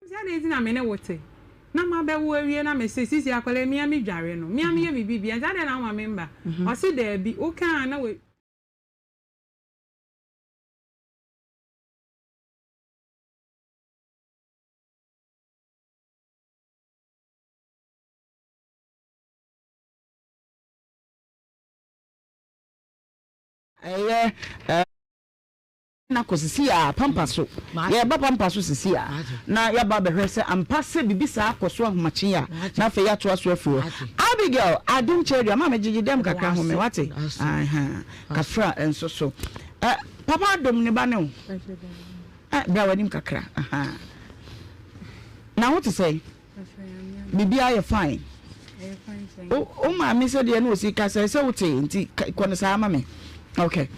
Say na me ne wote. Na ma be wo awie na me say sisi akwale mia me dware no. Mia me ye bibi anja de na wa member. O se da bi o kan na we na kosisi a pampaso ye ba pampaso sisi a na ya ba behwe se ampase bibisa akoso ahomachi a na fe ya to aso afuo Abigail adum cheri ama megigi dem kakra ho me wate aha kafra enso so papa adum ne ba ne o bra wadim kakra aha na what to say bibi are fine o ma me se de na o si ka se wote nti kono sa ama me okay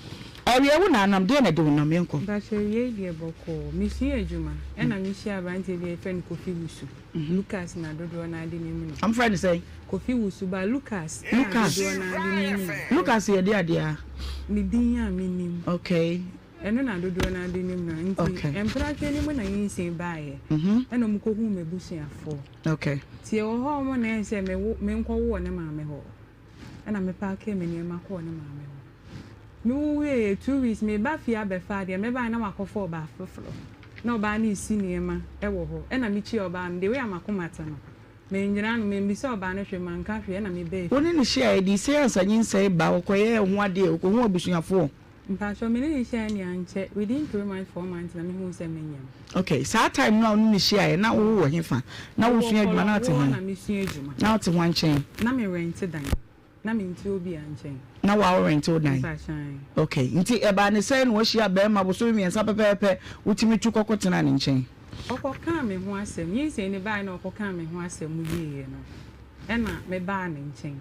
Area wona anam de na de wona me nko. Ba se ye de boko. Mi si ejuma. E na mi si abante de friend Kofi Wusu. Lucas na dodo na de ni. I'm friend say Kofi Wusu ba Lucas. Lucas ye de ade a. Mi din ya mi nim. Okay. Eno na dodo na de ni na nti. Empra ke ni mo na yin se ba ye. E na mo ko hu mebusi afo. Okay. Ti e ho mo na se me nko wo ne ma me ho. E na me pa ke me ni ma ko ne ma me ho. No way 2 weeks me ba fia be fa de me ba na makofo ba afoforo na oba na isi niema e wo ho e na me chi oba am de we amakomata no me nyira no me mbisa oba na hwe manka hwe na me be woni ni share di say ansanyin say ba okoye ho ade okohu obusuafo mpa so me ni share ni anche within 3 months 4 months na me hu se menyam okay sa time na oni ni share na wo wo hefa na wo sua adwuma na ate ho na me sua adwuma na ate ho anchen na me rent dan na me nti obi anchen na wa rent o dan okay nti eba ne say no hia ba ma bo so miensa pepepe utimi tu kokotena ne nchen okoka me ho asem yin se ne ba na okoka me ho asem mu yeye no e na me ba ne nchen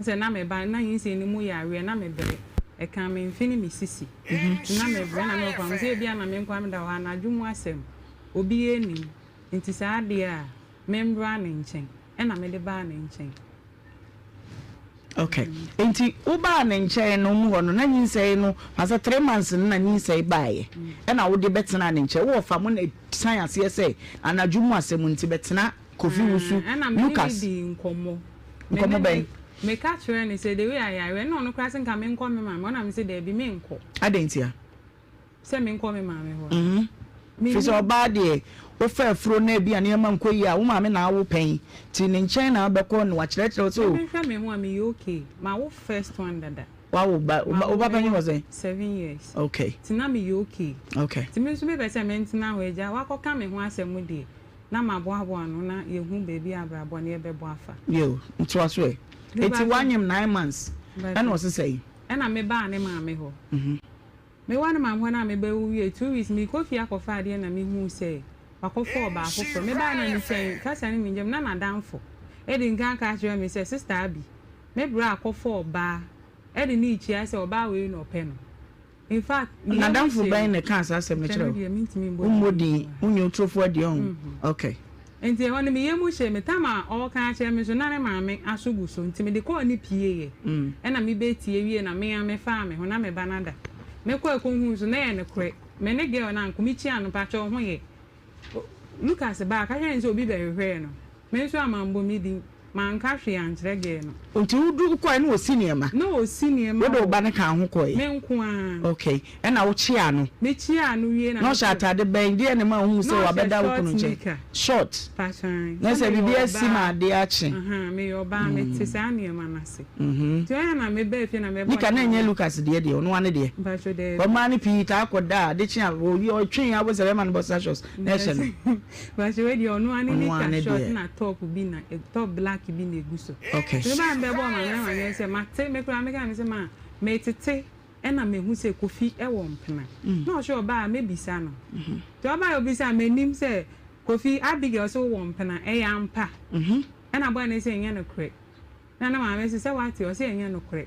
se na me ba na yin se ne mu yare na me bere e kan me mfini me sisi na me bere na me kwam se bia na me nkwam da wa na dwumu asem obi eni nti sa ade a me mbra ne nchen e na me de ba ne nchen. Okay. Enti uba na nche no mu hono na nyinsei no asa 3 months na nyinsei baaye. E na wo de betena na nche wo fa mo na science say anadwumu asem nti betena Kofi Wusu Lucas nkomo ben me ka chere ni say the way I no no class nka me nko me mama na me say there be me nko adentia say me nko me mama ho fi so oba de wo fa fro na bia na ma nko yi a wo mama na wo pen ti ne nchen na obekọ no wa kire so me hwa me ho am you okay ma wo first one dada wa wo ba pen was 7 years okay ti na me you okay ti me so me be say me ntina ho eja wa ko ka me ho asem de na ma bo abo anu na ye hu baby abrabo na ye be bo afa yo nto aso e eti wanyem 9 months and was say na me ba ne ma me ho me wan ma ho na me be wu 2 weeks me Kofi akofa de na me hu say wakofo ba afofo me ba na ni say kasa ni minjem na danfo e di nkan ka kire me say sister Abi me bra akofo ba e di ni ichi ase oba we no pe no in fact na danfo ba na kan sa asem ne kire umodi unyo trofo ade on okay enti woni me yemu hye me tama o kan kire me so na ne maame asogu so enti me de ko ni pie ye e na me be tie wie na me ame fa me ho na me banada me ko hu so na ye ne kure me ne girl na nkomi chi anu pa cho ho ye Lucas ba ka hyen so obi be hwehwe no me so amambo mi di man ka hwe antrege no onti udu ko na osiniema no osiniema wo do ba ne ka ho ko ye me nko a okay e na wo chia no me chia no wie na no shata de ben die ne ma hu so wa beda wo kunu che short passion na se bibi asima de achi me yo ba me te sa niema na se to ya na me be fi na me bo nika na nye Lucas de de ono ane de ba so de o ma ni Peter akoda de chia wo yo twen ya bo se man bo sachos na she no ba so we de ono ane ni short na top bi na top black bi na eguso okay so ba mbe bo ma na say ma te me kura me ka me say ma me tete e na me hu say Kofi e wo mpena no sure ba me bisa no to ba yo bisa me nim say Kofi Abigail so wo mpena e ya mpa e na bo na say nya no kure na ma me say what o say nya no kure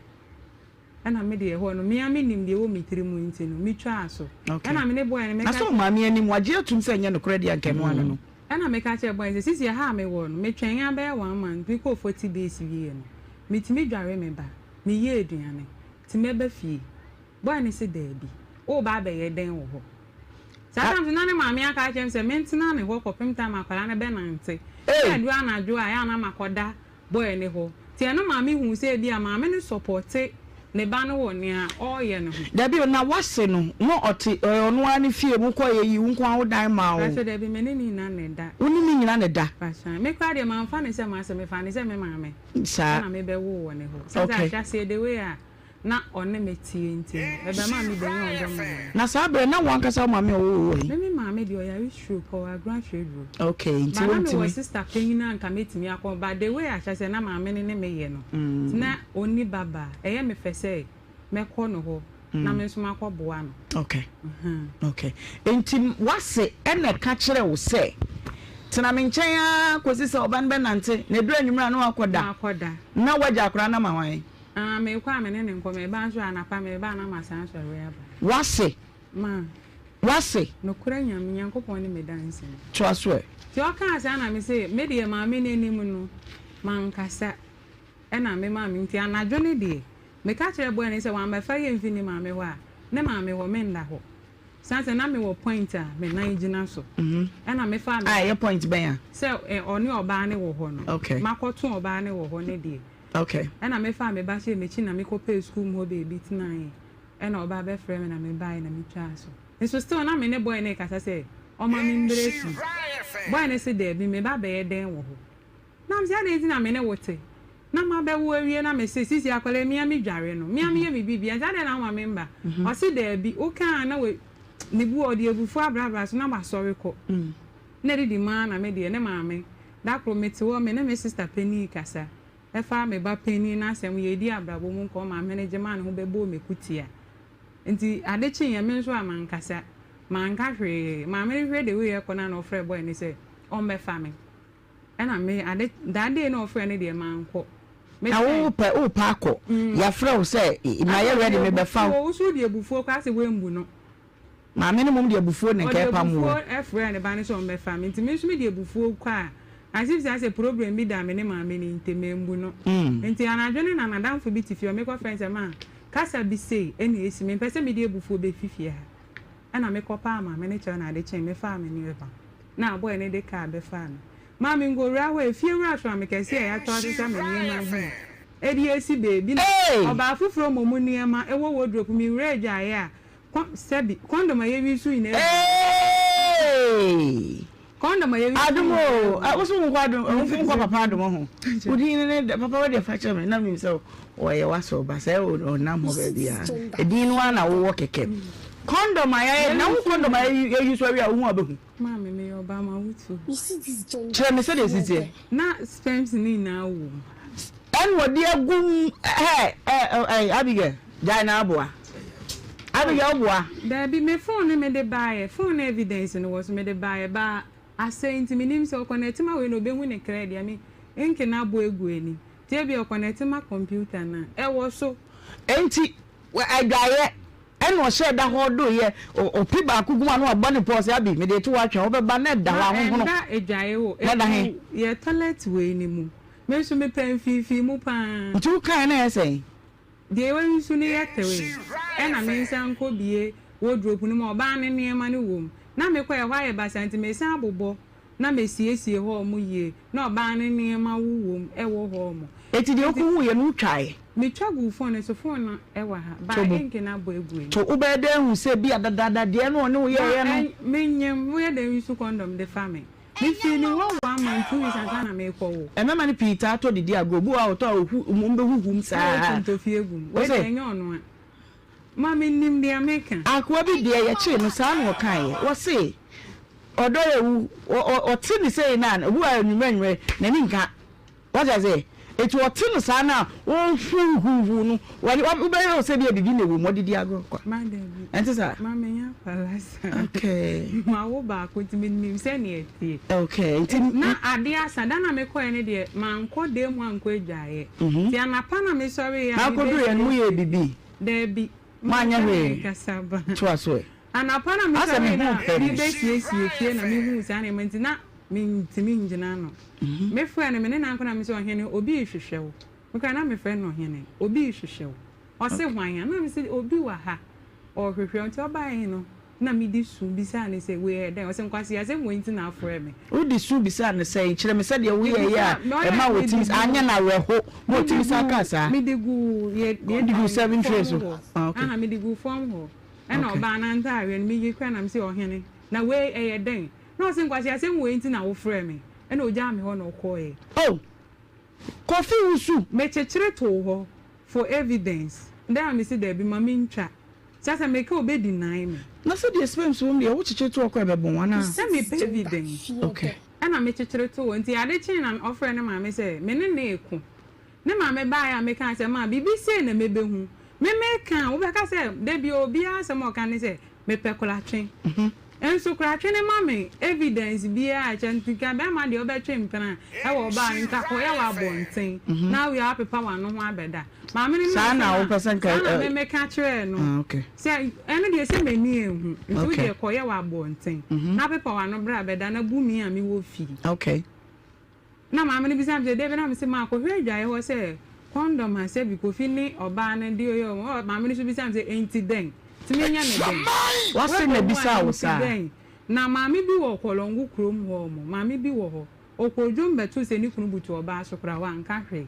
e na me de ho no me am nim de wo me tiri mu nti no me twa so e na me ne boy na me ka so ma me anim waje atum say nya no kure de anka mo no na me ka che boy say sisi ha me wo no me twen ya be 1 month we ko 40 days wie no me timi dware me ba me ye eduane ti me ba fie boy ne se da bi o ba be ye den wo ho sometimes na ne maame aka chem say mentina ne ho kopem time akwala na be nante e du anadwo a ya na makoda boy ne ho tie no maame hu say bia maame ne support ne ba no woni a oye no da bi na wase no no oti ono ani fie mu koye yi nko awodan ma wo so da bi meneni na ne da oni ni nyina ne da pasha me kwa de man fa ne se ma se me fa ne se me maame sa na me be wo ne ho so that I say the way a na onne metie nti e be ma me be yon dem na sa bre na wan kasa maame wo wo me maame de oya issue ko agran shedro okay nti wonti me sister penina nka metimi akọ ba the way a say na maame ne me ye no na oni baba eye me fese me kọ no ho na me nso makọ boa no okay okay nti wase ene ka kire wo se tena me nchen a kosi se oban be nante na dura nwumra na akoda na waja akora na mawan me kwa me ne nko me ba nso anapa me ba na masan so we aba wase ma wase no kura nyam nyankopon ne me dance to aso ti o kan asa na me say me de ma me ne nim no man kasa e na me ma me nti anadwo ne de me ka kire boy ne say wan ba fa ye mfini ma me wa ne ma me wo me nda ho sanse na me wo point a me nan gina so e na me fa ah your point ben ya say oni oba ne wo ho no okay makoto oba ne wo ho ne de okay na me fa me ba she me chi na me ko pay school mo baby tonight na oba be frame me na me buy na me twa so so still na me ne boy ne kasa say o ma me mbresi boy ne say there bi me ba be den wo ho na me say na na me ne wote na ma be wo awie na me say sisi akwale mi ami dware no mi ami ye me bibia ja na ma me mba o say there bi o kan na we ni bu odi ebufu abrabra so na ba sorry ko na di ma na me de ne ma me da kro me te wo me na me sister Penny kasa e fa me ba Penny na asem ye di abrabo mu ko ma manage man ho be bo me kutia nti ade chin ye me nso amankasa manka hwe ma me hwe de we e kona na ofre boy ni say on be fa me e na me ade da de na ofre ne de manko na wo pa ko ya frɛ wo sɛ na ye ready me be fa wo so de ebufuo kwa se we mbu no ma me ne mum de ebufuo ne nka pa mu wo e frɛ ne ba ne so on be fa me nti me so me de ebufuo kwa as if say problem bi da me ne ma me ni ntemembu no nti anadwo ne na nadamfo bi tifio me ko friends ma kasa bi say eni esi me pese me de ebufuo be fifia ana me ko pa ma me ne che na de chen me fa me ni eba na boy ne de ka be fa no ma me ngo ra we fie ra so me kese ya to de sa me ni ma hu edi esi baby oba fufuro momu ni ma ewo wardrobe mi rage aya sebi condom aye wi su ine condom aye wi adumo woso mu kwado mu papa adumo ho udi ne papa we de fa che me na mi so o ye waso ba say o na mo ba bia edi no na wo keke condom aye na wo condom aye yu so wi a wo abehu ma me oba ma wutu You see this joint. chere me say this is na sperms ni na wo en wo de agum Abigail jai na aboa Abigail boa there be me phone me de buy phone evidence no was me de buy ba asent me nim so connect ma we no be hu ne credit ami enke na abo egu ani tie bi connect ma computer na e wo so enti agaye en wo share da ho do ye o pi ba kuguma no obo ne pause abi me de to wa twa wo be ba na da wa ho no da ejaye wo ye toilet we ni mu me so me pen fifi mu pa ntu kan na yesai de we nsu ni yetewe e na me nsan ko bie wardrobe ni mo ba ne ne ma ne wom na me kwa ye hwa ye ba santi me san abobo na me siesie ho mu ye na oba ne ne ma wom e wo ho mo eti de oku ye no twae me twagu phone so phone na e wa ha ba enke na bo egu to ubede hu se bia dadada de no ne wo ye no me nyem wo ye de use condom de family me feel ni wo wa man 2 weeks and na me ko wo e mema ni Peter to didi agobu a o to mu be huhum saa to fie gum we de nya ono a ma me nim de American akwa bi de ye che no saa no kan ye wo se odo ye wu o ti ni say na wu a nwumenwe na ni nka what I say etu o ti no saa na wo huhu no wo be yo se bi bibi na wu modidi ago kwa ma de enti sa ma me nya palasa okay ma wo ba ko ti me nim se na etie okay enti na ade asa da na me ko ene de ma nko de mu anko edwaye ti anapa na me sorry ya na ko do ye no ye bibi de bi manya we kasaba to aso anapa na me sorry na bi be siesie fie na me hu sa na menti na me ntimi ngina no me fua na me ne na nko na me so hene obi hwehwewo me ka na me fre no hene obi hwehwewo o se hwan ya na me se obi wa ha o hwehwe nti oba yin no na me di su bisa ne say we den o se nkwase ya se mo nti na afre me o di su bisa ne say kire me say de we ya e ma wo timi anya na reho mo timi sa kasa me de gu ye di gu 7 trays okay aha me de gu form ho e na oba na ntare me yi kwa na me say ohene na we e den na o se nkwase ya se mo nti na wo frɛ me e na o ja me ho na o ko e oh coffee usu me chechire to ho for evidence then me say there be mama ntwa just make obe deny me na so the expense wo me wo chiche to okọ ebe bon wana say me pay evidence okay and me chechire to nti ade chin na offer na mama say me ne eku ne mama ba ya me kan say ma bibi say na me behu me kan wo be ka say de bi obi asem o kan say me pekola twen enso kra twen mama evidence bia a chantika be ma de obe twen mpena e wo ba nka ko ya wa bonten now we are papa wa no ho abeda mama ni sana wo person ka me ka kire no okay say eno de say me ni ehu nso de ko ya wa bonten na papa wa no bra abeda na bu mi a mi wo fi okay na mama ni bisa me de be na me say ma ko hwe dwae ho say condom ha say bi ko fi ni oba na de yo mama ni so bisa me say enti den timinya ne den wase na bisa wo sa na mama bi wo kolongu krom ho mo mama bi wo ho okodwom betu se ni kunu butu oba asokra wa nka hwe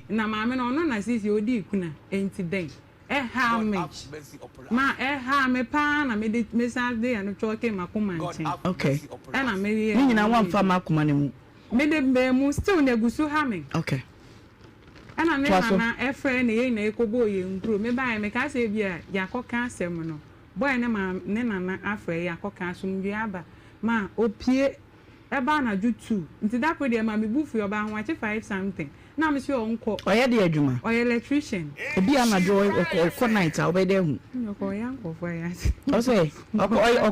na mama no no na sisi odi kuna enti den ha me ma ha me pa na me de message de no choke makoma nchen okay na me ni nyina wan fa makoma ne mu me de be mu still na gusu ha me okay ana me na efre na ye na ekobo ye nkuro me ba me ka se bia yakoka asem no boy ne ma ne nana afre yakoka asum bia aba ma opie eba na ju 2 nti da ko de ma me bufu oba ho ache 5 something na me se onko oye de adwuma oye electrician ebi ana jo ko night a obede hu ko yanko fo ya o say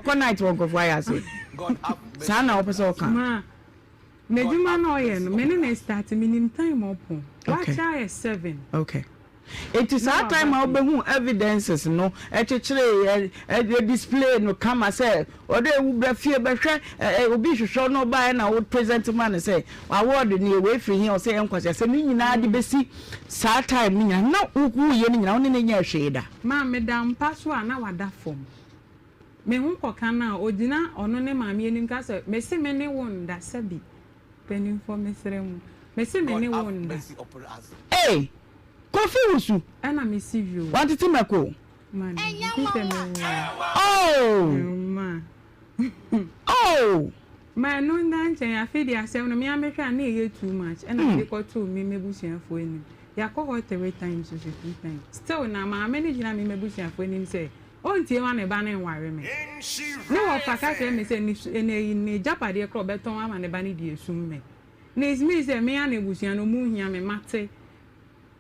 ko night won ko fo ya say sana o pese o kan ma me dwuma no oye no me ne start minimum time opo okay. Watch I 7 okay it is that time I obehu evidences no echechere display no kama say ode wu bra fie be hwe obi hwehwe no ba na wo present man say award ni we free here say enkwase say ni nyina de besi that time ni nyina na uku ye ni nyina woni ne nya hwe da ma me da mpa so na wada fom me hu koka na odina ono ne maame enim ka say me se me ne won da sabi penin for me serem me se me ne won da coffee usu ana me see you want to mako man man no ndan chen ya fidi asem no me amehwa na e too much ana me ko to me mebusuafo enim ya ko 3 times so 3 times still na ma manage na me mebusuafo enim say on tie ma ne ba na enware me no wo faka say me say ni japade kro beton ama ne ba ne di esum me na ismi say me ana ebusuan no mu hia me mate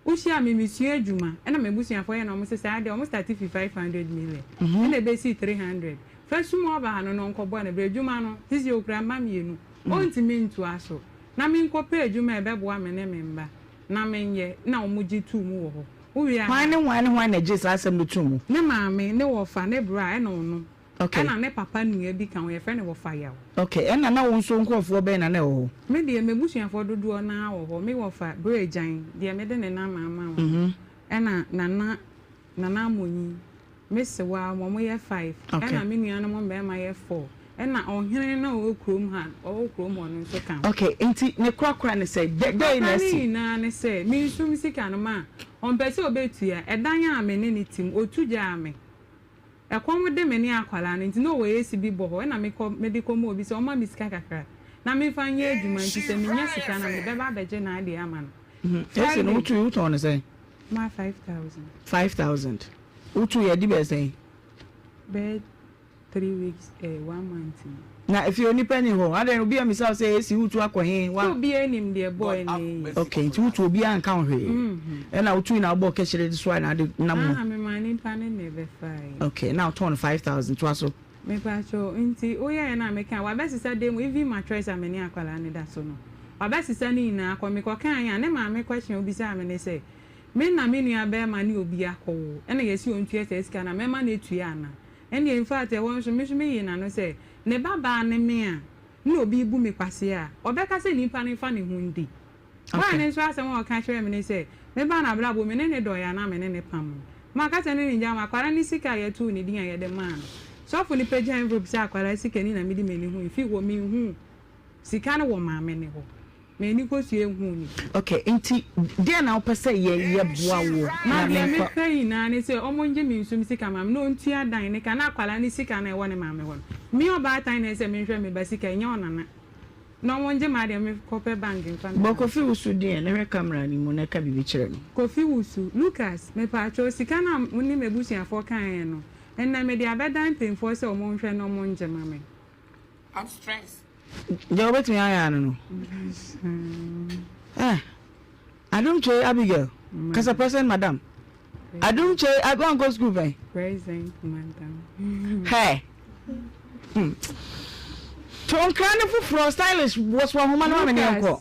ushia me monsieur adwuma na me busuafo ye na mo say ade o mo start 500 million na be si 300 first mo ba no nko bo na be adwuma no sisi okra ma mienu onti me ntu aso na me nko pe adwuma e be bo ame ne me mba na me nye na o mo gi tu mu wo ho uwi a hwan na Jesus asem no tu mu ne maame ne wo fa ne bra e no no okay na ne papa nua bi kan wo ye fe ne wo fa yawo okay na wo nso nkofo be na na wo me de me busuafo dodo na wo ho me wo fa brejan de me de ne na mama wo na monyi me se wa mo ye 5 na me nua no mo be ma ye 4 na ohene na o krom ha o krom no nso kan okay enti ne kwakra ne say dey na si na ne say me nsum sika no ma on pese obetua edan a me ne ne tim otuja me ekwom de me ne akwala ne nti no we esi bi bo ho na me medical mo obi se o ma mi sika kakra na me fanye adwuma nti se me nya sika na me beba beje na ade ama no ese no utu on say ma 5000 utu ye di be say bed 3 weeks 1 month na if you nipa ni ho ade obi am say say esi utu akwahin wa obi enim de boy ni okay nti utu obi an kan hwe na utu na agbo kechire so na ade na mo me mani pa ne never fine okay now turn 5000 to aso me pa cho nti oya na me kan wa be sisa dem even mattress ameni akwala ne da so no wa be sisa ni na akọ me ko kan ya ne ma me question obi say ameni say me na me nua be ma ni obi akọ na yesi ontu eska na me ma na etu ya na and in fact won so me yi na no say ne baba ne me a na obi bu me kwase a obeka say nipa ne fa ne hundi wa ne so asem o ka kire me ne say me ba na bra bo me ne do ya na me ne pam ma ka se ne nja ma kwara ni sika ye tu ni din ya de man so for ni page envelope say akwara sika ni na me di meni hu ifi wo mi hu sika na wo maame ne ho meni ko sue hu ni okay nti dia na opese ye boa wo na me kai na ne say omonje mi nsum sika maame no ntu adan ne ka na akwara ni sika na e wo ne maame ho mi oba tan na say me hwe me ba sika nya onana no omonje ma de me kope bank nfa bo Kofi Wusu dia na camera ni mo na ka bibi kire no Kofi Wusu Lucas me pa cho sika na oni mebusu afọ kan no enna me de abedan penfo say omonhwe no omonje maame I'm stressed. You bet me I no. I don't say Abigail. Cause a person, madam. I don't say I go and go school by. Present, madam. Hey. To kind of stylish was one woman on the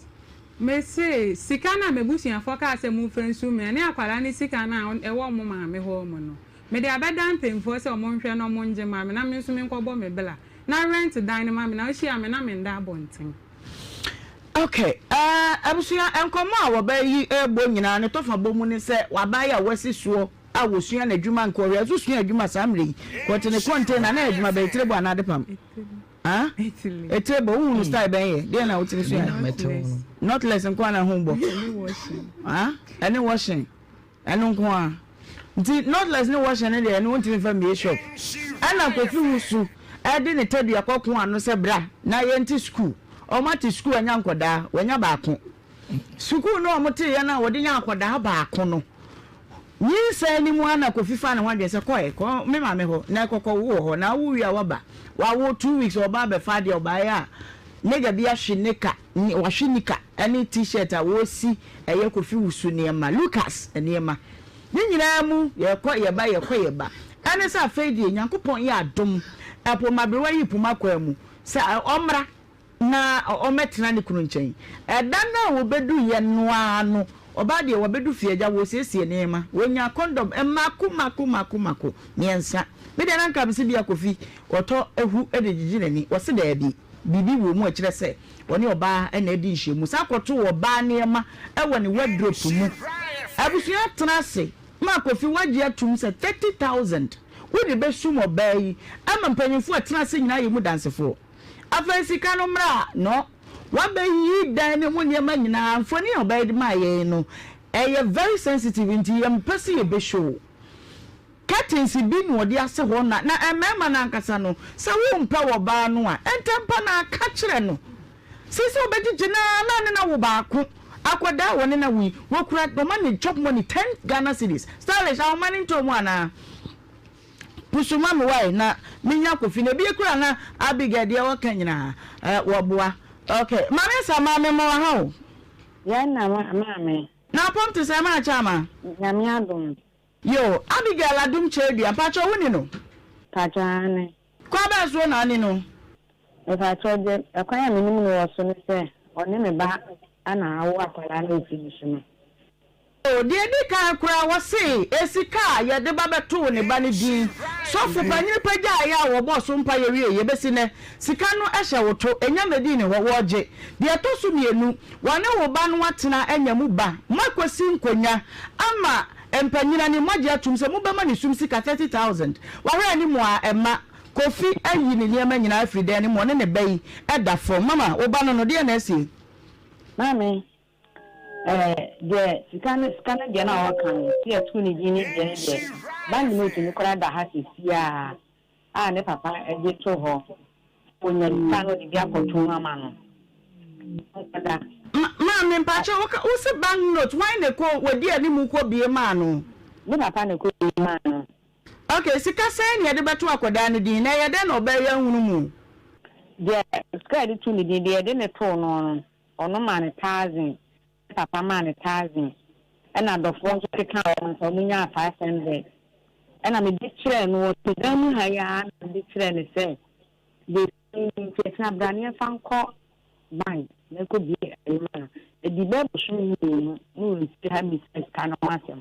me say sikana me busi afoka ase mu frensu me ne akwara ni sikana e wo mo ma me ho mo no me de abedan penfo se omonhwe no monje ma me na me nso me nkobo me bela na rent dan ma me na hia me na me nda bonten. Okay, abusia enkomo a wo ba yi ebo nyina ne tofa bomu ne se wa ba ya wasi suo a wo sua na adwuma nko we so sua adwuma samre ko te ne container na adwuma be trebo anade pam. Ah? Etebo unu style ben ye. Dey na wotini sua. Not less nko na humbo. Ah? Any washing. Enu nko a. Nti not less no washing na dey enu wotini fa me shop. Ana Kofi Wusu ade ne tadu akoko anu se bra na ye nti school. O mati school anya nkoda, wanya baako. School no omote ye na wodi nya akoda baako no. Nyi se ni mu ana Kofi fa na wadwe se koe ko me ma me ho na kokko wo ho na wo wi a waba. Wa wo 2 weeks oba be fa de oba ya. Nega bia hwenika, wa hwenika any t-shirt a wo si eye Kofi Wusu ne ma Lucas ne ma. Ni nyina mu ye ko ye ba. Ane sa fedi Nyankopon ye adom. Apo mabrewa yi puma kwa mu. Sa omra na ometena ne kunu nchen. Eda na wo bedu ye noa no. Oba de wo bedu fieja wo siesie ne ma. Wonya condom mako nyensa. Me de nan kabisi bia Kofi oto ehu edegigire ni. Wose da bi. Bibi wo mu akire se. Woni oba na edi nhyiemu. Sa koto oba ne ma ewo ne wardrobe mu. Abusua tena se. Ma Kofi waje atum se 30,000. Wo de be sumo bayi. Ama mpanyimfo atena se nyina yemu dansefo. Afensika no mra no. Wa be yi dan ne mu nyema nyina amfoni obayi de ma ye no. Eye very sensitive nti yam pese ye be show. Curtains bi no de ase ho na emema na nkasa no. Se wo mpa wo ba no a entempa na aka kire no. Sisi obegige na wo baako. Akwada woni na wi wokura no money chop money 10 Ghana cedis. Stylish how money to mu ana. Pusuma me wai na minya Kofi na bi ekura na Abigail de wo kan nyina wo boa. Okay, mama sa mama mo ha o. Ya na mama. Na pom to say ma chama. Nyame adom. Yo, Abigail adum chedua pacho woni no. Pacho ane. Kwa ba so na ani no. E pacho de akwanya me nim no wo so ne se one me ba ana awo akwara na ofinishi. O de ka kura wo se esika ye de ba beto ne ba ne din. So fu panyin pagya ya wo bo so mpa ye wie ye besi ne sika no ehye woto enya medi ne wo woje de to so mienu wane wo ba no atena enya mu ba makwasi nkonya ama empanyina ni magya atum se mu ba ma ne sum sika 30,000 wa hwe ani mu a ema Kofi ayi ne niam nyina afide ne mo ne bayi eda fo mama wo ba no de na esi mami de skana de na wakan ti atu ni gini de bandi mo ti kora da ha sia ne papa eje to ho onya tano di bia ko tun ama no mami mpache wo se bank note why ne ko wadi ani mu ko bie ma no ni papa ne ko bie ma no. Okay, sika sen ye de beto akoda ne din na ye de no be ya hunu mu de ska de tu ni din de ne to no ono ma ne 1,000 papa ma ne 1,000 ena do fon so keka o munya 500 ena me di kire no to dan ha ya na di kire ne se de na brania fanko bank ne ko bi e ma e di be so ni no ti ha mi se kana masem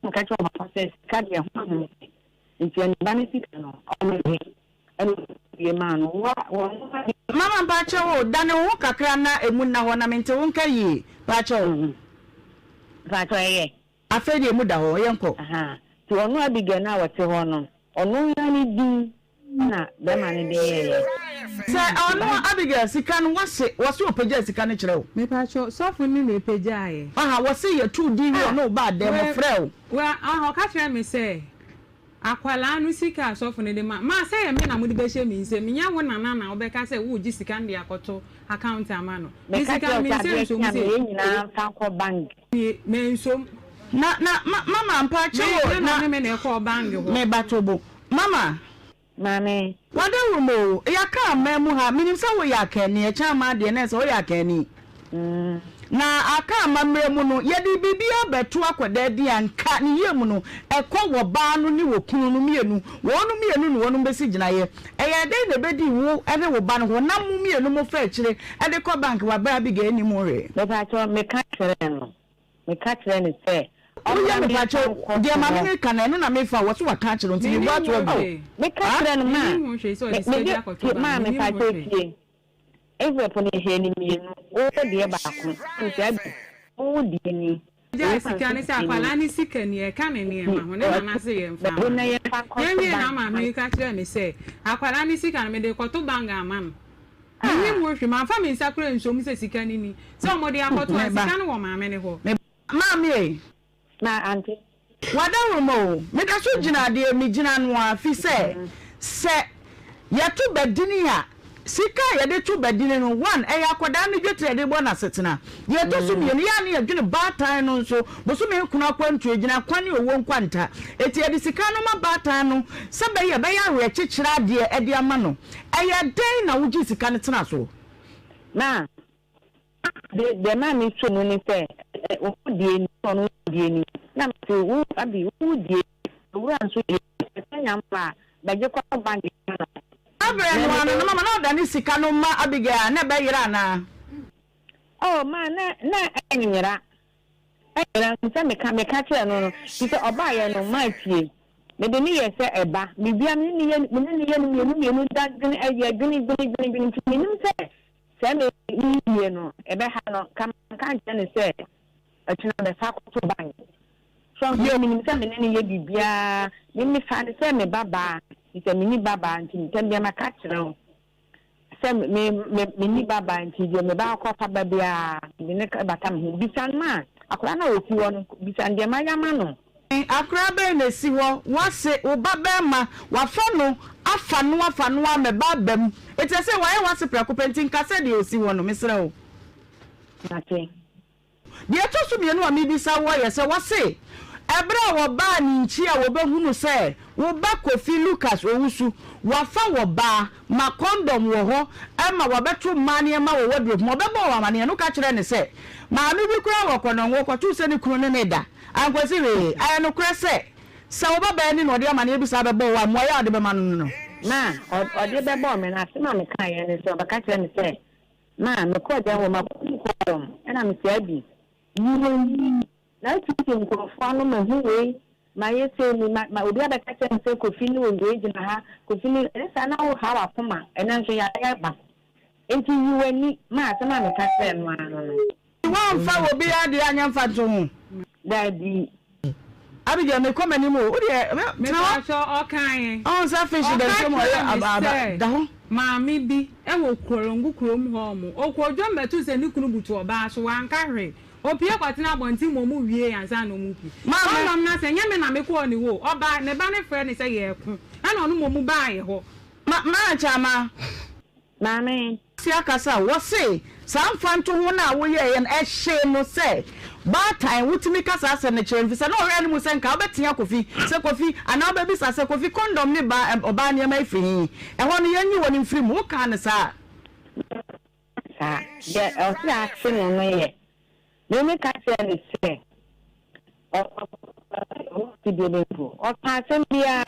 no ka cho ma se ka de ho nti ani ba ne sika no o me eno ye ma no wa mama mpache wo dane wo kakra na emu na ho na mente wo nka yi pache pacho ye afedi emu da ho yenko aha ti onu Abigail na wote ho no onu ya ni din na be man dey say ono Abigail sika no wase opeja sika no kire o me pa cho sofo ni na epeja aye aha wase ye 2 di no ba dem frɛ o well aha ka kire me say akwala anu sika sofo ni de ma say me na mo de be hye mi nse me nya wo nana na obeka say wo gi sika ndi akoto account amano me sika mi nse so mi say nyina fa ko bank me nso na mama mpa che na me na ko bank ho me batobo mama mame wadawumo ya ka memu ha minim se wo ya kani e cha ma de na se wo ya kani na aka mamremu no ye di bibia beto akwada di anka ne yemu no ekọ wo ba no ni wo kunu no mienu no wonu besi ginaye eye de na bedi wo ene wo ba no ho na mu mienu mo fa akire ede ko bank wa ba bi ga ni mo re me pa cho me ka kire no se oya me pa cho de ma me ka na na me fa wo so wa ka kire nti ni wa to go me ka kire no ma me pa cho tie ever pon he ni mienu o de ba ko nti o de ni ja sika ni sa kwala ni sika ni e ka ne ma ho ne na se ye mfa na ye fa ko na ma me ka kire me se akwala ni sika me de ko to banga ama no ni mo hwe ma fa me nsakura nsom se sika ni se mo de akoto sika no wo ma me ne ho ma me na auntie wadawumo me da so gina de me gina no afi se ya to bedini a sika ya de to bedini no one e yakoda no dwetre de bona setena ye to so me ya ne adwene batan no so bo so me kuna kwantu agina kwane owo nkwanta eti ya de sika no ma batan no se be ya we chichira de e de ama no e ya den na wuji sika ne tena so na de ma mi so no ni se o die ni no die ni na me wo abi wo die wo anso die nya mpa ba je kwa bank na Abraham no mama no da ni sika no ma Abigail na be yira na oh ma na enyira nse me ka kire no nse oba ye no ma fie me de ni ye se eba me bia me ni ye da gni aye gni nim se me ni ye no ebe ha no kan je ne se atuna be fa ko to bank so ye ni se me ni ye bibia ni fa ne se me baba ite mini baba nti ntembia maka kire se me ni baba nti je me ba ko fa babia ni ne ka batam hu bisan ma akora na ofi won bisan de ma yama no akora be na si ho wase wo baba ma wafa no afa no me babam ite se waye wase prekopenti nkase de osi ho no mesra o ate de to so me no ami bisa wo ye se wase ebra wo ba ni nchi a wo behunu se wo ba Kofi Lucas owusu wafa wo ba ma condom wo ho ma wo beto mane ma wo wardrobe mo bebo wa mane no ka kire ne se ma me bi kura wo kono wo kwato se ne kunu ne da ankwasi we aye no kura se wo ba ni no de mane ebisa bebo wa mo ya de be ma no na o de bebo me na se ma me kan ye ne se ba ka kire ne se ma me ko ja wo ma condom na me se abi na tiki nkrofo no mahuwe ma yese ni ma obi abeka che nse Kofi ni onwe gina ha Kofi ni esa na wo ha wakoma ena nso ya ba enti yuwani ma se ma me ka che no ano wa mfa obi ade anya mfa to hu daddy Abigail me come animo o de me na so okan on sa fish de so mo aba da ho maami bi e wo korongu krom ho mo okwojo metu se ni kunu butu oba so wanka hwe opie kwatina bonti mo mu wie ansa no mu pi mama na se nyame na me ko ni wo oba ne ba ne fre ne se ye ku ana onu mo mu ba ye ho ma chama mame si akasa wo se samfanto ho na wo ye yen e hye no se ba time wutimi kasa ase ne chere mfisa na ore ni mu se nka obetia Kofi se Kofi ana obebi sa se Kofi condom ni ba oba ne ma ifi e ho no yenyi woni mfiri mu ka ne sa de o si action no ye me ka se ne se o ti de lepo o pa se bia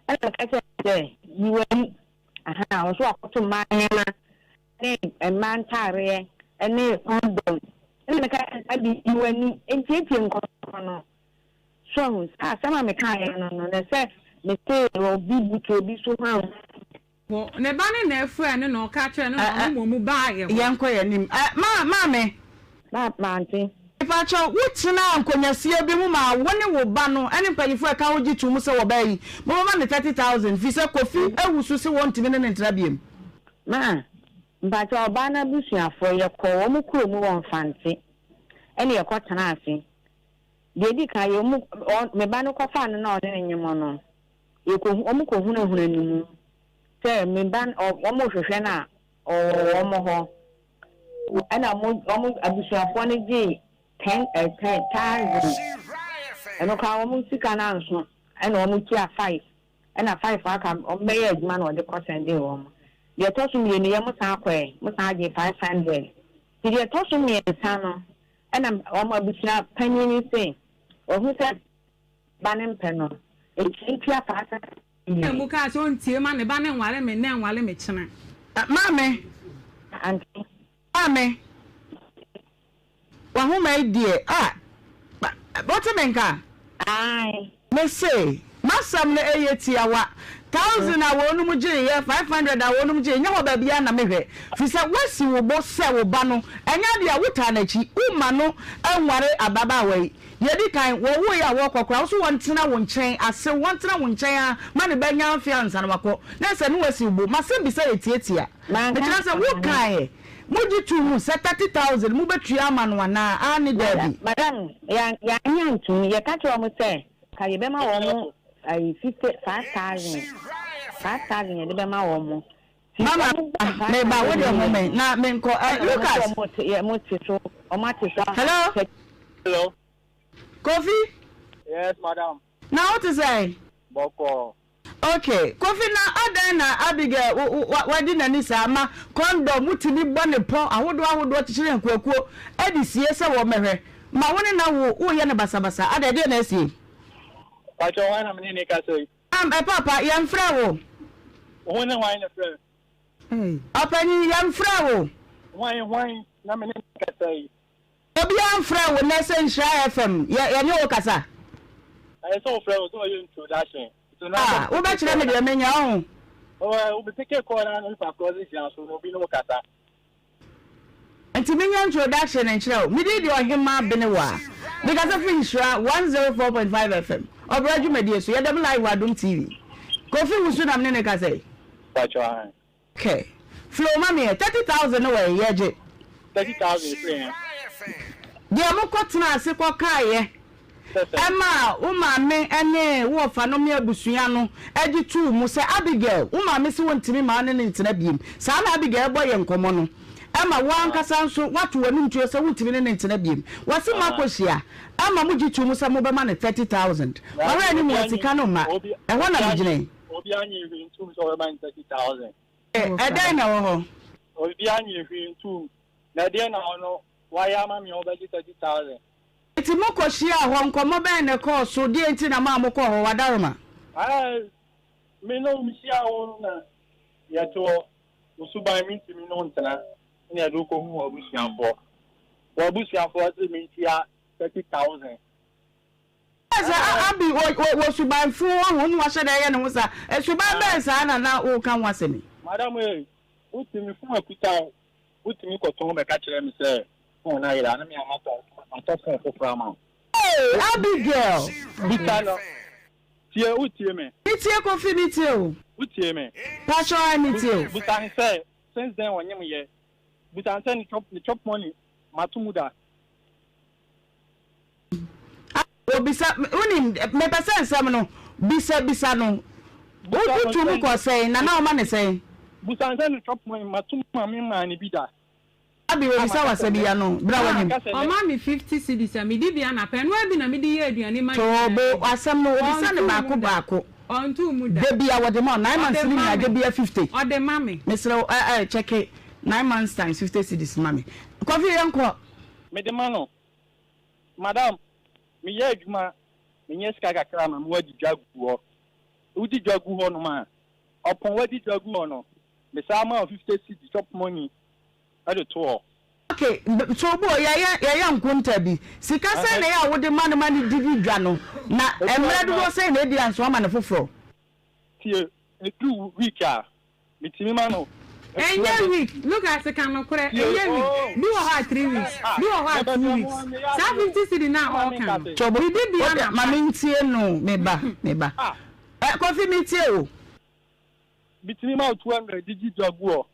ana ka se yiwani aha o so akoto manyama ne man tare ene condom ene ka abi yiwani entieti nkono no so sama me ka ye no ne se me se o bibu to bi so ha wo ne ba ne na efu ene no ka kire no mo mu ba ye yenko ye nim ma me na planti pacho wutina ankonyasie bi mu ma woni wo ba no ene mpanyifo aka wogi tu mu se wo ba yi mo ma ne 30,000 fi se kofi ewusu se won timi ne ntra biem ma mpacho oba na busuafo ye ko wo mu kuro mu won fante ene ye ko tena ase de di ka ye mu me ba no ko fa no na o de nyimo no ye ko o mu ko huna ni mu se me ban o mo hwehwe na o mo ho ana mo abusuafo ne gi 10,000 eno ka o mu sika na nso ena o mu tia 5 ena 5 aka o meye adwuma na o de kosende wo mo de tosu mi ni ye mo san akwe mo san age 500 ti de tosu mi san no ena o mo abusua panini se o hu se banem peno e tia pasa mu ka so ntie ma ne ba ne nwale me chena mame anti ame wa homa idie what menka ai me say masam na eyetiawa 1,000 awonu mu gye ye 500 awonu mu gye nya ho ba bia na mehwe fi se wasi wo bo se wo ba no enya dia wuta na chi uma no enware ababa wai yedi kan wo wo ya wo kokora so wontena wo nchen ase wontena wo nchen a ma ne ba nya afia nsa na makọ na se no wasi wo masem bi se etietia me tira se wo kan muji tu mu se 30,000 mu betua ama no na ani dabi madam ya nyantu ye ka cho mo se ka ye be ma wo mo 55,000 ye de be ma wo mo mama me ba wo de ho me na me nko Lucas mo ti so o ma ti so Hello. Kofi? Yes, madam. Now what to say? Boko. Okay, Kofi na adan na Abigail wadi na ni sama condom mutini bone pon ahodo chichire nkuakuo edi sie se wo mehwe ma woni na wo ye ne basabasa ada de na esie Pacho wana mni ni ka sei papa yam fra wo wona wan na fra apani yam fra wo wan na mni ka sei obi yam fra wo na se Nhyira FM ye ne wo kasa I saw fra wo so you introduction wo ba kire me de menya ho o be take call na no fa cause ya so no bi no kasa Enti menya introduction Nhyira me di Ohemaa Benewaa because of Nhyira 104.5 FM obraju medie so ye dem live Adom TV Kofi wusu na mne ne ka say Pacho okay flow mami 30,000 no we yeje 30,000 free de mo kotena ase ko kaaye Emma umame ene wo fa no me abusua no agi tu mu se Abigail umame se wontimi ma ne ntena biem sa na Abigail boye nkomo no Emma wankasa nso watu wanu ntuo se wontimi ne ntena biem wase makohia Emma mugi tu mu se mo be ma ne 30,000 wara ni mu sika no ma ehwo na bigine obi anyi hwi ntum so be ma 30,000 edan na wo ho obi anyi hwi ntum na de na ono waya ma me obaji 30,000 Iti moko shia ho nkomo ben ne ko so die enti na ma moko ho wadaroma me no mi shia ho na ya to usuban mi ti mi no ntana ni adu ko hu obusianfo ati mi ti a 30,000 Asa abi wo suban fu ho nu wa sheda ye ne ho sa suban ben sa na o kan wasemi madam uti mi fu akuta uti mi ko to me ka kire mi se na ira na mi amato for frama Abigail bitano tie utie me itie Kofi ni tie o utie me pasho ani tie o butan say since then wonyem ye butan say ni chop money matumuda obisa uni me pesa nsam no bisa no o tu mu ko say na o ma ne say butan say ni chop money matuma me ma ni bida Abi we bisa wasabi ya no bra wanyim o ma mi 50 cedis a mi di bia na pen wa bi na mi di ye aduane ma tobo asam no obisa ne baako on tu mu da de bia wode mo 9 months ni na de bia 50 o de mami mesro check it 9 months times 50 cedis mami Kofi yanko me de mano madam me ye adwuma me nye ska kakra ma mo wadi dwagu ho udi dwagu ho no ma opon wadi dwagu ho no me sa ma 50 cedis chop money ade to okay so bo ya nkunta bi sika se na ya wode man digi dwa no na emre do se na edi anso ama ne foforo tie etu week a mitimi ma no Any week, look at the kind of correct. Any week, do a hard 3 weeks, do a hard 2 weeks. Some 50 city now, all can. We did be on my mintie, no, meba. Coffee mintie. Between my 200 digit jaguar.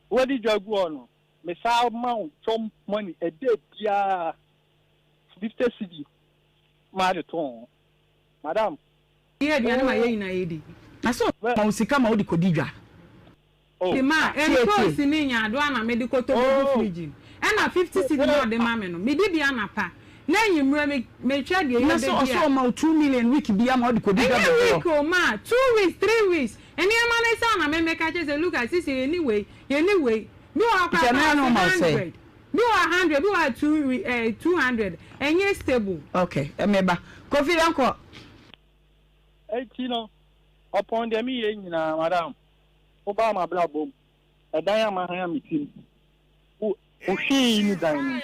What did jaguar no? Me saw mount some money a day, yeah. 50 city. Marathon. Madam. Here, the animal in a lady. I saw Mausika Maudi Kodija. The man, and course in India, do a medical to region. And a 50 city on the mamma, me did the anapa. Now you may try the also 2 million week be a mod could be a week or ma 2 weeks, 3 weeks. And your man son, I may make a look at this anyway. You are 100. You are 100, you are 200, and you're stable. Okay, remember. Coffee uncle. 18 upon the me, madam. Obama Blabom. A diamond Miami team. Who she in dining?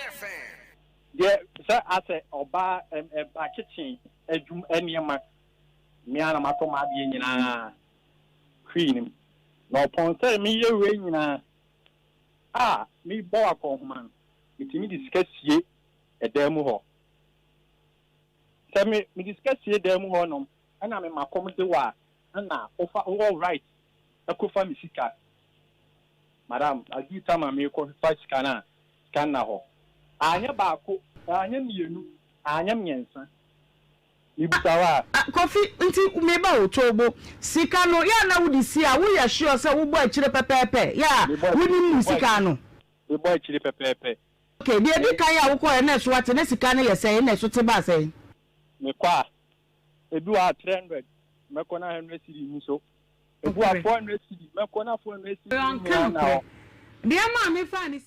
Yeah, sir, I say, Oba and a kitchen, a jum any of my Miana Matoma being queen. No upon say me, you ring me boy, man. It me discuss ye a demo. Tell me discuss ye demo no, and I'm in my comedy war, and now offer all right. I could find Missika. Madam, I do time I may qualify scanner ho. I am Baku, I am you, I am Yensa. You coffee until maybe Tobo. Sicano, ya na would see, we are sure so we boy chile pepe. Yeah, we need Sicano. The boy chile pepe. Okay, dear, the Kaya will call a nest what a Nessicana you're saying, that's what about saying. Mequa, a do our 300, Macona 100 city, so. If we are 400 city, Macona 400 city. Dear mammy, funny.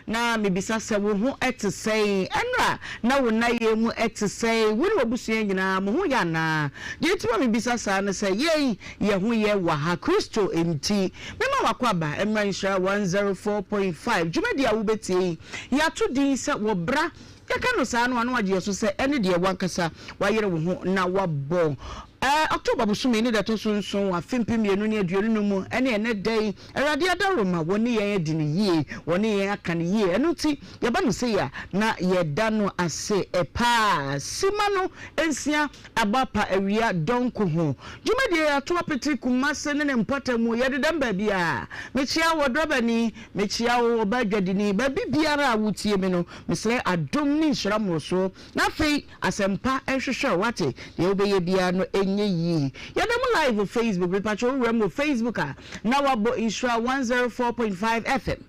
na mebisa se wo ho ete sei enra na wo na ye mu ete sei wo ne obusua nyina mo ho ya na je ti mebisa sa na se ye ho ye wa ha Kristo enti mema wakwaba emra Nhyira 104.5 jumadi a wo betie ya to din se wo bra yaka no sa no anu agye so se ene de wankasa wa yere wo ho na wabɔ October busumi ni dato sunsun wa fimpim mienu ni aduonu no mu ene day awade adaroma woni yen adi ni yie woni yen aka ni yie enu ti ye ba no se ya na ye da no ase epa sima no ensia abapa awia donko ho jumadi ato apeti kumase ne mpota mu ye de damba bia mechia wodrobani mechia wo badwadini ba bibiara awutie me no mesre adom ni Nhyira mroso na fei asempa ehwehwe wate ye obeye bia no yi yadam live Facebook repacho remo Facebook na wabo Nhyira 104.5 FM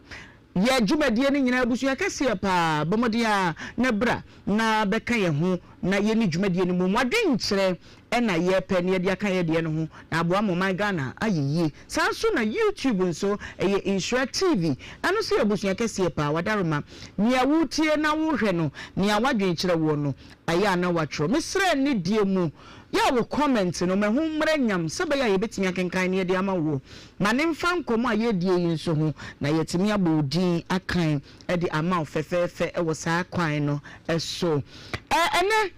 ye jumadie ni nyina abusu yakase pa bomodia na bra na beka ye ho na ye ni jumadie ni mu mwadwen kyere na ye pe ne de aka ye de no ho na aboa mo man Ghana ayiyi sanso na YouTube nso eye Nhyira TV anu so abusu yakase pa wadaroma nia wutie na wo hwe no nia wadwen kyere wo no aya na watro mesre ni die mu ya wo comment no me hu mra nyam sebe ya yebetimi akenkan ne de ama wo ma ne mfa nkomo aye die yi nso ho na yetimi abodin akan e de ama ofefefe e wo saa kwan no eso ene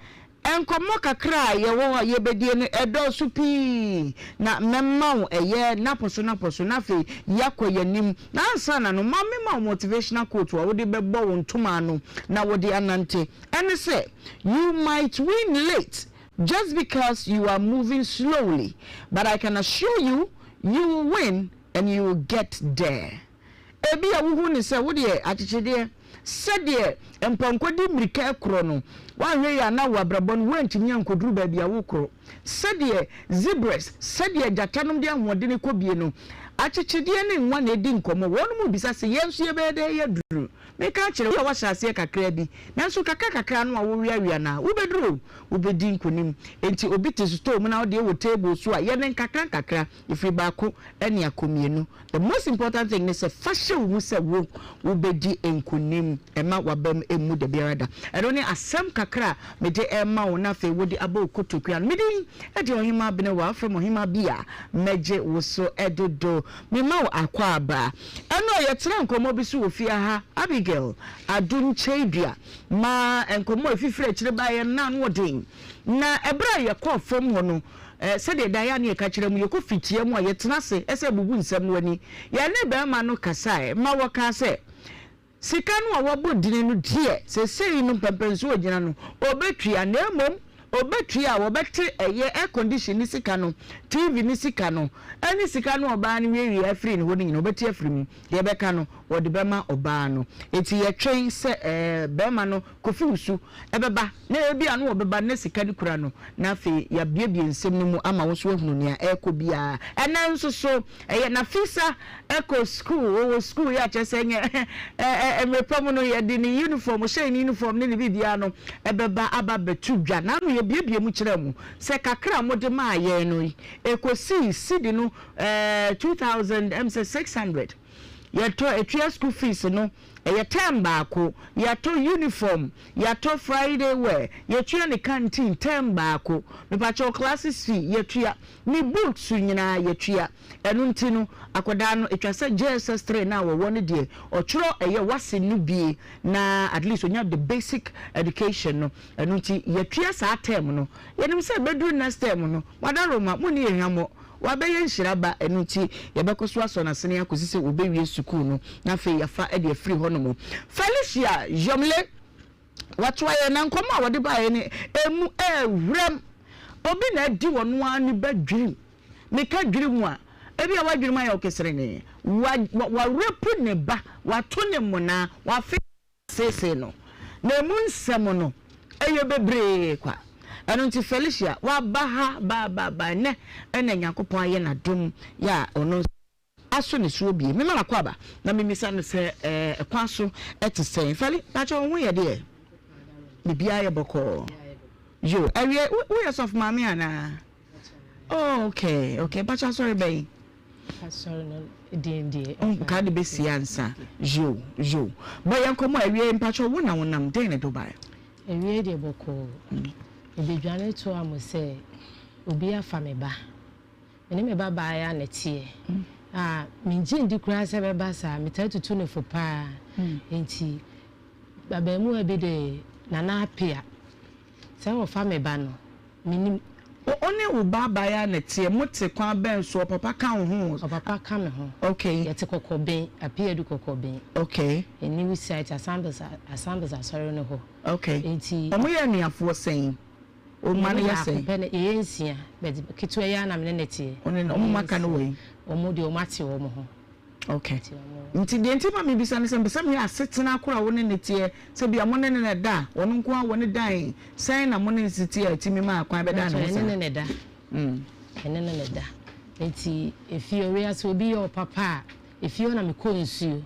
enkomo kakra ye wo yebedie ne edo so pi na memma wo eye naposo na fe yakoyanim na ansa na no ma motivational quote wo de bebo wo ntoma no na wo de anante ene say you might win late just because you are moving slowly, but I can assure you, you will win and you will get there. Ebi a wuhu ni se wodi achichide sede emponkodi mrika ekro wa hwe ya na wabrabon wantimi ankoduru ba bia wokro sede zebras sede jatanom de ahode ne kobie no achichide ne nwa na edi nkomo wonu mu bisa se yensu ye be de ye duru meka kire wo wahase kakra bi nanso kakra no a wo wiawia na wo beduru wo bedi nkonim enti obi te sto mu na wo de wo table so a ye ne kakra ifri baako ene akomienu. The most important thing is a fashion wo se wo bedi nkonim ema wabam emu de biarada edoni asem kakra me de ema wo na fe wo de aba kotokua me di e de Ohemaa Benewaa from Ohemaa bia meje wo so edodo me ma wo akwa aba eno ye tira nkomo bi so wo fia ha Abigail adun chedua ma enkomo efifire kire ba ye na no den na ebra ye kɔ fam ho no sede da ya ne ka kire mu ye ko fitie mu a ye tena se ese bubu nsam no ani ye ne ba ma no kasae ma wo ka se sika no a wabo dine no die se sei no pempenso ogina no obetua na emom obetua wobete eye air condition ni sika no TV ni sika no ani sika no oba ni wi afri ni ho ni obete afri mu ye beka no wode bema oba no eti ye twen se bema no kofi usu ebeba na ebi anu obeba na sika ni kura no na fe ya biebie nsem no mu ama wo so ahunu ne eko bia ena nso so eye na fisa eko school ya chese nye emepam no ye di ni uniform she ni uniform ni bibia no ebeba aba betudwa na no ye biebie mu kire mu se kakra mode ma ye no ekosi sidi no 2600 yato etua school fees no term baako yato uniform yato Friday wear yatua ne canteen term baako me pacho classes fee yatua ni books nyina yatua enu ntino akoda no etwase JSS 3 na wo ne de ochro eye wase no bie na at least onya the basic education no enu nti yatua sa term no yenim se bedru next term no wadaroma mu ne yehamo wabeye Nhyira ba enuti yebekoso aso na sene akosise obewie school no na fe yafa e de free hono mo Felicia Jomle watwa ye na nkomo a wode ba ye ne emu ewrem obi na di wono ani badwiri meka dwiri mu a ebi a wadwiri mu ya okesere ne wa repu ne ba wato ne mu na wa fe sese no na emu nsem no eye bebre kwa anunti Felicia wa baha ba ne ena Nyankopon aye na dum ya ono aso ne so bie me mala kwaba na me misa no se kwa so etesen Feli pacho won ye de bibia ye boko yo awie we yourself mama ana oh okay pacho sorry bay Sorry, no, D&D. Can't be siansa. Jo. But you come away in Pacho one and I'm doing Dubai. A radio boko. If you join to I must say, Ubi a fameba. And me baba and a tea. Minjin di grass ever bassa, me tell to tune for pa. Ain't he? Babemu a bide, Nana Pia. So fameba no. Minim. Only uba buy a tea, motte quan ben so papa can home. Or papa come home. Okay. Yet a cocoa bean, appear to cocoa bean. Okay. A new site, a samples are sorry no ho. Okay. Ain't he? And we are near for saying. O money I say. Penny is here, but Kitwayana amenity. Only no macan away. Or moody or matty or more. Okay. Nti de nti ma me bisa ne se me asetena akora woni ne tie se bia mo ne ne da wonu nko a woni dan sen na mo ne siti a ti me ma akwan be da ne ne da ene ne da nti if you area so bi your papa if you na me konsuo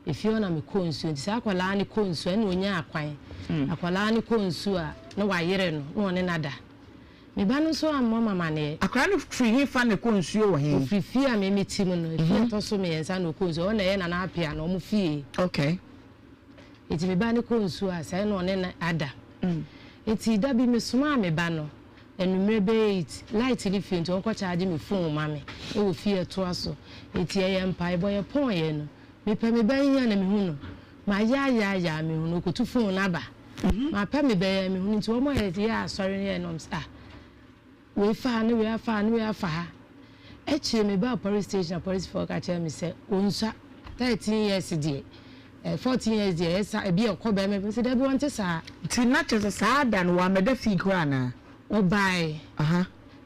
nti sa akwala ne konsuo ene onya akwan akwala ne konsuo a na wa yere no na one na da me ba no so ammo mama ne akra no free he fa ne konsuo wo he free fie a me meti mu no fie to so me yensa no konsuo na ye na na apia na omu fie okay eti me ba ne konsuo a sai no ne na ada eti da bi me soma me ba no enumere be it light ni fie nti onko charge me phone ma me e wo fie to aso eti ye mpa boy pon ye no me pa me ba nya na me hu no ma ya me hu no ko tu phone na ba ma pa me ba ya me hu nti wo mo ye ya sorry ne no we fa echi me ba police station police for ka tell me say onsa 13 years die 14 years die esa e bi okọ ba me say da bi won te sa ti na che sa dan wa me da fi kra na o bai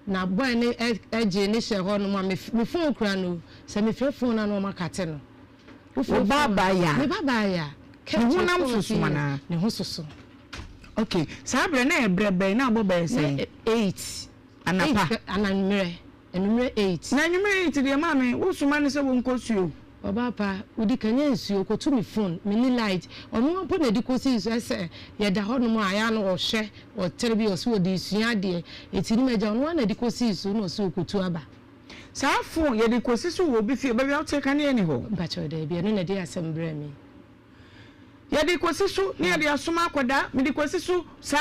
na boy ne eje ne she ho no ma me phone kra no say me phone na no ma kate no o baba ya me baba ya ke hu na msusu mana ne hu susu okay sa bre na e bre be na bo be say 8 anapa anamre 8 na numere 8 de mama wo suma ne se wo nkosuo oba pa udi kanya nsuo ko to me phone me ni light onu po na di kosi so ese ye da ho no ma ya no wo hwe o tere o so di sua de etini meja onu na di kosi so no so ko tu aba sa phone ye di kosi so wo bi fie ba bi o te kanya ni ho ba cho de bi no na di asembre mi ya di kosi so ne de asoma akoda me di kosi so sa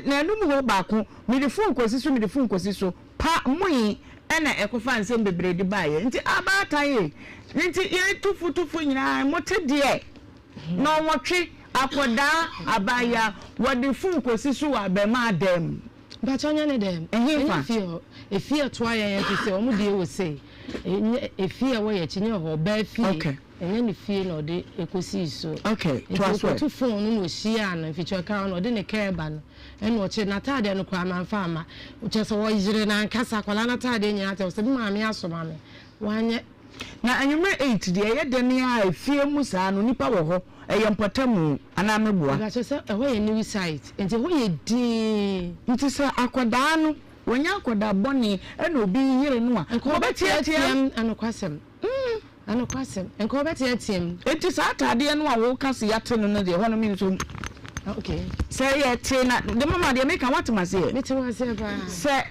na enum ho ba ko me di phone kosi so pa moi ena ekofa nsem bebre di baye nti abataye nti ye tufu nyina mote de no wotwe akoda abaya wodi phone kosi so wa be ma dem ba chonya ne dem efie to aye to se omu de wo se efie wo ye chinye ho ba fie okay enye ni fie no de ekosi so okay to phone no hia na ficho ka no de ne keba no eno oche na tade no kwa manfa ama uche so wo yire na nkasa kwala na tade nya ate so maame asoma me wanye na anyume 8 de ye de ne a fie mu saa no nipa wo ho eye mpotamu ana meboa ga so ho ye new site enti ho ye din nti so akoda no wonya akoda boni ena obi yire no a ko betiatem anokwasem anokwasem enko betiatem enti sa tade no a wo kase yate no de ho no mi so okay say ye tina the mama dey make what ma say me tin say ba say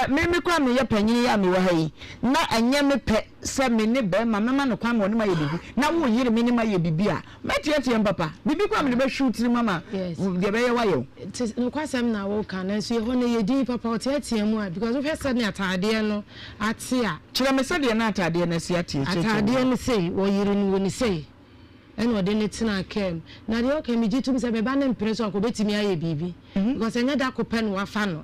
me kwa me ye panyin ya me wa hayi na anya me pe say me ne be ma mama no kwa me woni ma ye bibi na wo yire me ne ma ye bibi a metiatie papa bibi kwa me be shoot ni mama de be ye wa yo no kwa sem na wo kan na so ye ho ne ye din papa o tiatie mu a because we said ne atade no ate a kire me said na atade na si ate atade no say wo yire ni wo ni say eno de ne tina kem na de okay mi jitum se be ba na impression ko betimi aye bibi because enya da ko pen wa fa no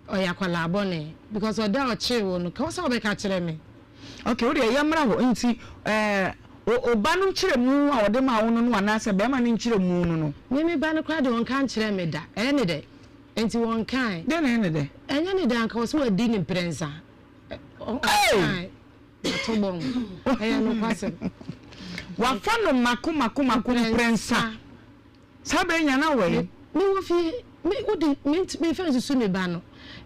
oya kwala abone because o da o che wo no ka so be ka kire me okay wo de ye mra ho nti o ba no kire mu a o de ma wo no ana se be ma ne kire mu no mi ba no kra de won kan kire me da ene de enti won kan de na ene de enya ne da ka so adi ne prensa okay to bon eya no kwase wa fano makuma prensa sabe nya na we mi wo fi mi udi mi fa su me ba no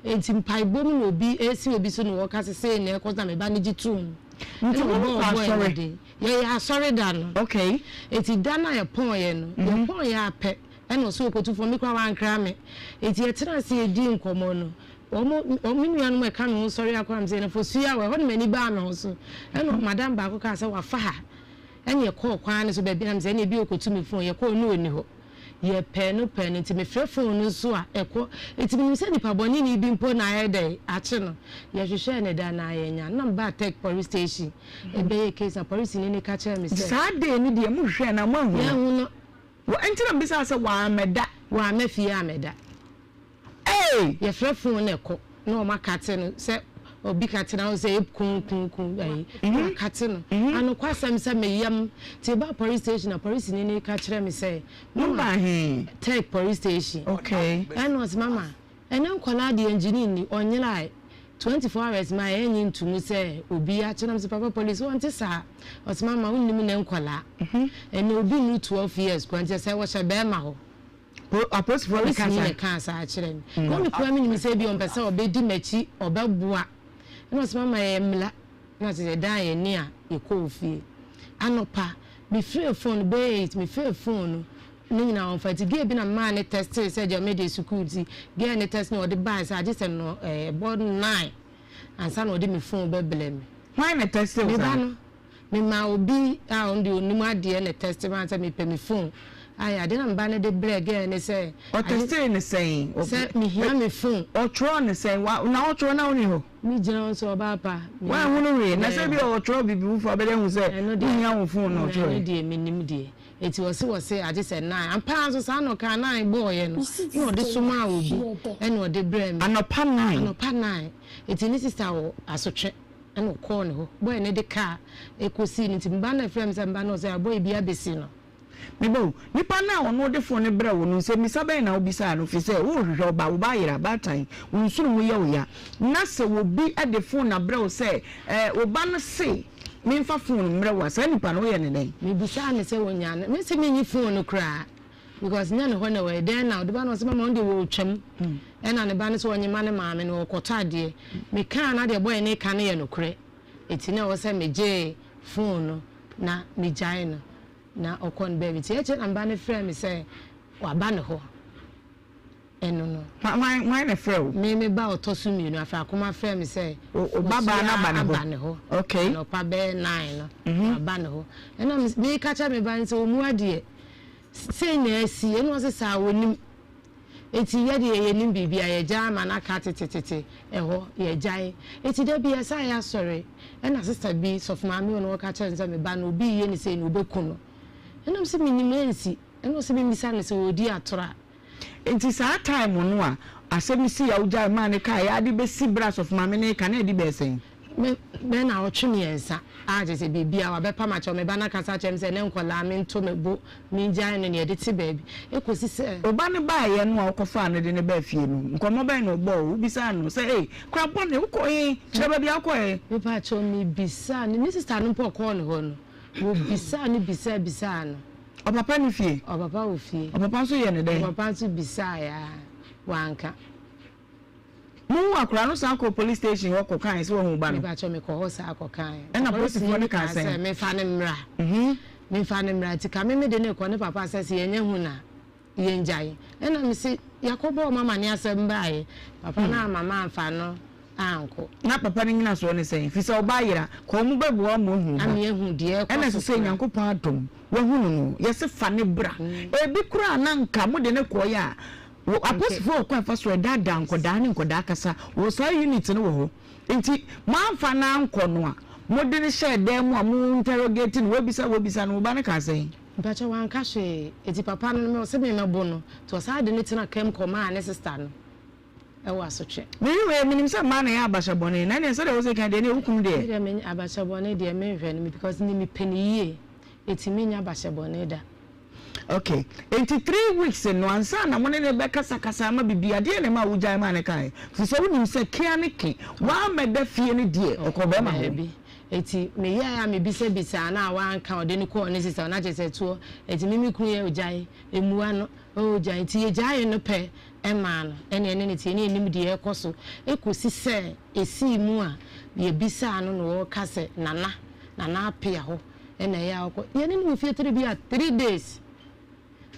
enti mpai bom no obi esi obi so no wo ka se na e ko na me ba ni jitum nti wo sorry ya sorry dan okay enti dana ya pon ye no ya pon ya pe eno so ko tu fo mi kwa wan kra me enti e tena se edi nkomo no Ominu no ka no sorry akwa am say na for suya we ho mani ba me ho so eno madam ba ko ka say wa fa ha enye call kwan so ba bi am say na bi okotumi phone ye call no oni ho ye pen nti me frɛ phone no so a ekɔ enti me say nipa boni ni bi mpo na ayede ache no ye hwehwɛ ne da na ayenya na mba tech police station e be ye case na police ni ka kire me say sa de ni de mu hwehwɛ na mo ahu ye hu no wo enti na bisa say wa ameda ameda ye frɛ phone na ekɔ na o makate no say obi kate na o say kun ayi kate no ano kwasam say me yam ti ba police station na police ni ka kire me say mama he take police station okay and was mama enen kola the engineer ni onyela 24 hours my enyi ntumu say obi a kire me say papa police won ti sa was mama unnim ne nkola and obi nu 12 years kwante say wo she be ma ho police for the cancer actually no me kwa me say bi on pese obedi machi obeboa no se mama emla no se dan ye ni a ye ko fie anopa me free phone be me free phone no nyina on fati ge bi na ma ne test say je me de security ge ne test no de buy say just no board 9 and san no de me phone be blame why ne test me ba no me ma obi a on de onimu ade ne test man say me pe me phone I didn't ban the bread again. They say, or testing the same. Say, me hear me phone. Or tron the same. Now, tron only. Me, General, so papa. Why, wouldn't we? I said, you're trouble before, but then we say, I know the young phone, no, dear, me, it was say, I just said 9. And pounds was no can 9 boy, and no, this woman will be, and what the bread, and no pan 9, no pan 9. It's in this is our as a check. And no corner, boy, in the car, a cousin, it's in banner frames and banners, a boy be a besino. Mebo nipa na ono de phone bra wo no se mi sabe na obisa no fi se wo hwehwe ba wo ba yira ba tan wo nsuru mu ye wo ya na se wo bi e de phone na bra wo se wo ba no se mi mfa phone mra wo se nipa no ye ne den mi bisa ne se wo nya me se mi nyi phone no kra because nya no ho na we den na de ba no se mama onde wo twam e na ne ba no se wo nyima ne maame no kota de me kan na de boy ne kan ye no kre eti na wo se me je phone na me jai no na okon baby ti eche na mbane frame say wa ba ne ho eno no why na frame me ba otosu mi no afa akoma frame say o baba na ba ne ho okay no pa be 9 no ba ne ho ena me ka cha me ba nse omu ade say na asi eno se sa wonim eti ye de ye nim bibia ye jama na ka tetete eho ye jai eti da bia sa ya sorry ena sister bi sof maami no ka cha nse me ba no bi ye ni say no beku no eno se minimensi eno se mimisa ne se odi atora enti sa time no a asemisi ya uja ma ne ka ya de be si brass of mame ne ka na di be sen me na otwemi ensa aje se bibia wa be pa ma cho me ba na kasa chem se ne nkola me nto me bo me njan ne de ti baby ekosi se oba ne ba ye no akofa ne de ne ba fie no nkomo ba no bo ubisa no se eh kwa bo ne ukoyi cheba bia koyi me pa cho me bisa ne sister no po ko ne ho no wo bisa ni bisa no o papa ni fie o papa wo fie o papa so ye ne den o papa so bisa ya wanka mu akura no sa ko police station wo ko kan se wo hu ba no me ba cho me ko ho sa ko kan e na police for ne kan se me fa ne mra me fa ne mra ti ka me de ne ko ne papa se ye nya hu na ye njai e na me se yakobo mama ne asem baaye papa na mama amfa no anko na papa ni nyina so ne sen fi se oba yira ko mu bebu o mo hu ami ehu de e na se nyankopon adom wo hu no ye se fa ne bra e bi kura na nka mu de ne ko ya wo apostle ko afa so da nkoda ne nkoda kasa wo so unit no wo ho enti manfa na anko no a mo de ne share dem mu a mu interrogate no wo bisa no ba ne ka sen bacha wan ka hwe eti papa no me se me mabo no to sa de ne tina kem ko ma ne sister no e wa so twe me we minim se ma na ya abasha bone na ne se de wo se kan de ne hukum de de me abasha bone de me hwe no because ni me peniye eti me nya abasha bone da okay 83 weeks no ansa na mo ne be kasa ma bibia de ne ma wujai ma ne kai fi so wonim se kia ne ki wa ma da fie ne die okobe ma ho eti me ya me bisa na wa anka ode ne ko ne sister na chese tuo eti mimi kunu ye ojai emuwa no ojai ti ye jai no pe ema no ene ne ti ne enim de ekoso ekosi se esi mu a ye bisa no no kase nana apia ho ene ya ko ye ne mi fie 3 days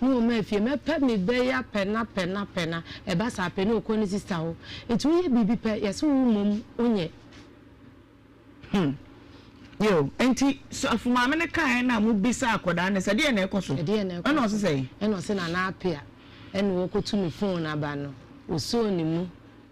no me fie me pe me be ya pena e ba sa pe no ko ni sister ho etu ye bibi pe yeso mum onye yo enti so afuma me ne kan na mu bisa akoda ne se de na ekoso e na o se sei e na o se na na apia e na wo ko tu me phone aba no o so ni mu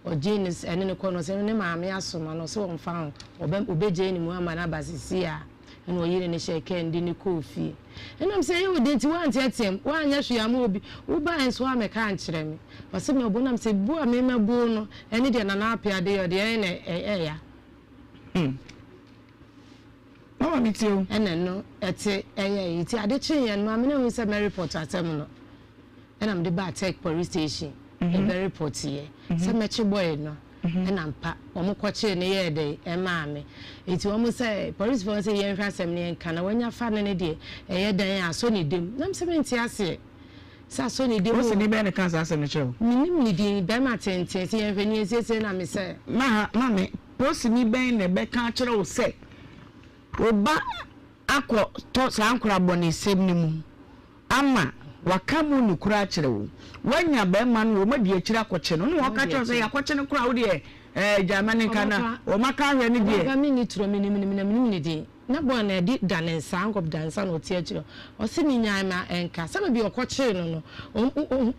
o jenis ene ne ko no se ne maame asoma no so on fa obeje ni mu ama na basisi a ene o yire ne sheke ndi ni kofi ene am se you dey ti wan tietem wan nya hwe ama obi wo ba enso ameka ankire me o se me obo nam se bu ame mabu no ene de na na apia de yo de ene ya mama mitio ene no ete eye iti ade chin no ame na hu se me report atem no ene am de ba take police station e be report ye se me chi boy no ena mpa omo kwache ne ye de e maame eti omo say police for say ye nhwa asem ne nka na wanya fa ne de eye dan aso ne dem nam se menti ase sa so ne dem o se ne be ne kan sa asem ne chew minim ne din be ma tenten se ye nhwa ni ese na me say mame posi ni ben ne be kan kire o se oba akọ to sa ankura boni sem ne mu ama wakamu ni kura kire wo wanya be man wo ma die kire akọche no no waka kire se yakọche ne kura wo de jamani kana o maka hwe ne die ba mi ni tro minim ni din na bo na di danensa ankop dansa no tie kire o se ni nyan ma enka se ma bi okọche no no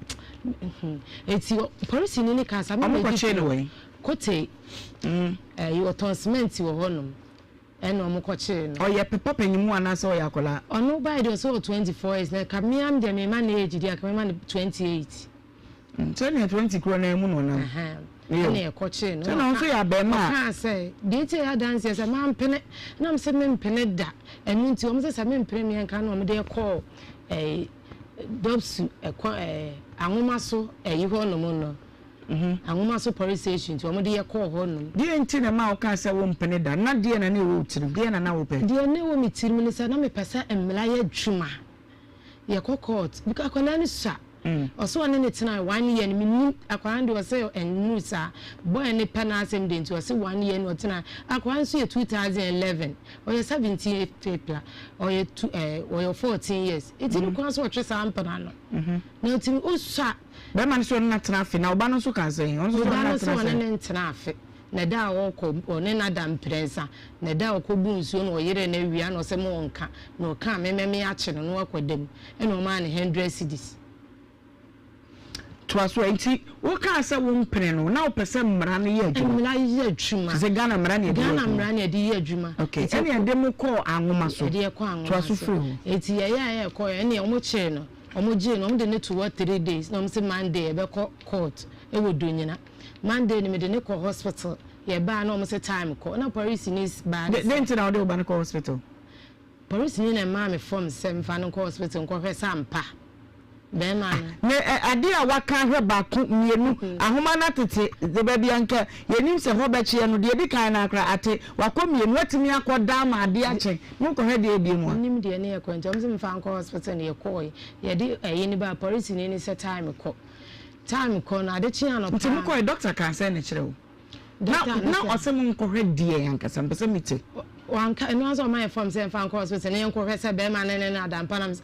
eti police ni ka sa ma bi kire we kote you transment wo honum eno omukoche no oye pepa penyimu anasa oya kola ono by the so 24 years na kamiam de me man age dia kamiam 28 so ne 20 kro na emu no na ene ekoche no so na so ya be ma ka say date ya dance say man pene na me say me pene da enu nti o me say me pene me nka na o me de call dobsu anwoma so yi ho no mo no anwoma so police station to omo de ye call ho no de enti na ma o ka say wo mpene da na de na ne wo tiri de na wo pe de ne wo mi tiri mi say na me pesa emla ye dwuma ye court because akona ni sa oso ane ne tena 1 year ni mi akwana de o say enu sa boy ne pana asem de nti o say 1 year no tena akwana so ye 2011 o ye 17 April o ye 14 years iti no kwa so o twesa ampana no na ti o sa be man so na tena afi na oba no so ka say on so na tena afi na da wo ko one na da mpresa na da wo ko bu nsuo no yere na wia no se mo nka no ka me ache no akwadam e no ma ne 100 cedis to aso enti wo ka say wo mpene no na wo pese mmara no ye adwuma mmara ye adwuma ze Ghana mmara ne de ye adwuma okay ene ende mo ko anwoma so de ye ko anwoma to aso free enti ye ko ene omo che no omo je no omo de ne to 3 days na omo se Monday e be court e wo donyina Monday ni me de ne ko hospital ye ba na omo se time ko na police ni ba de enti na wo de ba ko hospital police ni na ma me form 7 fa no ko hospital ko hwe sampa be ma ne ade a waka hwe ba ko mienu ahoma na tete de ba bia nka yenim se ho ba chie no de di kan na akra ate wakọ mienu atimi akọda ma ade ache mo ko hwe de ebi mu nim de ne yakọ ntam se mfa nko hospital ne yakọ ye de ni ba police ni se time ko na ade chi anọ nti mo ko doctor kan say ne kire wo na osem nko hwe die yankasa mpese mite wanka no aso my form say fan course we say na enko hwese be ma ne na adampa na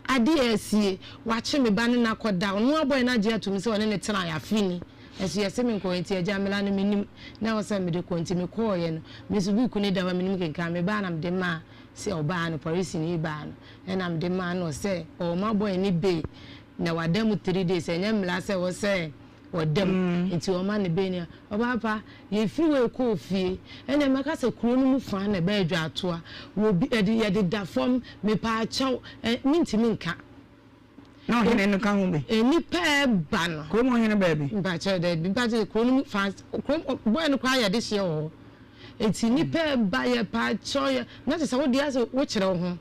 ade asie wache me ba ne na koda no aboy na je atumi say one ne tena ya fini esu yese me nko enti aja mela no minim na wo say me de ko enti me ko ye no me so bi ku ne da wa minim kenka me ba na me de ma say oba no police ni ba no e na me de ma no say o ma boy ni be na wadam 3 days enya mela say wo say odem enti o ma ne be ni oba pa ye friwe ko fie ene maka se kuro no mu fa na be adwa atoa wo bi ye de da form me pa chaw minti minka na o hene no ka ho be eni pa ba no ko mo hene ba bi ba cha de bi ba de kuro no mu fa ko boy no kwa ya de hye o enti ni pa ba ye pa chaw ye na se wo dia se wo kire ho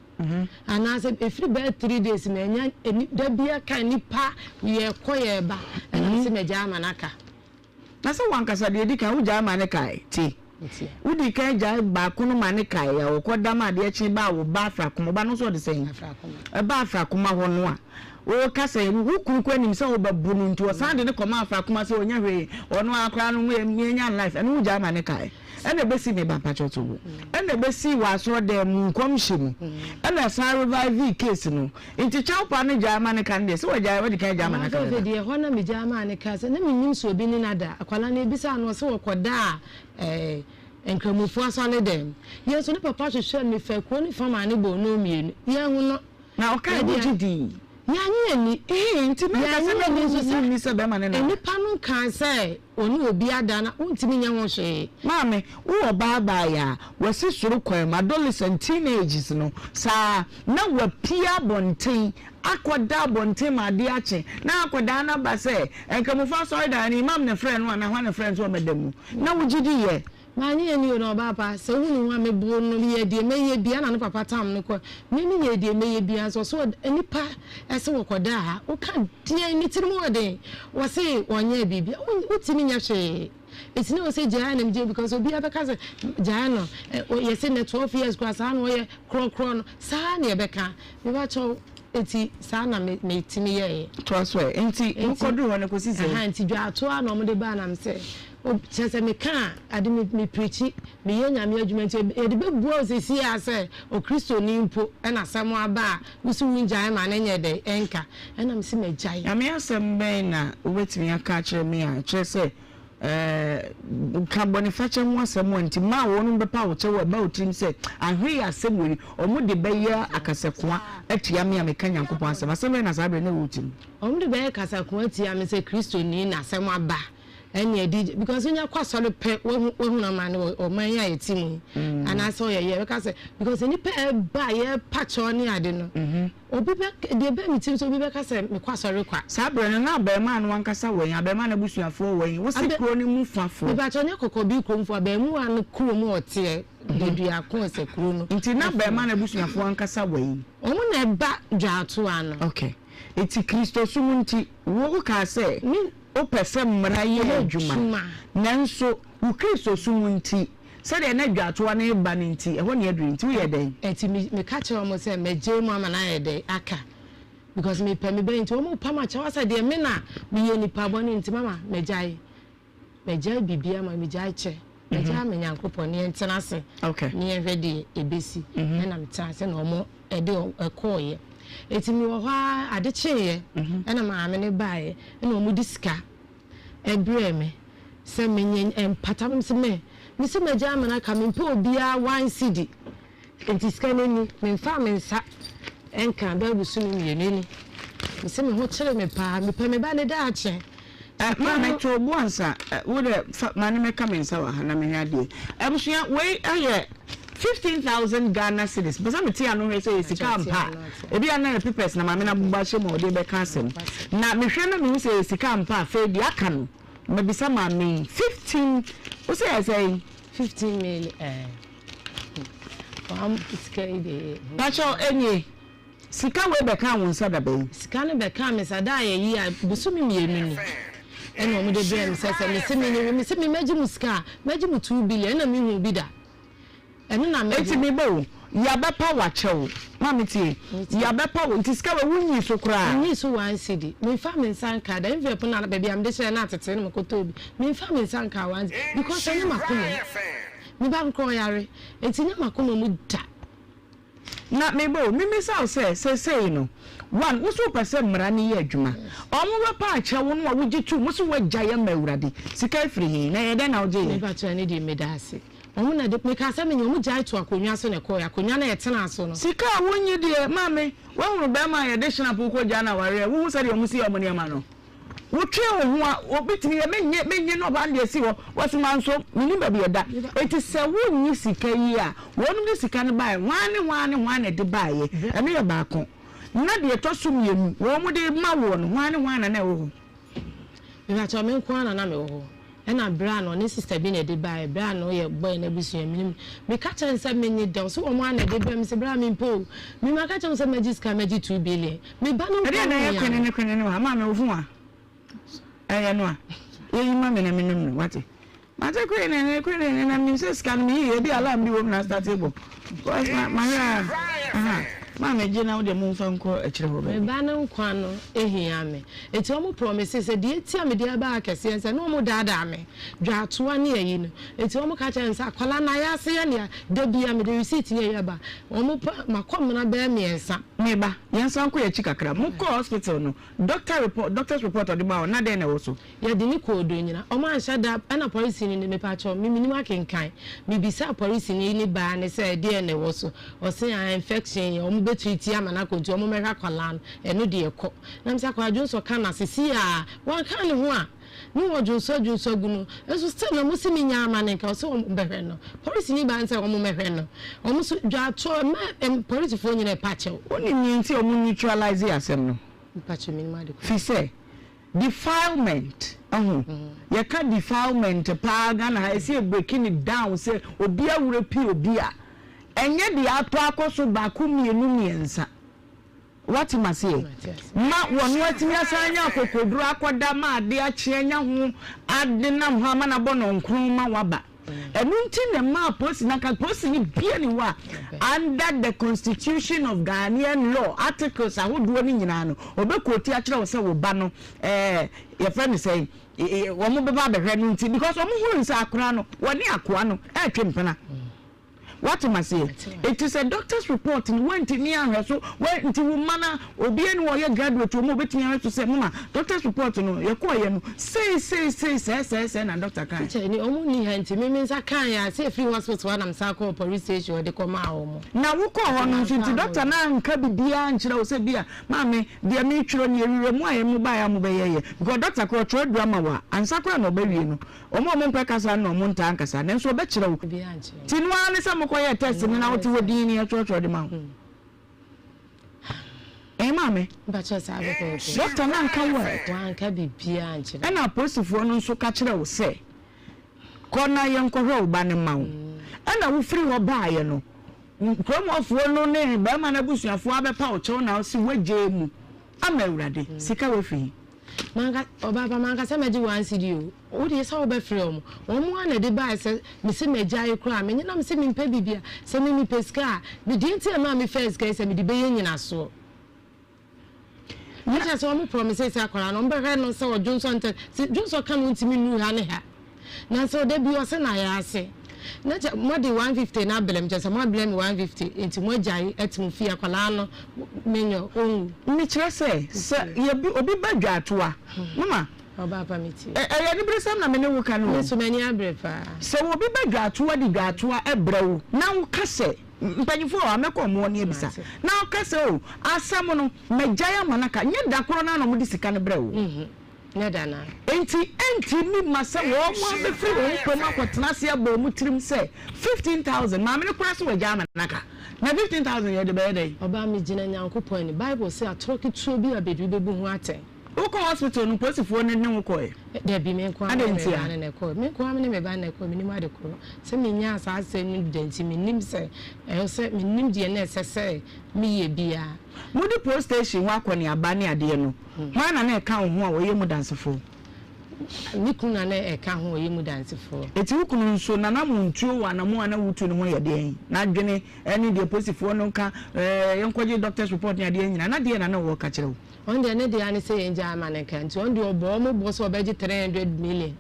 ana se efiri be 3 days me nya da bia kan nipa ye koye ba ana se me jama naka na se wankasa de di kan wo jama ne kai ti wudi kan ja ba kunu ma ne kai ya wo koda ma de chi ba wo ba afra kuma ba no so de sen ba afra kuma ho no a wo kasa wo kuku anim se wo ba bunu nti wo san de ne koma afra kuma se onya hwe ono akra no mu enya life eno wo jama ne kai and the best in a papacho, and the best see was what them commission, and a sa revive case no. Into chow pan German candidates, so I already can German. The honor me German cousin, and me so being another. A colony bisan was so quada, and come for solid them. Yes, so papa should show me fair quality from any no mean. Young now, can you do? Yanni, to me, Mr. Beman, and the panel can say, or no be a done, won't me young say. Mammy, oh, Baba, was this require my adolescent teenagers, no, sir, now we're Pia Bonte, Aqua da Bonte, my dear, now Aquadana Basse, and come for soy, and Imam, the friend, one of friends, one of them. Now, would you do? Mani and you know, Papa, so you want me born no be a dear may be an papa tam no co. Mimi a dear may be as so any pa as a quada, who can't dear anything more day. Was say 1 year baby, what's in your shade? It's no say Jan and Jim because we'll be other cousin Jano, or yes, in the 12 years grass and way, cron, Sanya Becca. We watch all. Eti sana me timi Trustway enti nkodu wona kosi se enti dwa to ano mo de ba na me se o chese me kan ade me preachi me yenya me adwuma enti e de bebu o se si ase o Kristo ni mpo e na asem aba wusu winjan ma na nye de enka e na me se me jai ya me asem ben na obetimi aka kire me a kire se carbon fetch and once a month, ma won't be power to about him said, and we are saying, or would the bayer a casaquan at Yammy American coupon, some as I been routine. On the bayer casaquan, I say Christo Nina, some ba. And you did because when you're quite solid pet, one man or my team, and I saw you because any pair buy a patch on I don't know. Or be back, the baby team to be back as a quite sorry. Sabra and now bear man one cassa way, a bear man a bush for way. What's the crony move for? But on your cocoa be come for Bemu and cool more tear. They are course a croon. Until now bear man a bush for one cassa way. Only a back jar to one. Okay. It's a Christo Sumunti. What can I say? O person mraye adwuma nanso wo Kristo sumunti se de na dwa to na ba nti e ho ne adwin nti wo ye den enti me ka che o mo se me je mu ama na ye den aka because me pe me be nti o mo pa ma che wa se de me na me ye nipa boni nti mama me jai bibia ma me jai che me jai me nyankopon ne ntena se okay ne hwede ebesi na me tena se na o mo e de e ko ye eti mi wo ha ade cheye na ma me ne bae na o mu diska ebre me se menye empatam se me se magya me na ka me mpo bia 1 cd enti ska neni me fa me nsa enka ba busu mi neni me se me ho kire me pa me pa me ba ne da ache ma me to bu ansa wo de ma ne me ka me nsa wa na me hade ebusua we aye 15,000 Ghana cedis. But I'm telling you, say it's campa. Ebi ana papers na mama na bubashe mo de be cancel. Na me hwe na me say it's campa fe di aka no. Me bisa ma me 15. What say 15 million scared. Pacho enye. Sika we be kan won sada be. Sika no be kan me sada ye a busumi mienu ni. Eno mo de be me say me se me maji musika, maji mu 2 billion na me hu bi da. Eno na me eti me bo ya be pa wa chew mama tie ya be pa wo ntiska we wunyi so kra nyi so 1 cd me fa me sanka da envelope na baby am de share na atete no koto bi me fa me sanka 1 because ene makono me ba nko yare eti nya makono mu da na me bo me say say no one wo so pese mra ne ye adwuma omo be pa ache wo no wo gitu mo so wagyaye mawurade sika free hin na ye den na wo je me ba to ne di me da ase omuna de me ka sa me nyomu jai to akonwa so ne ko ya akonwa na yetena so no sika wonyi de mame wonru be ma ye de shina poko ja na ware wo hu sa de omusi omo ne ma no wo twe wo ho a obitimi ye menye no ba de si wo wasuma nso mini ba bi eda eti se wonyi sika yi a wonu de sika ne ba wane de ba ye ene ye ba ko na de to so mienu wo mu de ma wo no wane na wo me ba to me nko na me wo ena bra no ne sister bi na de bae bra no ye boy na bisu eminim me ka chen se menye de so omo ana de bra me se bra me mpo me ma ka chen se magiska magi 2 billion me ba no de na ye kwene no ma me ofu a eye no a ye ma me na menum wate ma te kwene na me se scan me ye bi alarm bi wo na start ebo ma ya Mama Jena de Munfanko a children. Me banner quano, ehiame. It's almost promises a dear tia me dear back as yes, and no more dadame. Dra to 1 year in. It's almost catch and Sakolana Yasiania, Debbie am the receipt yaba. Almost my common bear me and some. Neighbor, yes, Uncle Chicacra, Muko Hospital, no. Doctor's report on the bow, not then also. Ya didn't call doing it. Oma shut up and a police in the patch of Mimimakin kind. Me beside police in any ban, and said, dear, and also, or say I infection, or betri tiam and I could do a mega colan, and no dear cock. Namsaka Jones or Cana, see, one kind of one. No, Jones so good. As was still a Muslim man and so Berreno. Police in Ibans or Merreno. Almost drive to a man and police phone in a patch. Only means you neutralize the assembly. Patch me, say. Defilement. You can't defilement a pagan. I see breaking it down. Say, Obia will repeal beer. And yet the Apako so Bakumi and what you must say? Ma one what me asanya kokodru akwada ma de achienya hu adenam hamana bono nkruma waba. Enunti ne ma post na ka post ni bia ni wa under the constitution of Ghanaian law articles ahodo ni nyina no obekoti a kire wo se wo ba no your friend say wo mo beba behwe no nti because wo mo hu nsa akora no woni akoa no e twempena. What am I saying? It is a doctor's report in went in here so went to mana obi enu oye graduate mo betin to say mama doctor's report no ye ko ye no say na doctor kan ni omo ni hanti me mensa kan ya say free hospital one am sa call police station de come omo na wo ko ho no nti doctor na nka bibia nkyere wo say bia mama de me twiro ni ewire mu aye mu ba ya mu be ye because doctor ko twiro drama wa ansa kra no ba wie no omo mpe kasa no mo nta nkasa nenso be kyere wo tinwa ne sa ko ye test ni na wo ti wodi ni e twotwo de ma mame bacha sa be doctor na nka wa nka bibia anche na posifo no nso ka kire wo se ko na ye nkwohwe wo ba ne ma wo na wo free wo ba ye no kromofo no ne ba ma na busuafo abepa wo chew na wo si waje mu amawurade sika wo fi manga obaba manga se meji wan CD o de se oba free omo omo ana de ba se me se meja ye kura me nyina me se me mpa bibia se me peska me de ntia ma me first guy se me de be ye nyina so me just omo promise se akora no mbe hwe no se o Johnson Johnson kan ntimi nu ha ne ha na so de bi o se na ya ase na mo de 150 na belem just mo belem 150 enti mo jai etim fi akola no menyo on mi kire se ye bi obi badwa atoa mama oba pa miti ya ni bresam na me ne wo kan no so mani abrefa se obi badwa atoa di atoa ebrewo na wo kase mpanyifo amekọ mo ne ebisa na wo kase o asam no megya manaka nye dakoro na no mo di sika ne brewo nedana enti ni masa wo mo be free wo pema kwotena se aba mu tirim se 15000 ma me ne kura so wagya manaka na 15000 ye de be dey oba me gina nyankopon ni bible say atroki tuo bi abedu bebu hu aten uko hospital no posifo ne ne wo e de bi me kwa me ne ko me kwa me ne me ba ne ko me ni ma de ko se me nya sa se ni denti me nim se e se me nim de na se me ye bia mudi post station wa kwa ni aba ne ade no mana na e ka ho a wo ye mu dansefo ni kuna na e ka ho wo ye mu dansefo eti ukunu nso na na mu ntuo wa na mu ana wutu ne ho ye de na adwene eni de posifo no nka yenkwaje doctor's report ni ade nyina na de na wo ka kire wo on the ne dey say enja maneka nti on the obo mo bo so obeji 300 million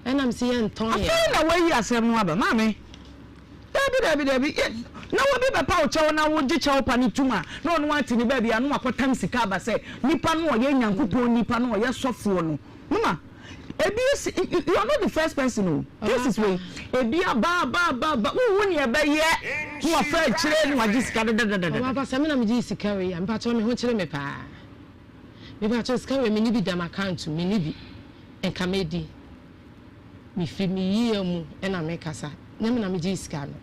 and I'm seeing ton ya na we asem aba mame dabi na wo bi papa o chewo na wo ji chewo pa ni tuma na onu ati ni ba bia no akotam sika ba say nipa no ye nyankopon nipa no ye sofo no mama ebi you are not the first person no this is way ebi ba wo ni e ba ye wo fa kire ni wa ji sika da papa say me na me ji sika we am pa to me ho kire me pa me ba just carry me ni bi dam account me ni bi enka medi me fi me yie mu e na me kasa na me na me jiska no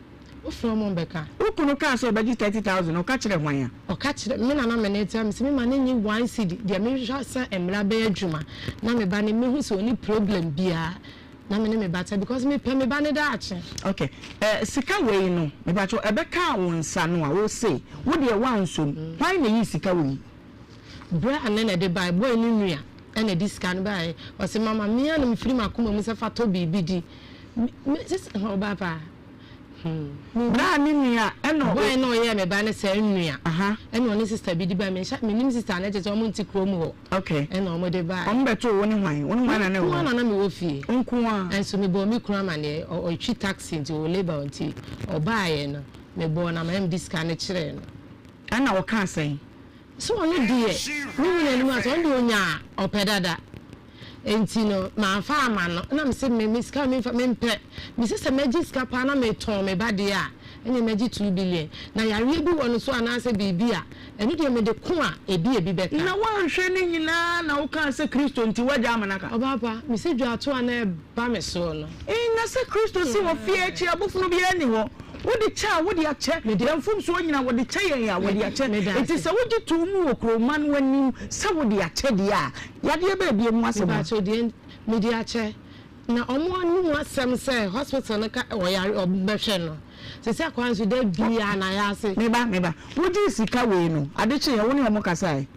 o from on beka o kunu ka so baji 30000 o ka kire hwan ya o ka kire me na me na tell me se me ma na nyi 1 cedi de me hwa sa emra be adwuma na me ba ne me hu so ni problem bia na me ne me bata because me pe me ba ne da ache okay sika we no me ba cho ebeka won sa no a wo say wo de wan so why na yi sika we bra anene de buy boy ni nua ene di scan buy o se mama me an me free makoma mu se fa to bibi di me just ho baba na ninia eno boy no ye me ba ne se nua eno ne sister bi di ba me nim sister na jeje omo nti krom ho okay eno omo de ba omo beto woni hwan na ne wo na me wo fie nko a enso me bo mi kura ma ne o twi taxi nti o labor nti o ba ye no me bo na ma discount ne kire no ana wo kan sen so on die ni ni ma so on de onya opedada enti no ma fa ama no na me se me ska me mpe me se magic pa na me ton me ba de a ene magic 2 billion na yare bi wono so ana se bibi a ene de me de ko a ebi beka na wan hwe ni nyina na wo kan se Kristo nti waja amanaka obaba me se dwa to ana ba me so no na se Kristo si wo fie echi abofunu bi ani ho wodi cha wodi ache demfum so nyina wodi cha yen ya wodi ache enti se wodi to mu okroman wanim se wodi ache dia yade be bie mu asem ba so die medi ache na omo anu asem se hospital no ka oyare obehwe no se se akwanso da bia na ya se meba wodi sika we no adeche ye woni omo kasai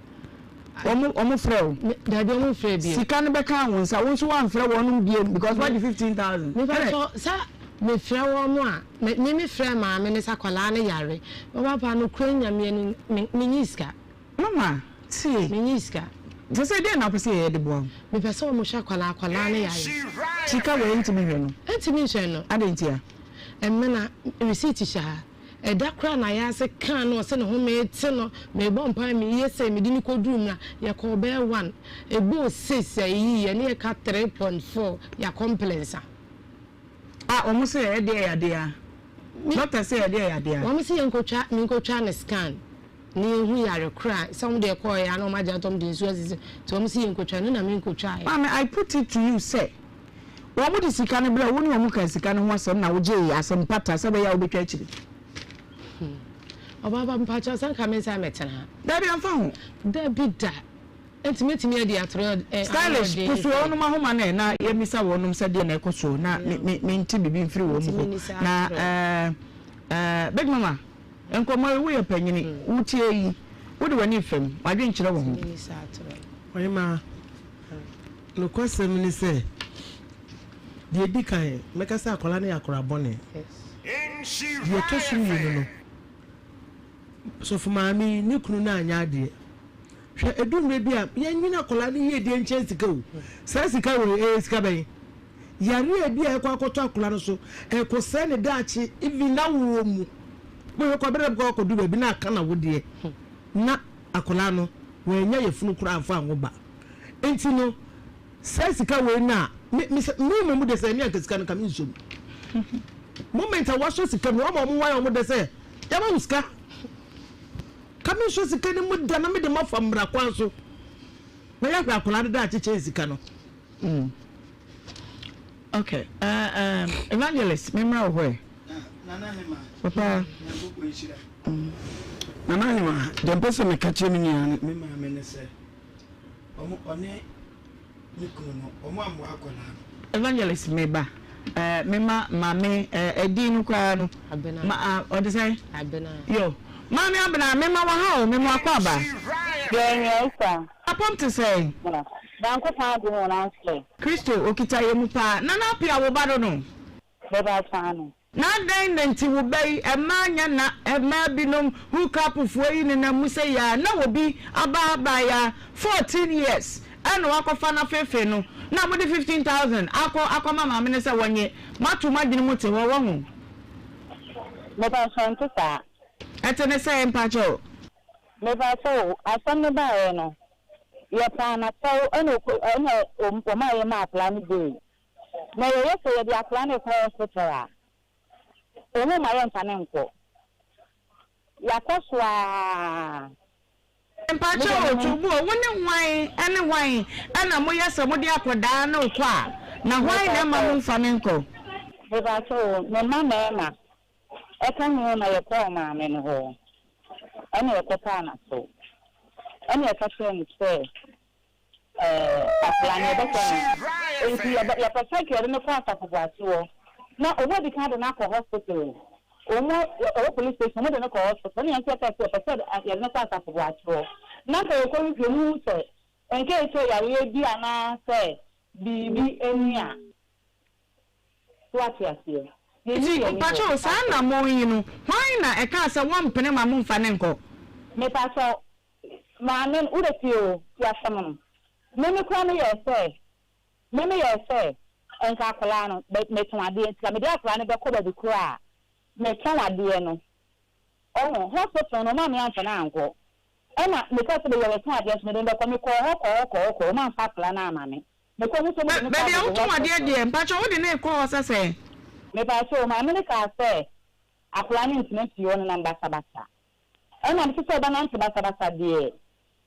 omo frɛ da bi omo frɛ bi sika no beka won sa won so wan frɛ wonum bie because what the 15,000 meba so sa me frɛ wo mo a me frɛ ma me ne sakwala ne yare baba no kura nyame ni me nyiska mama see me nyiska je say dey na pese ye de bo me pese wo mo shakwala ne yare sika we ntimi hwe no ntimi hwe no adentia emmena receipt sha eda kra na ya se kan no se ne ho me ti no me bo mpa me yese me di ni kodum na ya ko be 1 ebo 6 ayi ye ne ka 3.4 ya complaints omo se e de ya de ya doctor say e de ya de ya omo se nkotwa ne scan ni hu yare kra some de call ya no ma jatom de so asisi to omo se nkotwa no na me nkotwa ya I put it to you say omo de sika ne bla woni omo kan sika ne ho asem na wo je asem pata se be ya obetwa akiri obaba mpacha san ka me sa metena da bi amfa ho da bi da entimetimi adi atro stylish kuso onu mahoma na ye misa wonum se de na ekoso na me nti bibi mfiri wo mu na big mama enkomo we ye panyini wutie yi wo de wani fam wadwe nkyere wo ho Ohemaa no kwasem ni se de dikan meka sa akola na yakora bone ye to so yinu no so fumami ni kunu na anya ade hwe edumre bi a ye nyina akola ni ye de nche sika o sa sika we sika ben yare bi a kwakoto akola no so ko se ne daachi even na wo mu bo ko bere ko ko du bi na aka na wo de na akola no we nya ye funu kura afa anwo ba enti no sa sika we na me mu de se ne aka sika no kam nso moment a waso sika no mo wa mo de se ya ma sika kami so sika ni muda na me de mafam bra kwanso na ya akola de daachi che sika no okay evangelist memra wo Nana Hema papa Nyankopon Nhyira Nana Hema dem pese me ka che me nia me ma me ne se omo one nikunu no omo amu akola evangelist meba mema mame edin kwa no ma odi say abena yo mame abena mema wa ha o mema akwa aba Yes, sir. apom to say Banko pa do na answer. Kristo okita ye mu pa na na pia wo bado no Baba fano. na den nti wo bai emanya na ema binom hook up fo yi ne na muse ya na obi aba ya 14 years eno akọfa na fefe no na mo de 15,000 akọ mama me ne se wonye matu madwene mu te wo ho Baba santo sa. etene se empacho Baba so asan ne ba no. Ya pa na so eno o ma ye ma plan dey. Na ye so ye dia plan e ko hospital. Omo ma ye ntane nko. Ya kwaswa empacho tubu woni hwan ene hwan ana mo yesa mo de akoda na okwa na hwan na ma mo mfa ne nko Baba so me ma na e kan ho na ye ko ma me no ho. Ana ye ko pa na so. Ana ye ka so ni se aplane be ko. E ya pa sa ke ne ko ata ko ba so. Na owo di kan na ko hospital. Owo police station mo de na ko hospital. Ni anti ata ko pa sa ya ne ko ata ko ba so. Na ko ko mi mu se. Enke so ya ye bi ana se bibi enia. What you say? Pacho sana mo yinu. Why na e ka se one pene ma mo mfa ne nko. Me pacho ma men udetio ya samam. Me kwa no ye say. Enka akala no me tun ade ntia me de akala ne be ko ba dikura. Me tun ade no. Oh, hospital no ma me anfa na anko. Ena me ka se be ye tun ade so me de ko me ko ma fa akala na ama me. Me ko mu so me be de o tun ade de Pacho wo de na ko sese. Me pacho ma me ka say akala ni ntine ti ono na basa. Ena me se ba na basa de.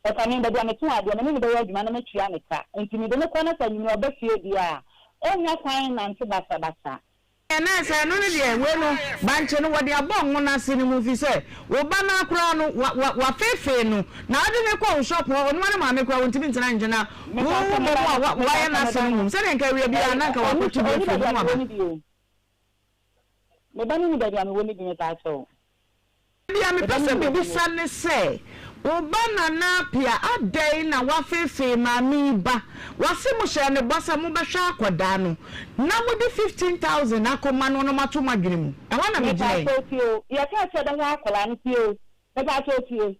O ka me be de me tun ade me be ye adwuma na me twia me ka. Enti me de me ko na sa nyimi obafie dia. Onya kwan na basa. Na say no ne de we no banche no wo de abon wona se ni mu fi say wo ba na akra no wa fefe no na ade ne ko shop wo no ma me kwa wo ntimi ntina njena wo wa ya na se mu se ne nka wi bia na nka wa ko tu bi fe no ma ba me ba ni be dia me wo ni bi me ta so bia me pese bi sanne say Obana na pia adai na wafefe mami ba wasimu hye ne bosa mu behwa akoda no na mu di 15,000 akoma no no mato madwene e wana me gye ya ka se da akola ne pio e ba to pio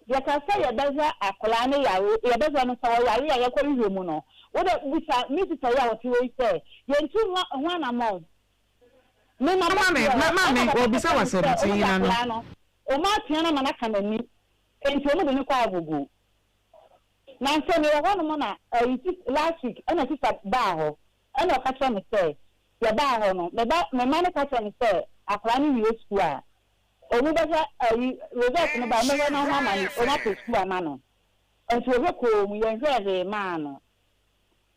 ya ka se ya da akola ne yawo ya da no sawo yawo ya ko riwe mu no wo da bisa mi ti sa ya wo ti we se ye ntu ho na mo me na mama obisa wasem ti yina no o ma tiana na kanani enti omo de ne kwa agogo na nso me wo no na last week ana sister ba ho ana ka twa me say ya ba ho no me ma ne ka twa me say akra ni wi school a omo ba sa result no ba me na ho ma ni o na to school ma no enti o ko mu ye hwe ma no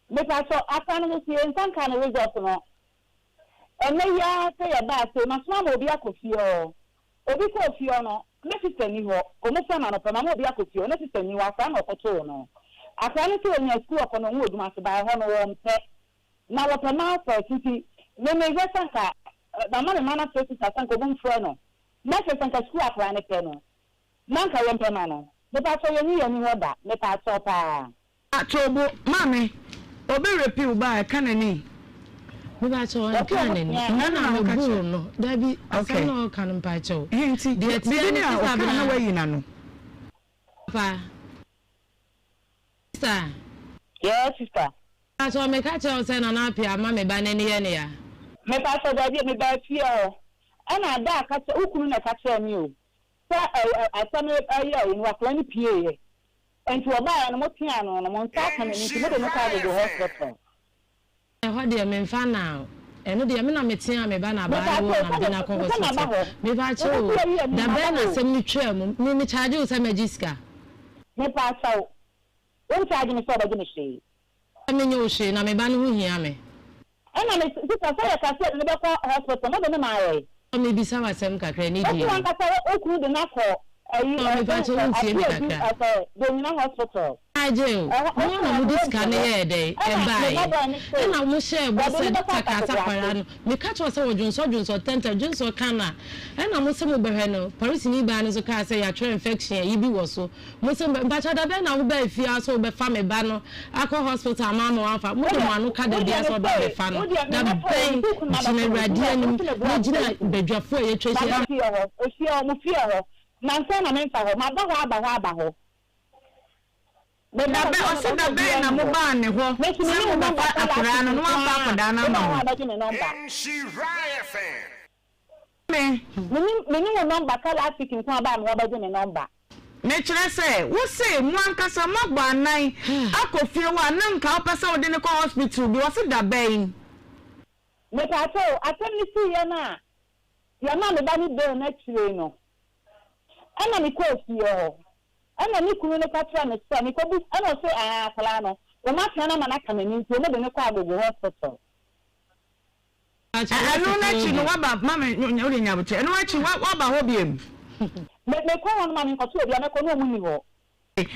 me pa so aka no si ensan ka no result no ene ya se ya ba se ma so ma obi akofi o obi ko ofi o no me sister ni ho o mo fa na no pa ma obi akofi o na sister ni wa fa na okoto no aka no to nya school ko no wo oduma se ba ho no wo mpe na wo pa na fa titi me me ga sanka ba ma na to sister sanka bo mfro no na se sanka school akra ne pe no na nka wo mpe ma no me pa so ye ni ho da me pa so pa atobo mame obi repeal ba kanani Buba cho kanani na bu no dabi asa no kan mpa cho enti de bi ni a na wayi na no pa sister yes sister aso me ka cho se na na pia ma me ba ne ne ye ne ya me pa so dabi me ba fie o ana da ka che ukunu na ka che mi o sa asame ayi ni wa plan pie ye enti oba ya no mo tia no mo nta kan ni mo de no ka go hospital ho de me mfa na eno de me na metia me ba na ba wo na de na ko hospital me ba cho da be na sem ni twa mu me charge o se magiska me pa so won charge me so ba gine she me nyo she na me ba no hia me ena me sister so ya ka se me be ko hospital no de me ma ye me bisa wasem kakra ni die o kan ka se okuru de na ko ayi me ba cho won tie me kakra de na hospital aje o na mu diska ne ye de e bai na mu share bo se taka sakwara no me ka cho se wodwonso tenta dwonso kana na mu se mu behwe no police ni ba no so ka se ya try infection yi bi wo so mu se ba cha da be na wo ba fi aso be fa me ba no akọ hospital ma no afa mu de mo anu ka da bia so ba be fa no da ben jina radio ni mo jina bedwafo ye twese o fi o mu fi o na nsa na me fa ho ma ba ho Be o se da be na mo ba ne ho se mo ba fa akra no no fa akoda na ma Nhyira FM me ni number kala speaking kwa ba mo ba je me number ne kire se wo se mu ankasa magba anan akofie wa na nka opese wo de ne ko hospital bi wo se da be me ka to atemi si ya na me ba ni do na kire no ana mi ko fie ho ana ni kunu ne ka tra me se ni ko bu ana se akala no o ma tana ma na kanani nti o me de ne ko agogo hospital anu na chi no waba mama nya uri nya buche anu achi waba ho biem me ko won ma ni ko to bia me ko no mu ni ho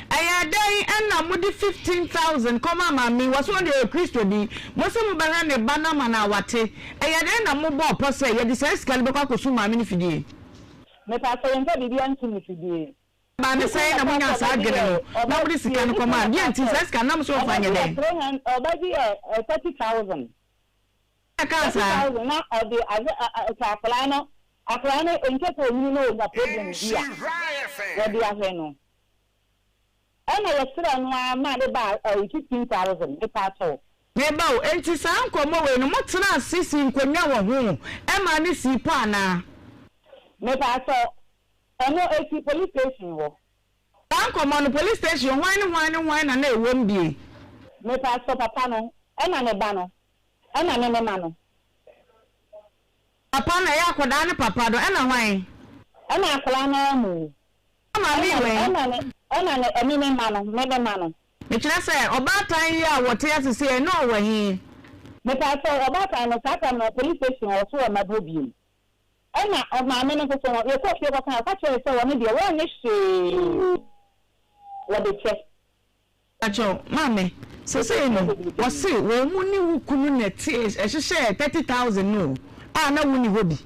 aya dai ana mu di 15,000 koma mami waso de Kristo di mo se mu ba ne ba na ma na wate aya dai na mu bo pose ye di sai skal be kwa ko su mami ni fidie me pa so yenta bibi antu ni fidie ba ne sai na mu nya sa gere no na mu di sika no koma di anti sai skal na mu so fa nye dai obaji 30,000 Akasa. Na odi aklano nke ko ni no ga problem dia. Odi ahwe no. Ana yesira no ama de ba 15,000 de pato. Meba o enti saa nkomo we no motena asisi nkonwa wo ho e ma ne si po ana Me pato eno eti police station wo. Saa nkomo no police station hwan na ewom bie. Me pato papa no ena ne ba no ena ne mama no. Papa na ya akoda ne papa do ena hwan Ena akla na mu. Mama mi we ena ne emi ne ma no me be ma no. Mechira say obatan yi a wote asese no wahi. Me pato obatan no saka no police station wo so ma do bi. Ena o ma me no so ye ko fie ko kan ka chere se wo ne de wo ne hwe. Wo de che. Acho mame so say no wo say wo mu ni wukunu na ti ehhye 30,000 no. Na wuni hobi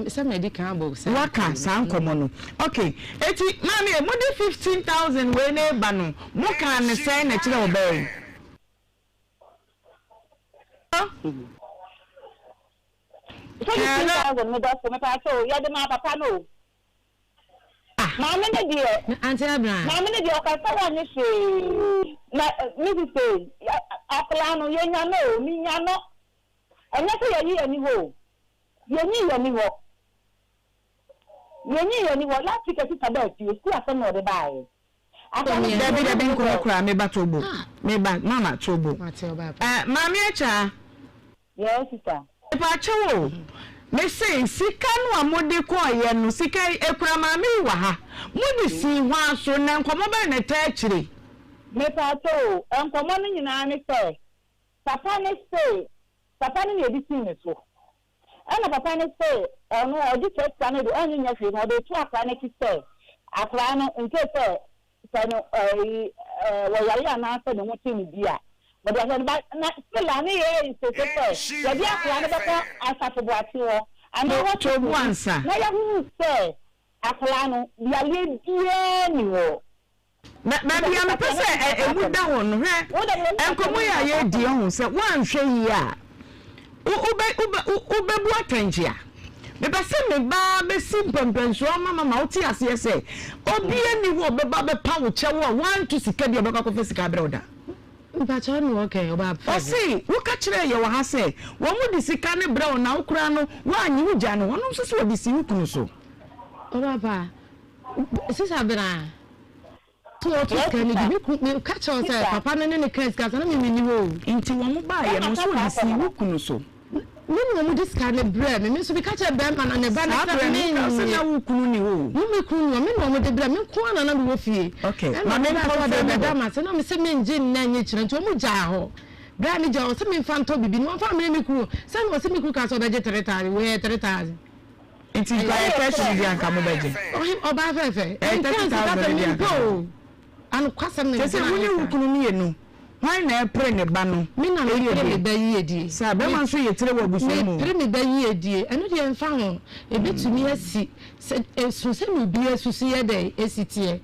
se medical box waka san komo no okay eti mami e modi 15,000 we na eba no mo kan ne sai na kire obey 15,000 me do so me pa so ya de ma papa no mama ne die Auntie Abraham mama ne die o ka sa wa ni se na mi se akla no ye nya no mi nya no anya se ye yi ani ho Yeni wo lati ke sita ba ti school afa no de bae. Aka ni David nkura me ba tobo. Me ba mama tobo. Mami echa. Yes sister. Pa chewo. Me say sika no amode ko aye no sika ekura mami wa ha. Mudi si hwa so na nkomo ba na ta kire. Me pa to nkomo no nyina ne se. Papa ne edi tin ne so. Ana papa ne say ono oji testa ne do onye nya fi no do tu akra ne ki say akra no nke say no wo yale ana say no mutin bia but na still ne ye say ya bia akra ne beko asafo boati wo and what to answer na ya hu say akra no yale bia ni wo na bia me pese emu da ho no he enkomo ya ye di ho say wan hwe yi a ubebu atanjia me ba se me ba be simpempenso mama oti ase se obie ni wo be ba be pa wo chewo 1 to sika bi obeka ko fisika brother mpa cha no okay oba fa o si wo ka kire ye wo ha se wo mu di sika ne bra na wo kura no wa anyi wo gya no wono so wo di si wukunu so oba ba sisa bra to sika ni bi ka cha se papa no ne case ka na me ni wo nti wo mu ba ye no so di si wukunu so Nini mo discard the bread me so be catch a bear man and a banana me na wukunu ni wo me kunu me no mo de bread me ko ana na do fie okay ma me ko de dama se no me se me ngin na nyi kire nto mo gya ho bread ni gya o se me fan to bibi no fa me kunu se no se me kunu ka so be je 3,000 we 3,000 it is by person bi anka mo beje o ba fefe 30,000 bi anka anu kwasam na se wuni wukunu ni ye no why na pre ne ba no me na me ba yiedie sa be man so ye tire wo buso mu pre me ba yiedie eno de mfa ho ebetumi asi so se no bi asusu ye de esitie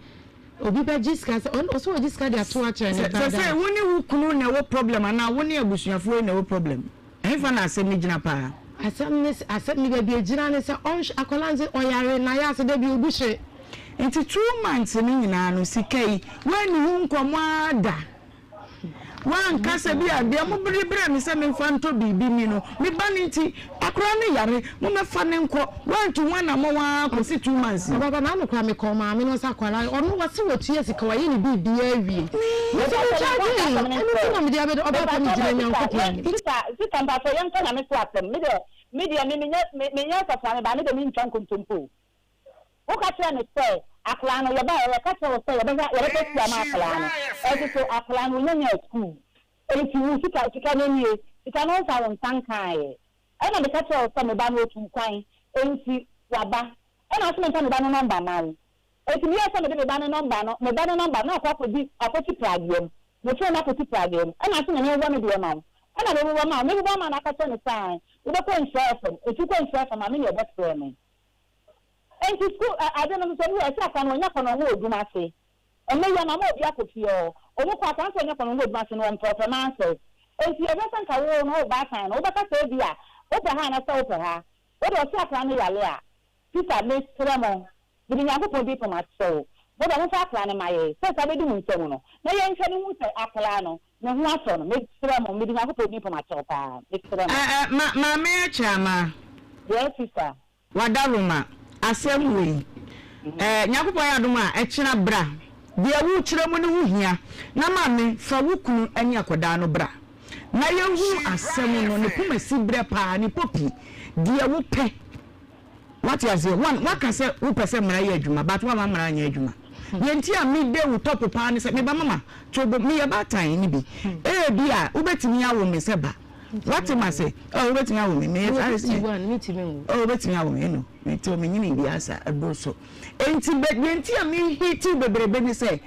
obi ba jiska on so jiska de ato a kire ne ba se woni wukunu na wo problem ana woni abusuafo na wo problem enfa na asem ni gina pa asem ni ba bi gina ne se on akolanze oyare na ya se de bi obuhye enti 2 months ni nyina no sikai wani hu nkomo ada wan kasa bi ade mo bere mi se me fanto bibi mi no me bani nti akora ne yare mo me fa ne nko wan to wan na mo wa ko si 2 months baba na no kwa me ko ma me no sa kwala ono wase wotu esi ka waye ni bibi awie mo so chaji eno na me dia be oba pa mi jire nyan ko plan sika mba so yanka na me so atem me dia me nya sa fa me ba ne de mi ntwan kontompo o ka tira ne se akla no yaba ya ka tira se yaba ya re ko ma akla no e so akla no nya school enti wu sika no nie sika no sa won tankai e na de ka tira se me ba no tu kwan enti waba e na so me tan ba no number na enti mi asa me de ba no number no me ba no number na akwa di akoti pragium me try na akoti pragium e na so me no wa me de ma e na de wa ma me ba ma na ka tira ne sai we ba ko insure enti ko insure ma me ne best friend and to school I don't know so I can when you can hold do mase and me ya na mo bia kofi o mo kwa kan so nya kan hold mase no on performance If you ever sent a war no back and over Sabia, over Hannah over her. What was that plan? Yalia? Sister Miss Tremon, giving a couple people my soul. But I don't have plan my age. First, I didn't so. No, young fellow would say Apolano, no, not on, make Tremon, meeting a couple people my soul. My mayor chama. Yes, sister. Wadaruma, assembly. Nyakupa Aduma, Echina Bra. Dia wu chire mo ne hu hia na ma me fa wukunu anya koda no bra na ye hu asem no ne kuma si bre pa ni popi dia wu pe what you say one can say wu pese mra ye adwuma but wa ma mra anya adwuma ye nti a me de wu top pa ni se me ba mama chobo me ye ba tan ni bi bia u betimi awo me se ba what am I say oh u betimi awo me oh betimi awo me no me to me nyini bi asa adoso enti a me hiti bebrebe ni say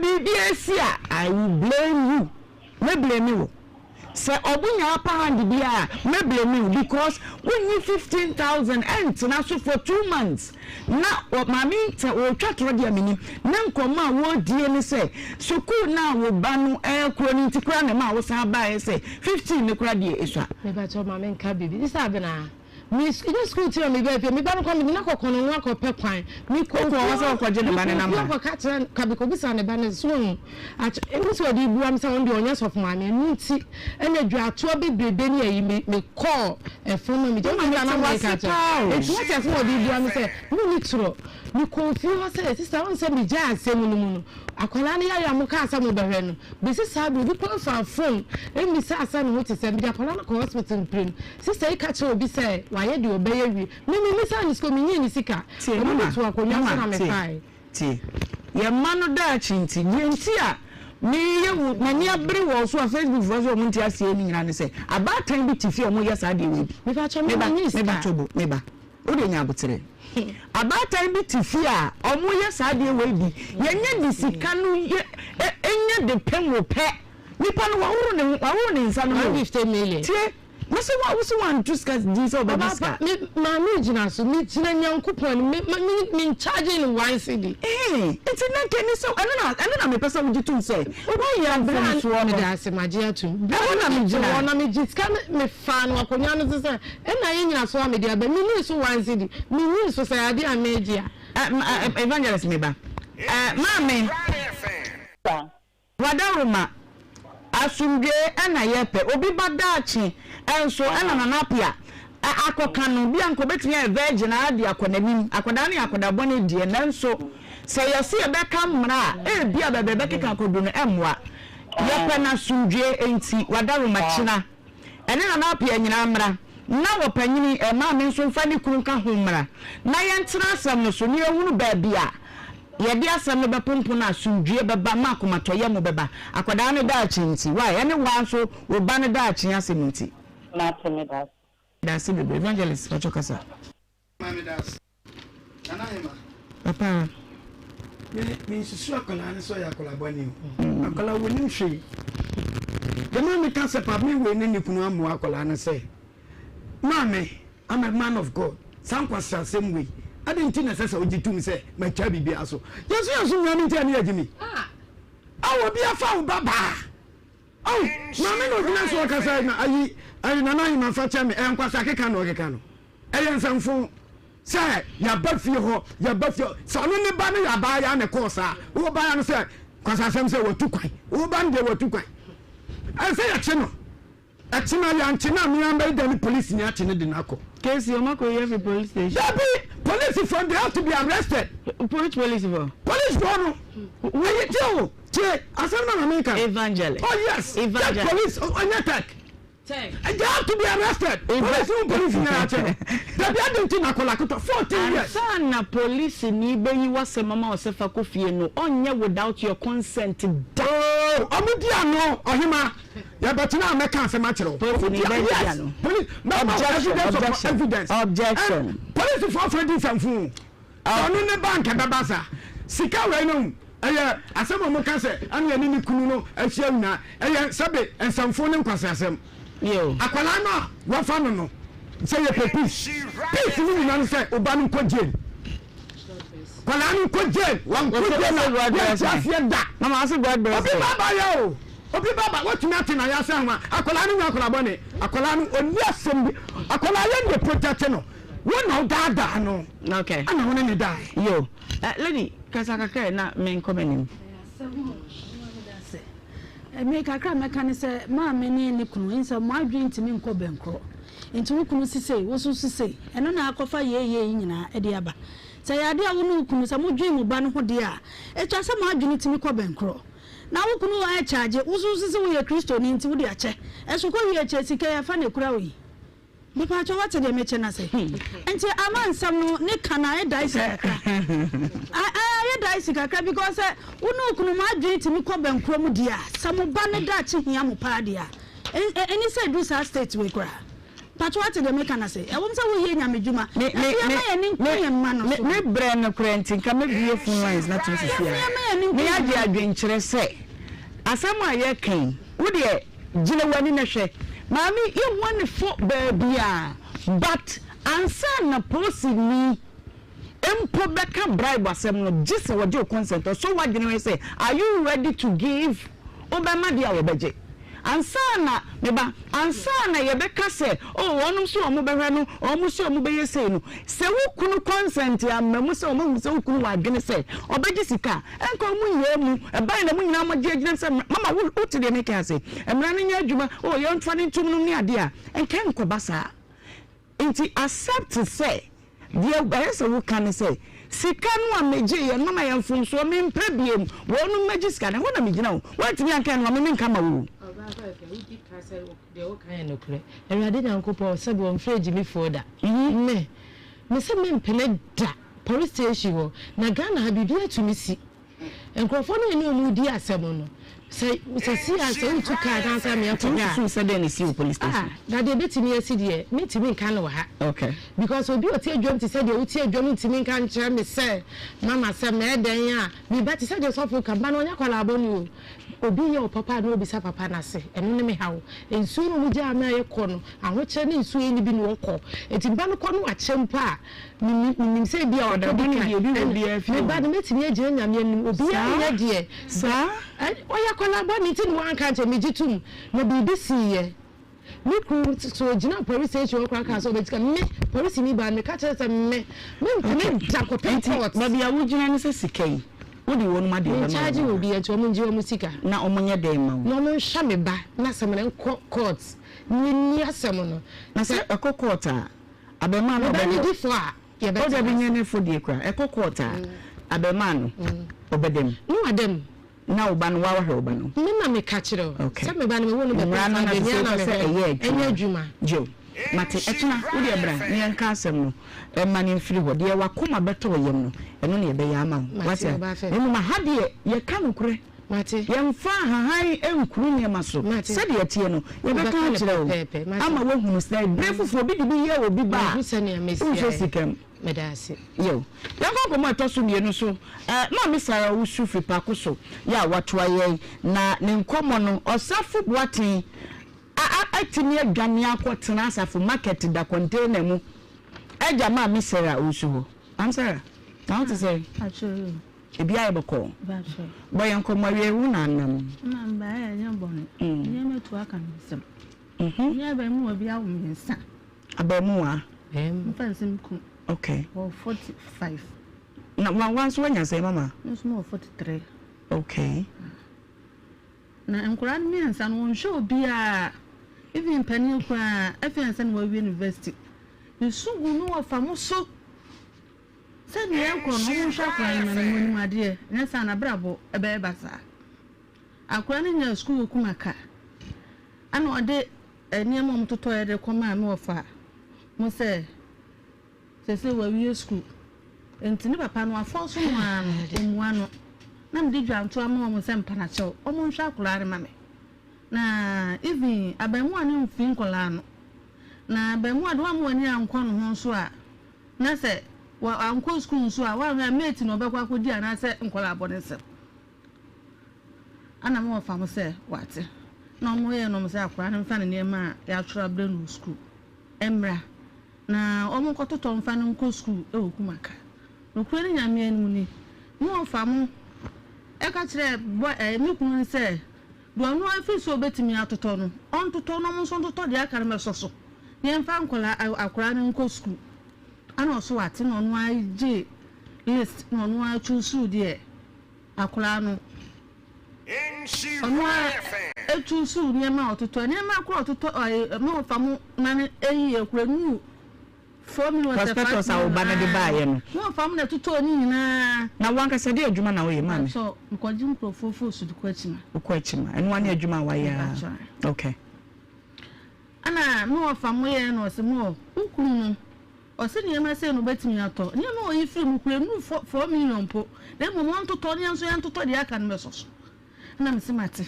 bibi asia I will blame you me blame you say obunya pa hand bia me blame you because when you 15,000 and na so for 2 months na o mami te o twatro dia mini na nkoma wo die ni say sukuu na wo ba no kro ni ntikra na ma wo san ba e say 15 ne kra die esua me ba to mami nka bibi this abena me school tell me be me ba no come na kokono nwa ko pe kwan me ko wo so ko je ne ba ne na ma ko ka tren ka bi ko bisa ne ba ne so at e wo so di buam say won de onya so fun ami nti ena dwa ato bebrebe ni ayi me call e fun no me je ma na ma ka to e ti what say di buam say no ni tro ni confuse say sister won say me ja asem no mu no akola ne ya mo ka asa mo behwe no be sister bi ko fa phone e mi sa asa no ti say bi akola na ko hospital prim sister e ka che obi say waye de obeye wi mi sa ni sko mi nyi ni sika e mo to akonya na me fai ti ye manu da chinti nti a mi ye wu na ni abere wo so Facebook for so mo nti asie ni nyina ne say abatan bi ti fi o mo ye sa de we bi me fa che me ba ni sika me ba chobo me ba o de nya abutere abatan bi ti fi a o mo ye sa de we bi ye nya di sika no ye enya de pen wo pe nipa no wa woro ne nsa no 50 million tie Mase wa wusu wan discuss this over this car. Ma me jina so me jina nyankopon me charging 1 cedi. It's not any so I me person would do say. Why you am so me da se magia to. Na me jiska me fan wa konya no say e na ye nyina so me dia ba me ni so 1 cedi. Me ni so say ade amegia. Evangelist me ba. Mama. Wadaruma. Asumge ana yepe obi badachi enso ana nanapia akoka no bia nko betumi e virgin ade akonanim akoda ne akoda bone die nanso se yesi e beka mra bia bebe keka akodo no emwa yepe na sumge enti wadaruma china ene nanapia nyina mra na wopanyini ma me nso mfa ne kuru ka ho mra na yentra asam no so ne ehunu ba bia yedi asem no bepompo na asundue beba makomato ye mo beba akwada ne da achinti why ene wan so wo ba ne da achin asem nti na teme da da se bebe evangelist for chokasa mami das anahema papa me susu akola ne so ya akola bani akola woni hwe the mami can say papa me we ne nikunu amu akola ne say mami I'm a man of God sankwasa same way I didn't think necessary oji tum say my child be aso yesu nyame ntia ne agimi awo bia fa baba oh mama no gina so kasa na ayi na na ma fa chame enkwasa keka no keka no eyen sanfo say ya ba fie ho ya ba fie sanu ne ba ne ya ba ya ne kosa wo ba ya no say kwasa sem say wotu kwan wo ba nde wotu kwan I say ya che no atima ya ntina me am be the police ni ache ne de nako case you mako every police station police from they have to be arrested. Police for? Police for no. Where you tell? Che, asem na America. Evangelist. Oh yes. Evangelist. Police on attack. They have to be arrested. Police na ache. They be adenti na kola kuto 14 years. Sana police ni be yi wase mama osefa kofie no onye without your consent. Oh, amudi ano Ohemaa. Ya betina America asem achero. Police. Objection. Police for friendly sanfu. Onu ne bank ebabasa. Sika we no. Eye asem mo ka se anu ya ni kunu no ahia una. Eye sabe ensanfu ne nkwase asem. Yo. Akwala no wa fa no. Say ye peace. Peace ni na say oba no ko jail. Kwala no ko jail. Wan ko jail na God bless. Mama ask God bless. Obi baba yo. obi baba watumi atena ya sa nwa akola no akola bone akola no oni asem bi akola ye ne protect no wona dada no okay ana wona ne dai yo lady kasakaka na men komenim me kakra meka ne se ma me ne kunu insa mo adwen ntimi nko benkro ntimi kunu sise wo so sise eno na akofa ye nyina e de aba se ya de awo no kunu sa mo dwen mu ba no ho de a e twa se mo adwen ntimi ko benkro na wo kunu wa charge wo so sise wo ye kristo ni nti wo de ache e so ko wi ache sika ya fa ne kura wi me pa cho wate de meche na se enti ama nsam no ne kana e dai sika ye dai sika because wo kunu ma adwen timi ko benkro mu dia samo ba ne da che hia mo pa dia any say do sa state we kura pa cho wate de me kana se e wo msa wo ye nya medjuma me bre no krentin ka me bie fun lines na to sisi me ade adwen kire se asam aye kan wo de gine wani na hwe mami you want for baby but ansa na policy ni empo beka bribe asem no just what your consent so what do you say are you ready to give obama dia obeje ansa na meba ansa na ye beka say oh wonum so omo behwe no omo so omo beye say no se wo kunu consent ya mamu se omo se wo kunu wa adwene say obeje sika enko mu yemu e bai na mu nyina amagye agina say mama wo ti de make say emra no nya adwuma oh ye ntwa ne ntum no ne ade a enka enko basa enti accept to say dia bayesa wo kan say sika no ameje ye mama ye mfunso me mprebiem wonu magi sika ne wona megina wo watimi anka no me nka ma wo Everybody now go for said one fridge me for that. Me say me mpene da police station na Ghana ha bibia to me si. Enkrofo no eni omu di asem no. Say see asem to car dan say me akwa. So say dey see police station. Na dey betimi asi dey, me timi nka no ha. Okay. Because obi oti adwom ti say dey oti adwom timi nka nkyere me say mama say me den a me bet say dey so for kan ba no nya kwala abonu. Obi ye papa na obi sa papa na se eno ne me hawo ensu no mu ja me ayekọ no ahoche ne ensu eni bi no okọ etimba no kọ no achempa ni se bi order bi ni obi afi me ba de metimi agye nyame anim obi ya de sa oya kola ba ni tin wan kan che mejitum no bi siye me ku so gina police station okra ka so betika me police ni ba me ka chere se me jakope court ba bia wo gina ne se sikai wodi wonu ma de ba charge will be at omunji omusika na omunye de ma no mo hwa me ba na semene court ni asem no na se court a abema no ba ni difo a ye be o bi nyene fo de kra court a abema no obedem no adem na oba no wa hwe oba no me na me ka kire se me ba no me wonu be pa na be na enye adwuma jo mate etuna wodi ebra ne yanka asem no e mani mfiri ho de wakoma beto yem no eno ne be yama wate enu ma hade ye ka nokure mate yemfa hahan enkuru ne maso se de yetie no ye be ka kire o ama wo hunu sai brefufu obi de bi ye obi ba se ne amesi o sikam medase yo yanko komo etoso mienu so na me sara wo sufi pakoso ya watwa ye na ne nkomo no osafu boatin atimi adwane akotena asafo market da container mu eja ma misera osu ho answer now to say actually ebi aye beko ba boy enko mawie wu na nam na mba ya nya bonu nya metu aka nsem nya ba mu obi awo mensa abamu a mfansem ku okay 45 na once when you say mama no small 43 okay na enkuran mi ansa no show bia even penny kwa afiansa no university yusugu no afamo so said me enko no mo hwa kwan na mo ni ade na sa na brabo ebe basa akwan nya school kumaka ana ode eniam mo toto ede koma me ofa mo se wa wi school entini papa no afo so mo ano na mdi dwanto ama mo se mpana chew o mo hwa kulare mame na even abamu ani mfin kola no na abamu ado am wani ankɔ no ho so a na se wa ankɔ school so a wa na mate no obekwa akodi ana se nkola abone se ana mo fa mo se wate na mo ye no mo se akora na mfa ne ma ya twra bra no school emra na o mo kototo mfa no nko school e okumaka no kure ni nyame anu ni mo fa mo e ka kire mi kun se do no afi so betimi atoto no on toto no mo so toto de aka me so ne mfa nkola akora ne nko school ana so ate no no aje list no no a choose de akora no choose ne ma ototo ne ma akora ototo ma famu na ne eyi akora nu formula prospectus a obana de ba ye no no famu na toto ni nyina na wanka se de adwuma na wo ye ma me so nkoji mprofofo su dukwachima ukwachima enu wane adwuma wa ya okay ana no famu ye no se mo ukuru no o se ne ma se no betimi ato ne no yi free mu kure nu 4 million po na mo mo ntoto ne nso ya ntoto de aka no mesoso na me se mate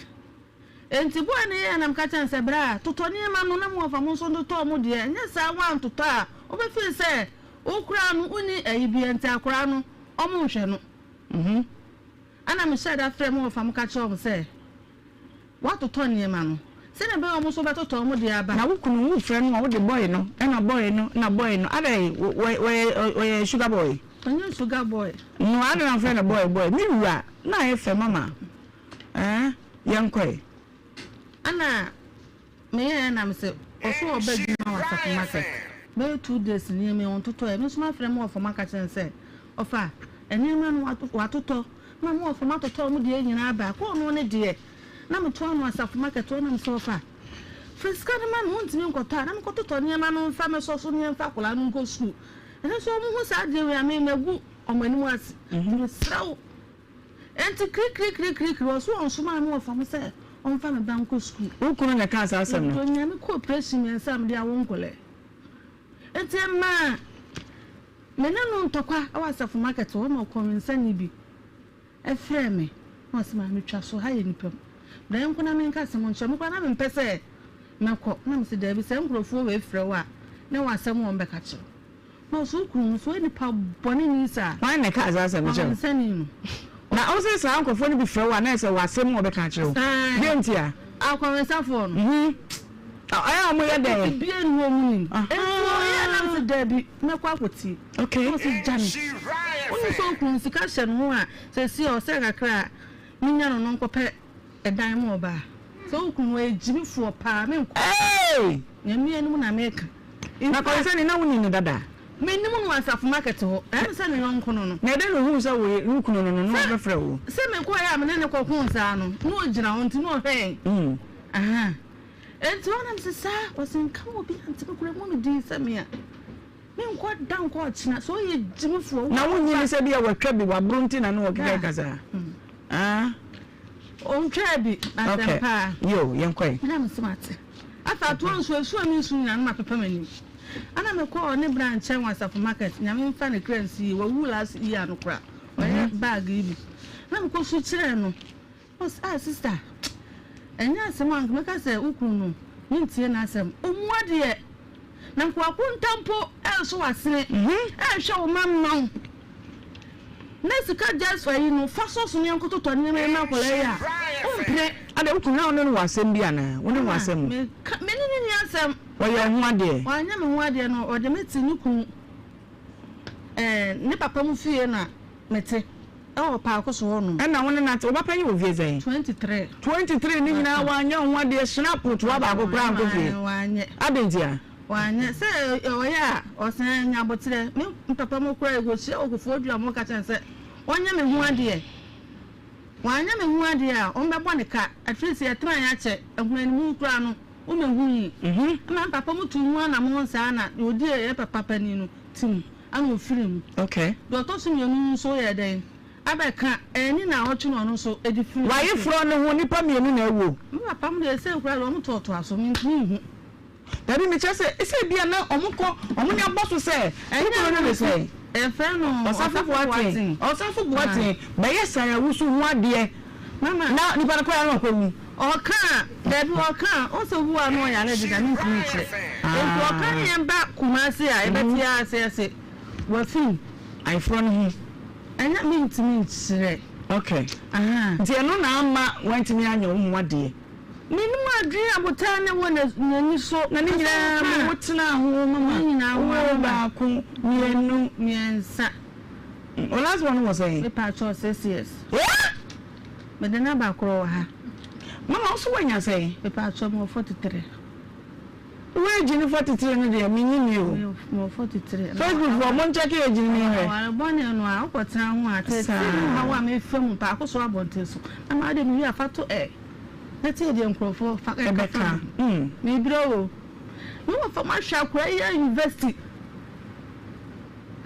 enti bo ne ye na mka chanse bra toto ne ma no na mo famu nso ntoto mo de nya sa wa ntoto a obefi se okura no uni ayibi enti akura no omo hwe no ana me share that frame of am catch up say what to turn ye ma no se na be omo so beto to mo de aba na wukunu wu frame no wo de boy no na boy no ade we sugar boy onye sugar boy no ade na frame boy mi wura na ye fe mama yankoi ana me ye na me se oso obagi na wa safu market me 2 days ni me on toto e me so ma frame of am catch say ofa eni ma no wa toto na mo of ma toto mo de nyina aba ko no ne de na me to no safu market na me so ofa fiska de ma no ntimi nkota na me ko toto ne ma no fa me so so ne fa kola no ko school ene so mo ho sa de we ame magu omani mu ase ni sraw enti krik wo so on so ma no fa me say on fa me banko school ukunu na ka sa asem no to nya me cooperation me sam de awon kole enti ma me na no ntokwa awasafu market wo ma ko nsani bi efre me no se ma me twa so ha ye nipam da enko na me nka se mo nche me kwa na me mpese me ko na me se da bi se nkrofo we efre wa na wasam wo mbeka che no so kunu so nipa boni ni sa why na ka za asem che nsani no na o se sa nkrofo ni bi fre wa na se wasam wo beka che o dentia akwa nsafo no aya mo ye de bi enu mu ni ya na se da bi me kwa kwoti okay o se jani oni so kun sika hye no a se si o se kakra minya no nkope edan mo ba so kun we jimifo pa me nko ya mi enu na meka na ko se ni na wuni ni dada me ni mu no asafu market ho e se ni nko no na de no hu se we nkunu no no be frɛ wo se me ko ya me ne ko kun sa no no gina ho nti no hwen aha enti wona me sa wasen ka obi anti me kure mo me di se me a me nko dan ko china so ye jimifo na wunyi ni se bia watwa bi wa bronti na no okeka kasa on twa bi asempa yo yenkoi na me smart afa to nso esu ami nsu na ma pepa mani ana me ko ne branch en wasafu market nya me mfa ne currency wa wulas iya no kra o bag ibi na me ko su kire no sister enya asem an me ka se ukunu no ntie na asem omuade na ko akuntampo enso wasene ehwe o mamman nesika just for you no faso so ne nkoto to ne me akola ya ompre ade ukunu na ono no wasem bia na woni wasem me ni asem oye ho ade wanya me ho ade no ode meti ni kun ne papa mu fie na mete pa akoso ho no na woni na te oba yi ovie zen 23 ni nyina wanya ho ade snap to aba akokra nko fie wanya adentia wanya se oya osan nya botere me papa mu kura ego chi ogofo odua mo ka chen se wanya me ho ade a on be bone ka at least ye tran ya che ehunani mu kura no o me hu yi na papa mu tu hu na mo nsa na odi e papa pani no tim ana ofirim okay do to so mienu so ye den abeka eni na ochu no no so edi firi wa ye fro no ho nipa mienu na ewo papa mu de se kura lo mu to aso mi hu dabi me chese ese bia na omuko omunya boso se ukunu no be se efe no osafo buatin be yesa ya wusu hu ade mama na nipa na kwa no kwawu oka debi oka o so hu anu ya na diga ni nkunu kire enti oka yen ba kumase a ebeti ase wa fi ai fro no hu anya mintimi kire okay nti eno na ama wantimi anya hu ade minimum adri abota ne wona ni so na ni nyina mo wotena ho mama nyina ho ba ko mienu miensa o last one was saying me pa cho 6 years me de na ba kro ha Mama also when you say Pepa chomo 43. Where Jenny 43 no dey mean you. Mo 43. Facebook for mon check age ni here. Wa born no a okotena ho atete. Ha wa me fam pa akoso abonte so. Ama de mi afato na tie de nkrofo fa ka. Me bro. No for my shop where university.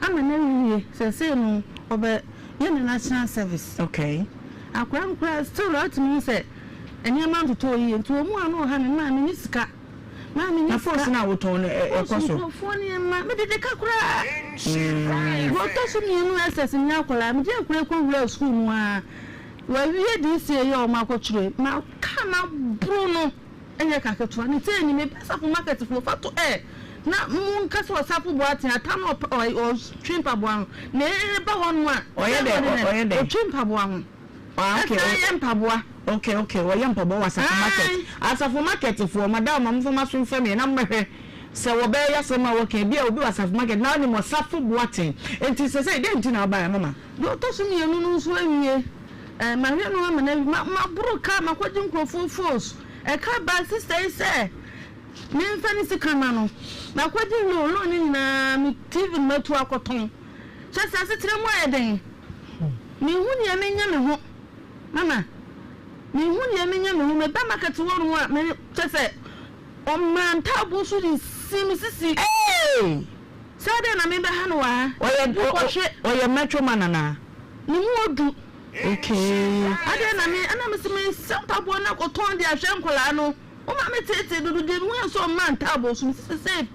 I'm an say no over national service. Okay. I cram still right to me say any amount to toy into a more no hand man in Niska. Mammy, na force now would turn a coso. Phony man, maybe the cacra. What does me no access in Yakola? I'm just going school. Well, we had this year your Marco Tree. Now come out, Bruno. And your cacatuan, it's any me pass up market for fat to air. Na moon castle sapu boati a turn up or trim pabuan. Never one. Or trim pabuan. Okay. Well, young pabo was at market. As a market for Madame, I'm from my swim family, and I'm here. So, obey us, and my working beer will be as of market. Now, you must suffer boating. And to say, didn't you know by Mamma? Don't touch me, you know, swim here. And my woman, my broke my quadrant for full force. A car by sister, say. Me fancy camano. Now, what do you know? Me TV not to a cotton. Just as it's a wedding. Me wouldn't ya mean, Mama. Me wouldn't ya mean, me back to one minute. Just say, oh man, tabu should see Mississippi. Hey! Saturday, I remember Hanoa. Or your metro manana. No do. Okay. I didn't and I'm saying, some tabu and I got torn the Ashankolano. Oh, Mamma Tete, do one so man tables, Mrs. Say,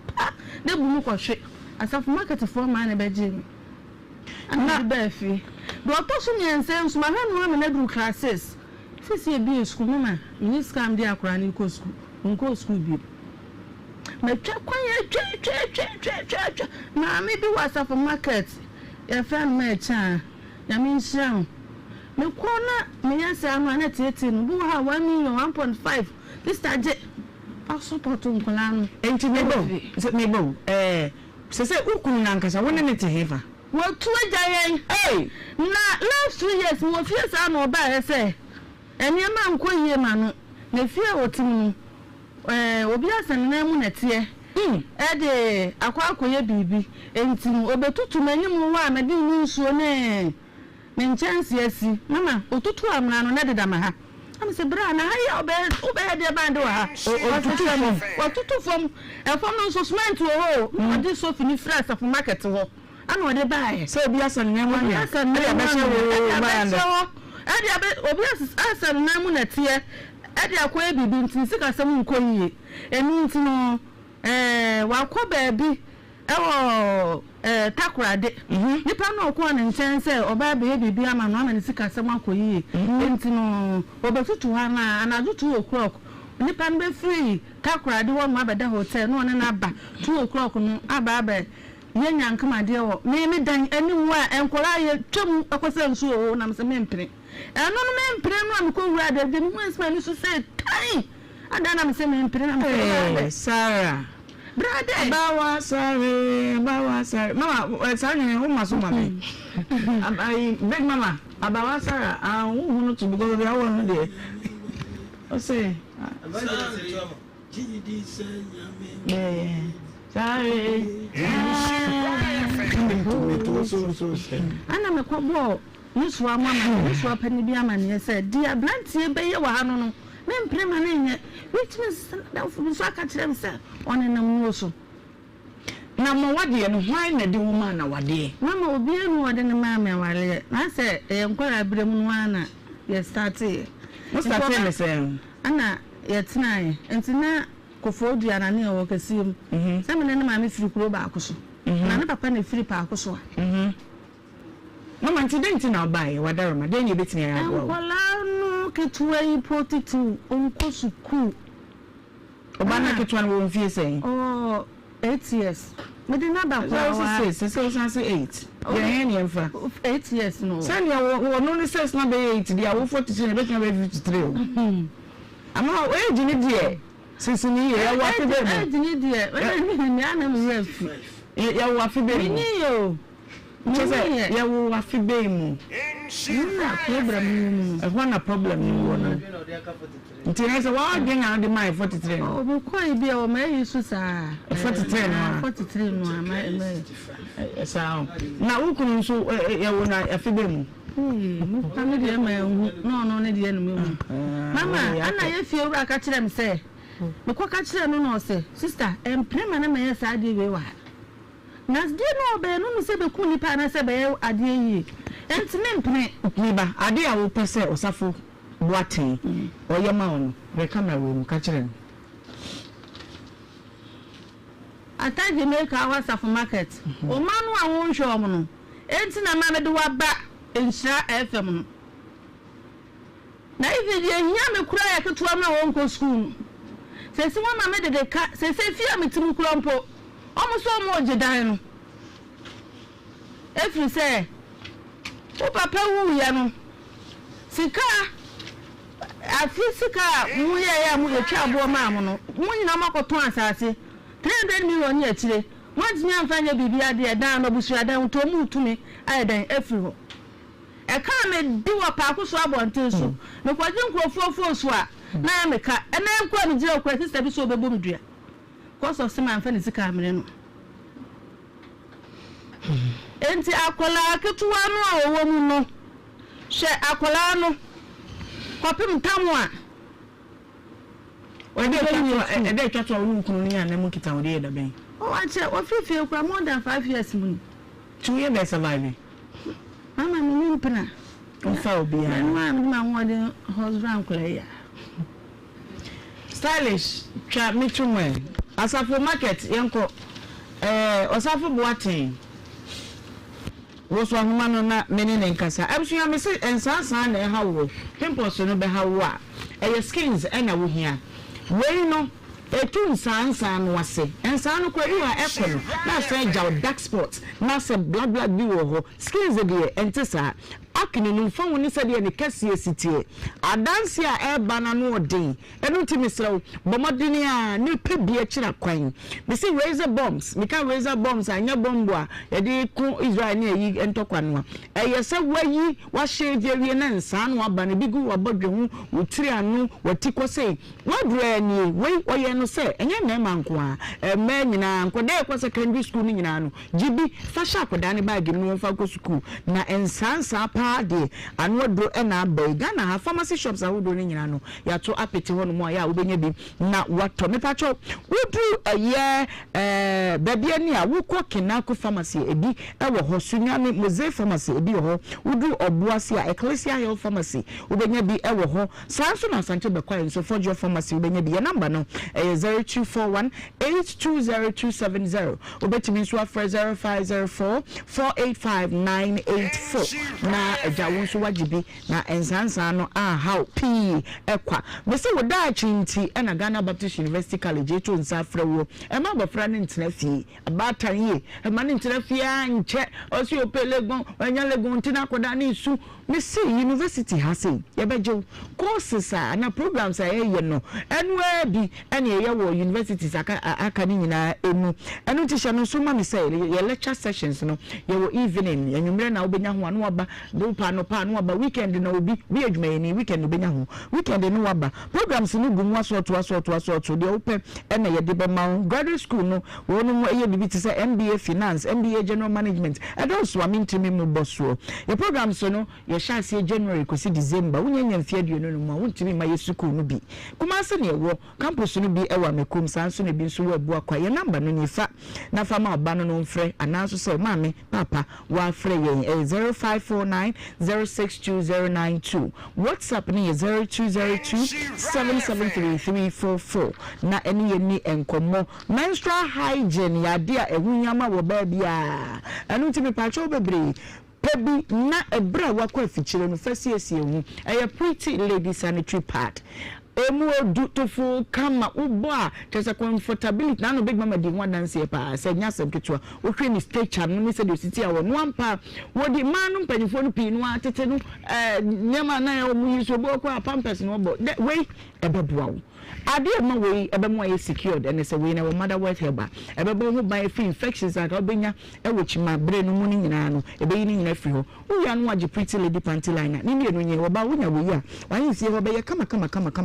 the book or shit. As of market for mine, bedroom. I'm not Buffy. But touching me and saying, my hand women every classes. If you be a school, Mamma, you need scam the Akran in school, uncle school be. But check quiet, now maybe what's up for market. Your friend may chan. I mean, sound. No corner, may I say, I'm not 18, who have 1 million 1.5. This target, I'll support Uncle. Ain't you able? Is it able? So say, Ukunankas, I want to have. Well, 2 giant, hey, now last 2 years, more fierce I know by I say. And your man quit here, man. The fear what me. Obias and name at here. Eddie, a quack with your baby, and to many more. I didn't lose your name. Men chance, yes, Mamma, or 2 am now, another damaha. I'm say, Brana, how you obey the band or to from a family so smart to a hole. I did so finish flash of market to walk. I know they buy. So be as a name, yes, and Obias as a name at here. Eddie, a quay be been to sick as some coy. And mean to know, while baby, takra de nipa no ko na nchen se oba baby bia ma no amani sika se ma koyi enti no obetutu ha na anadu 2 o'clock nipa no be free takra de won ma beda hotel no na ba 2 o'clock no aba yenya nkama de wo me dan ani wa enkora ye twam akosa nsu o na me mpre eno no me mpre no am ko wura de mu asma ni so say tai adana me se me mpre na me Sarah brother bawa sorry mama sorry who must mama big mama abawa Sarah who no to go there one there o say sorry ana me kwabo nso amama nso apani bi amane say dia blantie be ye wa hanu no me mprema na nye which means that for so aka kire me say on na mu so na mo wade no hwan na de woman na wade mama obi enu wade na mama wale na say enkwara brem no ana ye start me say ana ye tena entina kofo dua na ne o kasim say me na mama firi kuro ba akoso na ne papa na firi pa akoso mama nti na obai wadaroma den ye betini ya wo wala no ketuwa yi potitu onko suku obana ketuwa no wonfie sen 8 years medina ba kwa wa say 8 ye hen ye mfa 8 years no send ya wo no ni says na be 8 dia wo 42 na be 53 ama age ni die sisi ni ye wa fi be age ni die ni ana mu ya wa fi be ni yo ya wo wa fi be mu na problem you want. Until I say, "What getting out the my 43?" Oh, we quite be our may use 43 no. 43 no. So now who can so a fibem? Family no need the enemy. Mama, and I feel like I catch them say. Me kwa catch them no say, sister, prema na me say ade we wa. Na de no be no se be ku nipa na se be ade yi. Entime mpene niba ade a wo pese osafo boaten oyema on the camera room catch them. Ata je make our safo market. O manu a won hwe om no. Enti na ma me de wa ba Nhyira FM no. Na ife je hia me kura ya keto am na won ko school. Se si won ma me de ka se fia me tim kura mpo. Omo so mo ojedan no. Efri se o papa wu ya no. Sika afi sika mu ya mu etwa abo ma am no. Mu nyina makoton asase. 300 million ya chire. Wọ́n ti amfanya bibi ade dan no busu adan to mu tumi adan efri ho. E ka me di wa pa ko so abonten so. Me kwaje nkrofo so a na me ka e na nkwa me je okwa sister bi so obebom dua. Cause of some amfani sika amere no. Enti akola ketuwa no a owo mu no. Hwe akola no. Kopim tamu a ede twatwa onu kunu ni anam kita wo de da ben. Oh, I said, what if you for more than 5 years? 2 years surviving. Mamma, me pena. On foul be and one wedding husband player. Stylish, trap me to when. As a for market, yanko, Osafo Boating. Was one woman na many in Casa. I'm sure I'm saying, and Sansan and how pimples no be how your skins and I will hear. Well, no. Etun san wase ensan no kwari wa ekolo na say jaw dark spots na say black bi wo ho skins de entesa akini no fa woni se de ne kase sitie adanse a eba na no odin enu timisrew bomodini a ne pebie kira kwan me say razor bombs me can razor bombs anya bombo a ye de ku Israel ne yi entokwa no eye se wayi wa shege wie na nsan no aba ne bigu wa bodwe hu wotiri anu watiko say wadre ni we oye no say enye na ma nko a ma nyina nko de kwa secondary school ni nyina no gibi fasha akoda ne bag no fa ko school na ensansa pa de anwodo na abega na ha pharmacy shops ahodo ni nyina no ya to apete ho no mo ya obenya bi na wato me pacho wudu baby ani a wukọ Kinako pharmacy ebi ewo ho Sunyani Mose pharmacy ebi ho wudu Obuasi a Ecclesia Health pharmacy obenya bi ewo ho sanso na sanche be kwa nso Forjo pharmacy obenya bi ya number no 0241 820270 obetimi nso afre 0504 485984 na jawo nso wajibi na ensansan no how p ekwa me se woda chinti na Ghana Baptist University College eto nsa afre wo e ma bofra ne ntena fie abatan ye e ma ne ntena fie anche osi opelegon anya legon ntina koda ne su me se university ha se ye beje courses na programs ye no enwe bi ene ye wo universities aka ni nyina enu enu tisha no so ma me se ye lecture sessions no ye wo evening enwumre na obenya ho anu oba do pa no oba weekend na obi bi adwuma ni weekend obenya ho weekend no oba programs no gu mu aso de open ene ye de be ma graduate school no wo no ye bibi ti se MBA finance MBA general management adults wa mintimi mu bosso ye programs no ye shase January ko si December wunyanya mfie aduonu no mu wuntimi ma ye school no bi kuma se ne wo campus no bi ewa mekom sanso ne bi nso wo abu akwa ye number no nifa na fama oba no mfre anaso se mame papa wa frɛ ye 0549 062092 WhatsApp ni 0202 773344 na eni ye ni enkomo menstrual hygiene ya dia ehunyama wo ba bia anu ti me pacho bebre pebi na ebra wakwa fichire no fasiesie hu eye pretty lady sanitary pad emu odu tofu kama ubo a chese comfortability na no big mama di one dance pa se nya sem ketua wo hwe ni stage am ni se de siti a wo no ampa wo di manu mpanifo no pii no atete no nyama na ya mu yiso bo kwa pampers no bo we ebeboa wo ade ma we ebemo ye secured and say we na wo mother worth heba ebebo ho by free infections aka obenya ewo chima bre no mu ni nyina no ebeyi ni nyina firi ho wo ya no age pretty lady panty liner ni ne no nye wo ba wo nya wo ya wan sie ho be ye kama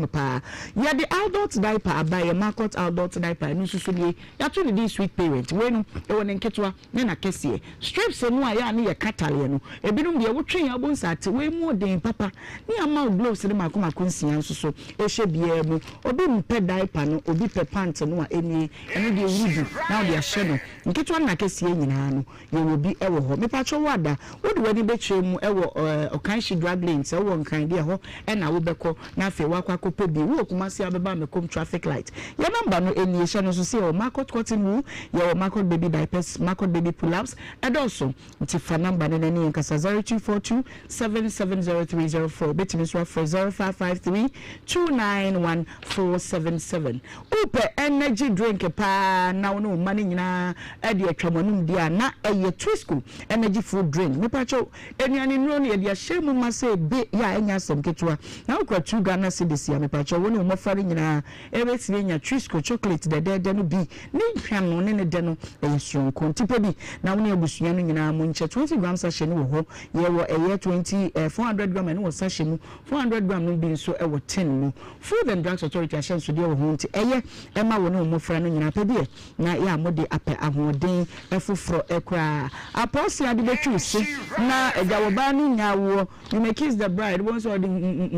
pa ya the adult diaper abaye market adult diaper no susu ni ya to the sweet parent we no e wo ne nketwa ne na kese strips no a ya ne ye katale no ebinum de wo twen ya bo nsate we mu den papa ni ama gloves ne makoma konsia nsuso e hye bia mu obi mpe diaper no obi pe pant no a eni de wudu na de ahye no nketwa na kese nyina no ye wo bi e wo ho me pa cho wada wo de wani be twemu e wo okanshi drug lanes e wo nkan de ho e na wo beko na fe wakwa kope bi wo kuma si abeba me kom traffic light ya number no eni hye no so se o market cotton wool ya o market baby diapers market baby pull-ups and also nti fa number no nani nkasa 0242 770304 betimi so for 0553 291477 upe energy drink pa na no mani nyina e de atwamonum dia na eye Twisco energy food drink me pacho enuane nro ne de ahye ma se be ya enya som ketwa na ukwa 2 Ghana cedis ya me pacho woni mo fare nyina e be tire nya Twisco chocolate de no bi ni hwan no ne de no e sonko ntipe bi na woni abusua no nyina mo nche 20 grams sachet no ho ye wo eye 20 400 gram no sachet mu 400 gram no bi nso e wo 10 mu Food and Drugs Authority ashen so de wo ho nti eye e ma woni mo fare no nyina pe bi na ya mode apɛ ahoden efufro ekra apostle ade betwi se na ejawoba no nyawo you may kiss the bride once or the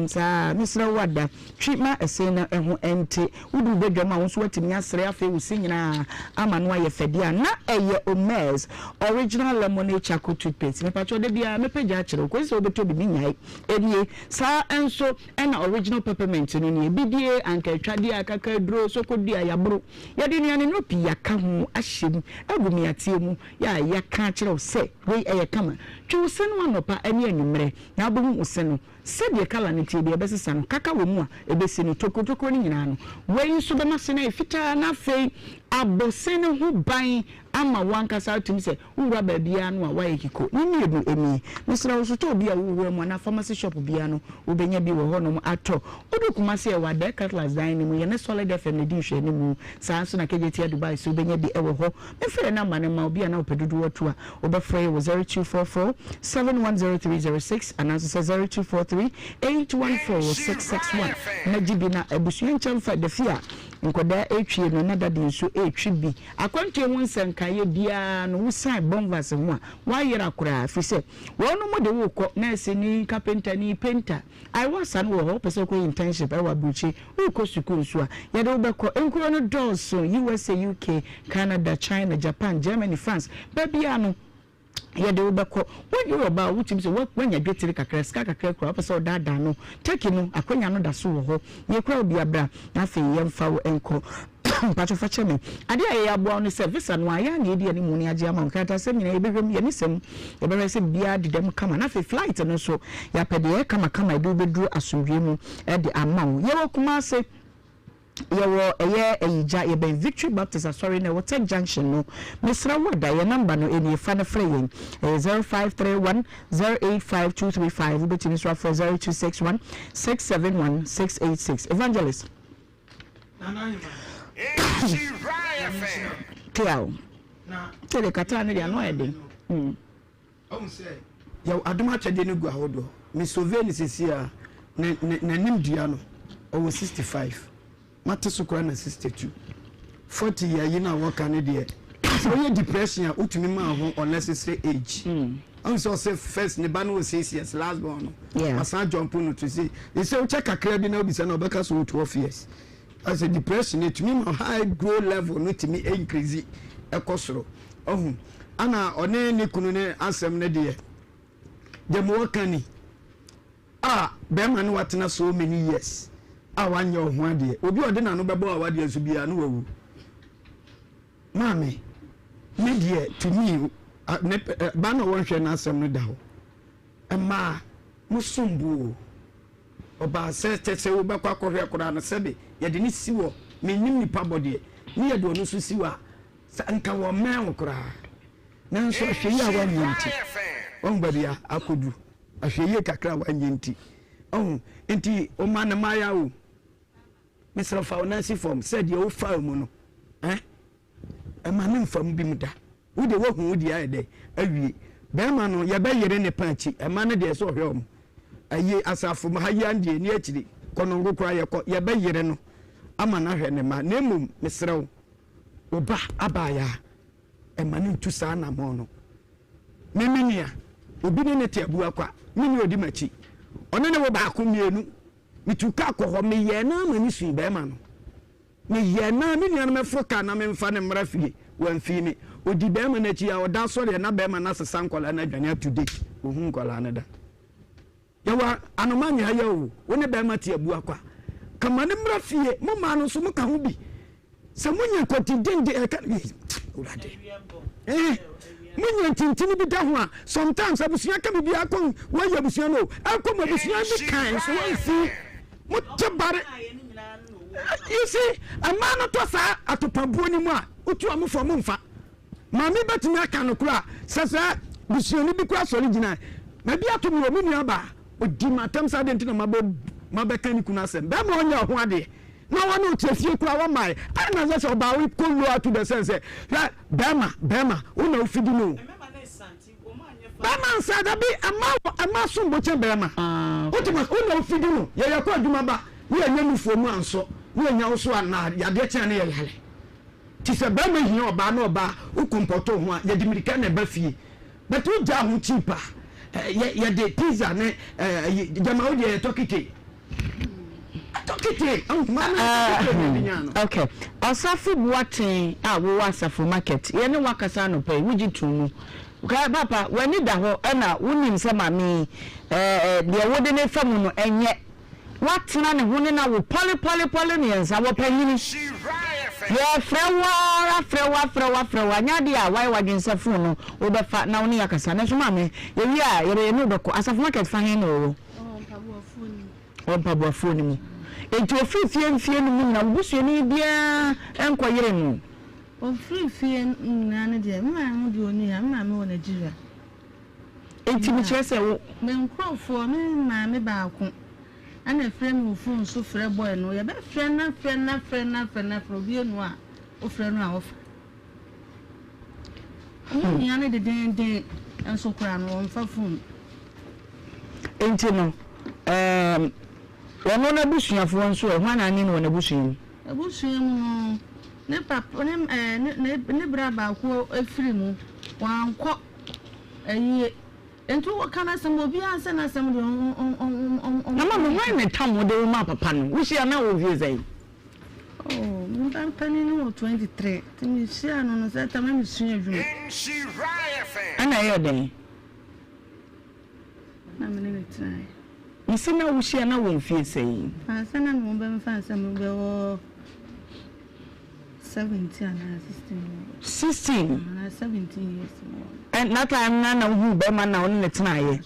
sa misra wada treatment ese na eho ente udu bedwama won so watimi asre afa wusi nyina ama no aye fedia na eye Omea's original lemonade charcoal toothpaste me pacho de bia me pagya kire ko so beto bi nyai enie sa enso na original peppermint no ne bidie anka twade akaka duro so kodi ayabro ya de ne no pi yaka ho ahyem agumi atie mu ya yaka kire se we eye kama twu se no anopa ani anwumre na abohu use no se de kala ne tie de besesa no kaka wo mu a ebesi no tokotoko ni nyina no we so be ma se na efita na fei abose ne ho ban ama wankasa tumi se wura ba bia no a waye kiko ni edu emi misra wo so to bia wo mu na pharmacy shop bia no wo benya bi wo ho no ato odu kuma se e wada Cutlass Dine mu ye ne Solid FM ne di hwe ne mu saa so na kejetia Dubai so benya bi e wo ho me fere na ma ne ma obi na opedudu watu a obefrey wo 0244 710306 and also 0243 814661 na jibi na ebusu enchemfa de fia nkoda etwie no na dade nso etwi bi akwantu mu nsankaye bia no wusan bombas ho a wayera kura afise wono mo de wo ko na eseni carpenter ni painter I was an wo pese ko internship e wa buchi wo ko school so a ye de wo be ko enkuro no dolls USA UK Canada China Japan Germany France babia no ye de wobeko when you about wutim se when you get kakra ska kakra kra pese dada no take no akwanya no da so wo ho ye kra obi abra na fe ye mfa wo enko pacho fa cheme ade aye abo no service no aya na edi ani mu ni age ama nkata se nyina ebehwem ye nisem ye be se bia de dem kama na fe flight no so ya pede kama edu beduru asomdwe mu e de amawo ye wo kuma se yewo eye eyija ye ben Victory Baptist sorry na Water Junction no misra wada ye number no eni fa na free 0531 085235 ubetini so for 0261 671 686 Evangelist Cloud na tele kata na dia no ede say yo adoma chede ne gu ahodo me soveni sesia na nimdua no o 65 mate sukura na 62 40 year you na work an dey so your depression utumi ma ho unnecessary age I'm so say first ne ba no 6 years last born yeah asa jump no to say they say o check akra bi na obi say na obeka so 12 years as a depression it me ma high grow level no to me increase ekosoro ana one ne kunu ne asem ne dey dem work ani be man watena so many years awanya ho ade obi ode na no bebo awade asu bia no wawu mame me die to me ba no won hwe na asem no da ho ema musumbu oba se wo be kwa kohwe kora no sebe ye de ni siwo me nim ni pabode ni ye de onu so siwa nka wo men kora nanso hwe ya wa nyinti on babia akodu ahwe ye kakra wa nyinti on enti o man na maya o Mr. Faunancy form said you fa mu no e ma ne mfam bi mu da wo de wo hu wo di ayede awie be ma no ye be yere ne panchi e ma ne de so hwe o aye asafo ma hayi ande ni akiri kono ngokura ye be yere no ama na hwe ne ma na emum mesrew oba abaya e ma ne ntu sa na mo no memenia obi ne te abu akwa mini odi machi ono ne wo ba ko mienu mituka ko ho me ye na ma ni su be ma no me ye na me nua na me foka na me mfa ne mra fie wan fi me odi be ma na chi ya oda so de na be ma na sesa nkola na adwane today ohun nkola na da yawa anomanya ya o woni be ma te abu akwa kama ne mra fie mo ma no so mo ka ho bi se munya kotidende e ka urade munya tintini bi da ho a sometimes abusia ka bi akon wa ya abusia no akon abusia bi kan so wa fi mo tebare you see a man to sa atopabuo ni mu a otu amfo mo mfa ma me betumi aka no kura sesa busia ni bi kura so original ma bi ato mi nua ba odi matam sa de ntina ma be kan ni kuna sem ba ma onya ho ade na wonu tiefie kura wa mai ana za so ba we kolu atu the sense bema una ufidi no bema nsa da bi ama so mboche bema utima una ufidi no ye yakọ adwuma ba we anya nufu mu anso we anya wo so ana ya de kyan ne ye yale ti se bema hin oba na oba ukompoto ho a ye di mirika na ba fie but u ja ho cheaper ye de pizza ne jama o de tokite okay asafu buaten a wo asafu market ye ne wakasa no pay wuji tumu ka papa wani da ho na wonim se mami de wode ne famu no enye watena ne ho ne na wo pole ne ensa wo panyini ye frewa nya de a wai wadwensafu no wo be fa na woni yakasa ne so mami ye wi a ye no doko asafu market fa hen no wo pabo afuni mu enti ofifie no mu na busu ni bia enkoyere mu ofifie na ne de ma mu de oni ya ma me wo Nigeria enti mi chese wo me nkrofo me ma me ba ko ana frem wo fun so frɛ boy no ye be frɛ na bi enu a o frɛ no a wo fa ni ya ne de den enso kura no mfa fun enti no wono na busuafo nso e hwana ni no na busuam no ne papa ne bra ba ko afiri mu wankɔ ayi ento kana sem obi anse na sem de na mama why me tam de ma papa no wo sia na wo vie zai mun ban pani no 23 timi sia no se tam me sua adwuma ana yo den na me ne try Nisina wushia na wonfie sei. Sana no be mfa nsam be wo 17 and 16. Na 17 years. And na time na hu be ma na won ne tena ye.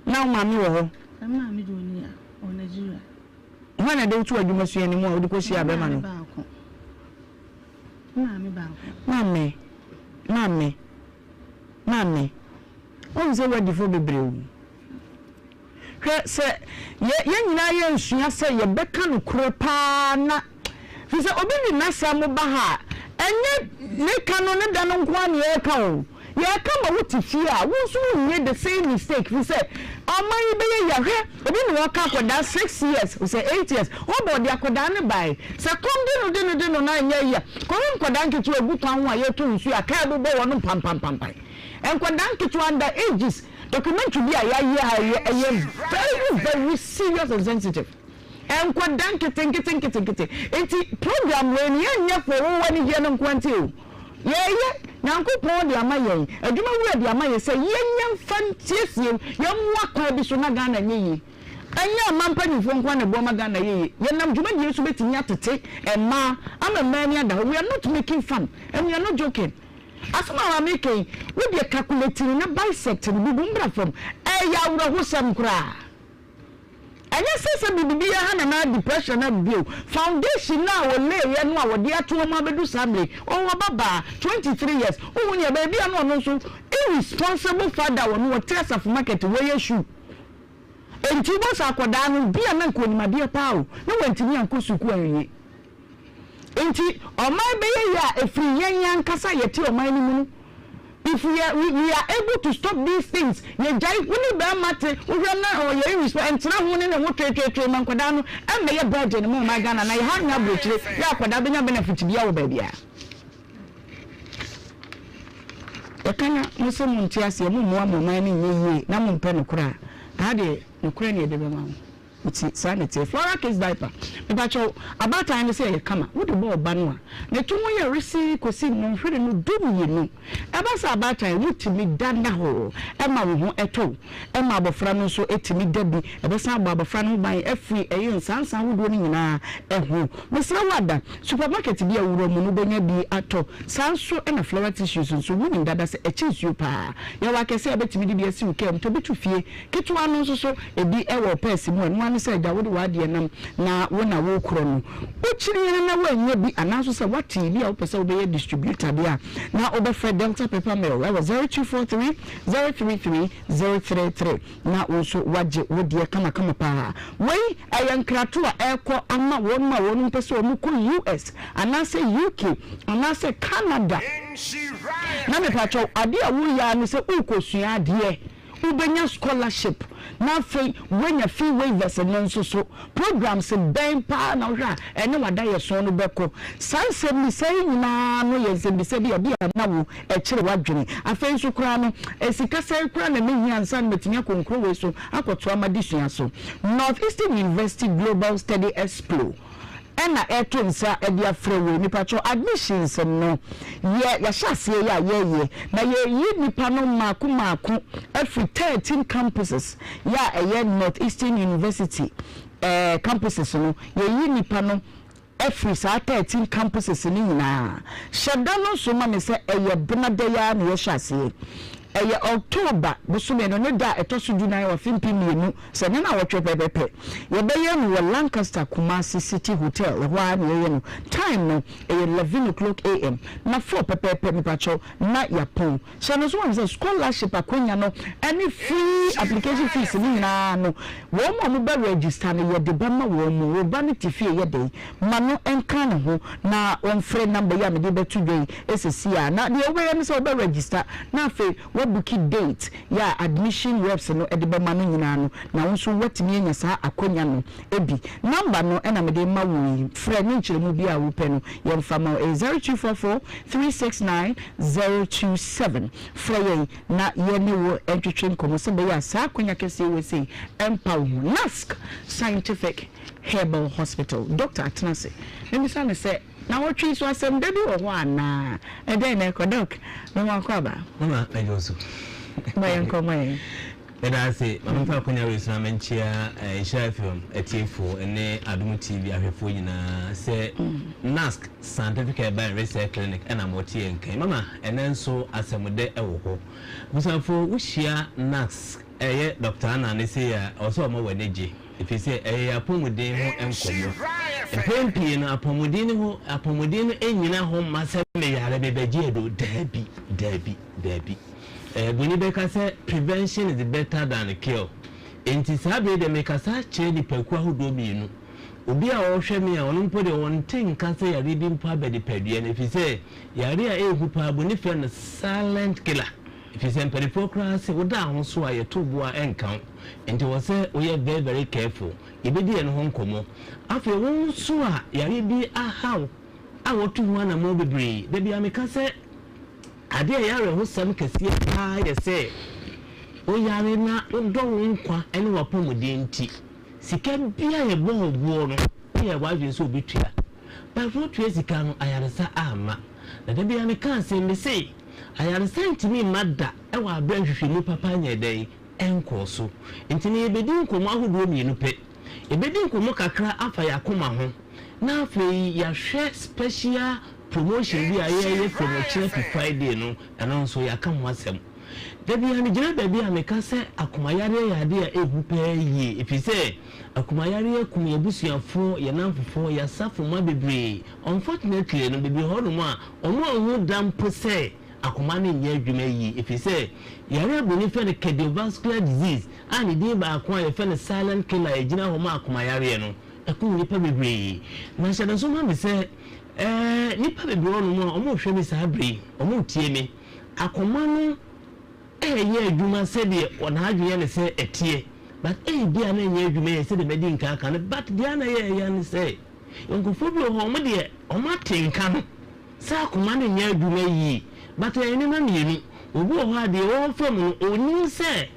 Na wo mami wo ho. Ma mi do ni a o Nigeria. Ho na de wutu adwuma sua ni mu a wo de ko sia be ma no. Mami. O nze wadi fo bebre. Se ye nyina ye nsua se ye beka no kure pa na fi se obi ni nasa mo ba ha enye ne ka no ne da no nko ne ye ka o ye ka ma wuti fi a wo so nye the same mistake fi se amani be ye ya hwe obi ni wo ka akoda 6 years we say 8 years wo bo de akoda ne bai se kom de no na nya ya ko nkoda nketu egutu anwo a ye to nsu a ka do bo wo no pam enkoda nketu under ages documentary bi a very serious and sensitive and kwadan kete enti program we ni anya for woni je no kwante o ye nyankopon de amaye aduma wu de amaye say yenya fantiesie yemwa kwa bi so na Ghana nyeyi anya mampa ni fo nkwa na bo ma Ghana yeyi yenam djuma je so betinya tete ema amema ni ada we are not making fun and we are not joking. Asuma wa making we be calculating na bisect ni bi bumbra from ya wura ho sam kra And you say bibi na depression na bio. Foundation na wo lay ya no a wo de ato ma bedu samle. O baba 23 years. O nya baby anu no so irresponsible father wo no test of market we issue. Enti bo sa akoda no bia na ko ni made pa o. Na wantimi ankosuku anwie. Enti oman be ya efri yan kasa yeti oman ni mu. If we are able to stop these things, you jai uni be mate urana or you respect na hu ne ho twetwetwe man kwada no e me ye budget no ma Ghana na ye ha nya brochire ya kwada benya benefit bia wo ba bia. E kana mo so mo ntiase mo mo amoman ni yeye na mo mpe no kura. Ade no kura ne de be ma. Uti sanity flora case diaper me bacho about time say e kama wo de bo ba no a na to mo ye resi kosi no hwere no dum ye no e ba sa about time wutimi danda ho e ma wo ho eto e ma abofra no so etimi dabi e be sa abofra no ban afri e nsansan wo do no nyina e ho me sra wada supermarket bi awuro mu no benya bi ato sanso e na flower tissues so woni dada se e chinsu pa ye wa kese e betimi di asi ukem to betu fie ketwa no so e bi e wo pesi mu anu say da wo de wade nam na wo na wo kro no o chiri na wanya bi anaso say wati bi a wo pese wo be distributor bi a na obefa Delta Pepper Mill I was 0243 033 033 na also waje wo de kama pa wei ayankrato a ekọ ama wo ma wo no pese wo ko US anase UK anase Canada na me pacho ade a wo ya ni say ukosua ade ubenya scholarship na fe wenya fee waivers and so programs ben pa na hwa ene wada ye so no beko sansem ni sai nyina no ye se bi se bi obi na wo e kire wadwene afen so kura no esika sai kura na mehi ansan metinya konkro we so akoto amadisua so Northeastern University Global Study Expo ena etonsa e dia frewe nipa cho admissions no ya shase ya na ye nipa no maku every 13 campuses ya Northeastern University campuses no ye nipa no every 13 campuses ni nyina sheda no so ma me se eye benade ya na ye shase October busume no da etosu July wa fimpi mienu se na wotwe pepepe ye be ye no Lancaster Kumasi City Hotel wa na ye no time no 11 AM na 4 pepepe mi pacho na yapon so no so one scholarship akonya no any free application fees ni na no wo mo be register na ye de ba ma wo ba ni tifie ye de ma no enka na ho na on free number ya me de betu dwe esesi a na de we ye so be register na fe bookie date ya admission reps no ediba manu nyina no na wonso watimi enya saa akonya no ebi number no ena me de ma wo frɛ ne nkyere mu bi a wo pɛ no yɛm fama 0244 369 027 frɛ yɛn na yɛne wo entwetwe nkomo se be ya saa akonya kese we say empower NASC Scientific Herbal Hospital Dr. Atnase emi sa ne se na what trees was some baby or one na and then I could look no one cover mama I also my uncle my and I say mama kunya we so na menchia share film etifo ene adum TV ahwefo nyina say NASC Scientific Herbal Research Clinic and am woti enkan mama enen so asemude ewo ho musafo wo hia NASC Dr. Anna ne say also mo waneje if you say apomuden ho enkomo epempi na apomuden ho enyina ho masem yare bebeje do dabi buni be ka say prevention is better than cure enti sabe de make asa che ni peku ahodo mienu obi a wo hwe me a ono mpo de won tin ka say yare bi mpo abedi pedue na if you say yare a ehu pa buni fe na silent killer if you say peripocracy woda ho so a yeto a enkan enti wo say we are very very careful ibedi en ho nkomo afi wo so a yare bi ahaw a wotu ho na mo bebre de bia me ka say ade yare ho sam kase a ye say o yare na odo wo nkwa ene wapomuden nti sika bia ye bo no ye wadwe so obitua ba rotu sika no ayaresa ama na de bia me ka say me say ayaresa me madda e wa abran hwehwe ni papa nya dai enko so ntini ebedi nkomo ahodo mienu pe ebedi nkomo kakra afa yakoma ho na afei ya hwe special promotion bi aye from Church Friday no and also yakam wasem Debi ani gina baby ameka se akomayare ya de a ehu pa yi efi se akomayare akum yebusuafo ye namfofo ya safo ma bebre unfortunately no bebi ho no ma omo dampo se akoma ne nya adwuma yi efi se yare aboni fe ne cardiovascular disease ani de ba akwa ye fe ne silent killer egina ho ma akomayare no ekum nipa bebre na hyɛ so ma me se nipa bebre no mo omo hwɛ mi sa abre omo tie me akoma no ye adwuma se de ona adwuma ne se etie but bia na nya adwuma ye se de medi nka aka ne but bia na ye ne se nkofo bi ho mo de o ma tenka no sa akoma ne nya adwuma yi but ye ni na mienu obi ho ade wo fam no oni se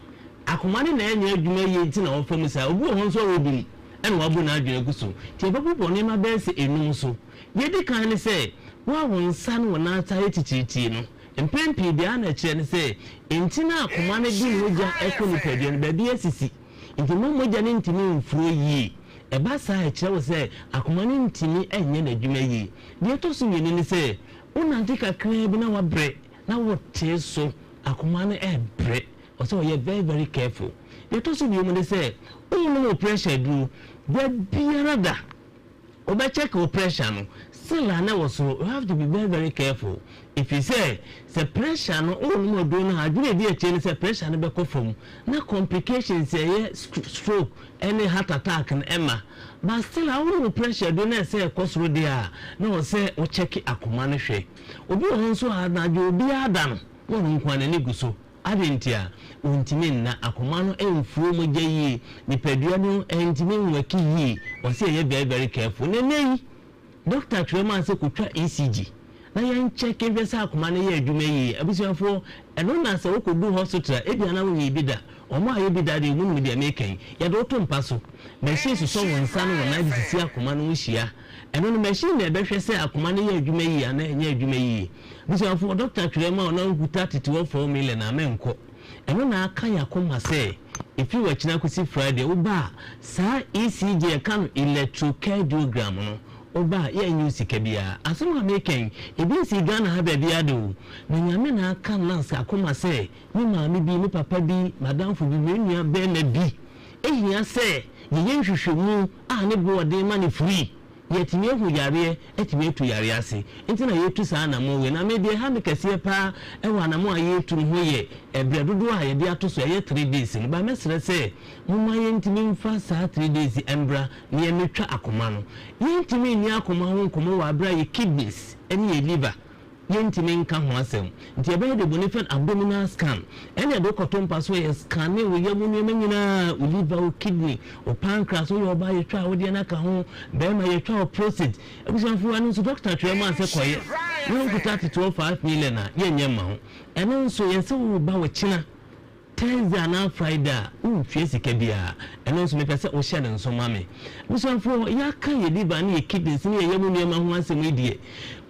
akoma ne na nya adwuma yi ti na wo fam sa obi ho so obi ene wabu na adwuma guso ti babu bo ne ma be se enum so ye di kan ne se wa won san wona ata etichiti no mpempi bia na kire ne se entina akoma ne di moja ekoni pedie no ba bia sisi ntima moja ne ntimi mfuro yi eba sa e kire wo se akoma ne ntimi enye na adwuma yi de to so yeni ne se una ndika kran bi na wa bre na wo te so akoma ne bre o so you very very careful de to so bi mo ne se no pressure do ba bia da o ba check o pressure no still na was so you have to be very very careful. If you say the pressure no no do na adwene bi eche say pressure no be kofom na complications say stroke any heart attack and emma but still our pressure do na say kosoro dia na say o check akoma no hwe obi ho so anajo obi adam no nkwana ne guso adentia untimi na akoma no emfuo mo gye ni padua no entimi nwaki yi o say ye very very careful ne doctor Trema say kutwa ECG na yan check every sa akoma ne ye adwuma yi abusuafo eno na se wokodu hospital ebia na wo yi bida omo aye bida de mu de ameken ya do to mpaso machine so wonsa no na bi sisi akoma no hia eno no machine na be hwe se akoma ne ye adwuma yi ana enye adwuma yi abusuafo doctor Trema na nkuta 34 million na menko eno na aka yakoma se if you watch na kusi Friday oba sa ECG kan electrocardiogram no oba ye nyu sikabia asem ha meken ebi si Ghana ha bia do na nyame na aka nasa akoma se ni maami bi ni papa bi madam fu bi nua be na bi ehia se ye nhwehwemu a ne bo de ma ne free yetimi ehu yare etimi etu yare ase enti na yetu saa na mo we na me de ha me kase pa e wa na mo ayetu ho ye ebre dodo a ye de ato so ye 3 days ni ba mesre se mo ma ye ntimi mfa saa 3 days embra ne ye metwa akoma no ye ntimi ni akoma ho nkomo wa abra ye kidneys eni ye liver ye ntimi nka ho asem nti ebe de bonifen abdominal scan ene do kotompa so ye scan ne we ye mu ne nyina o liver o kidney o pancreas o yo ba ye twa wo de na ka ho be ma ye twa o prostate ebusanfu anu so doctor Trema say koye no kuta 25 million na ye nyema ho ene nso ye se wo ba wo china Thursday na Friday fie sika bia eno nso me pese o share nso mame busanfo ya kan ye liver na ye kidneys na ye mu nyema ho asem edie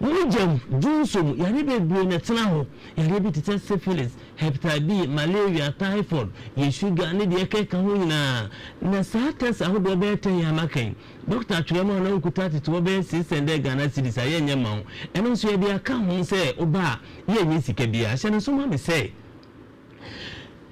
mujam junsom yare bebre na tena ho yare bi tete syphilis hepatitis B malaria typhoid ye sugar ne de keka ho nyina na sa test ahodo be ten ya makan Dr. Trema na nkuta tete be 600 Ghana cedis aye nyema ho eno nso ye bia kan ho se oba ye nyi sika bia hye nso mame se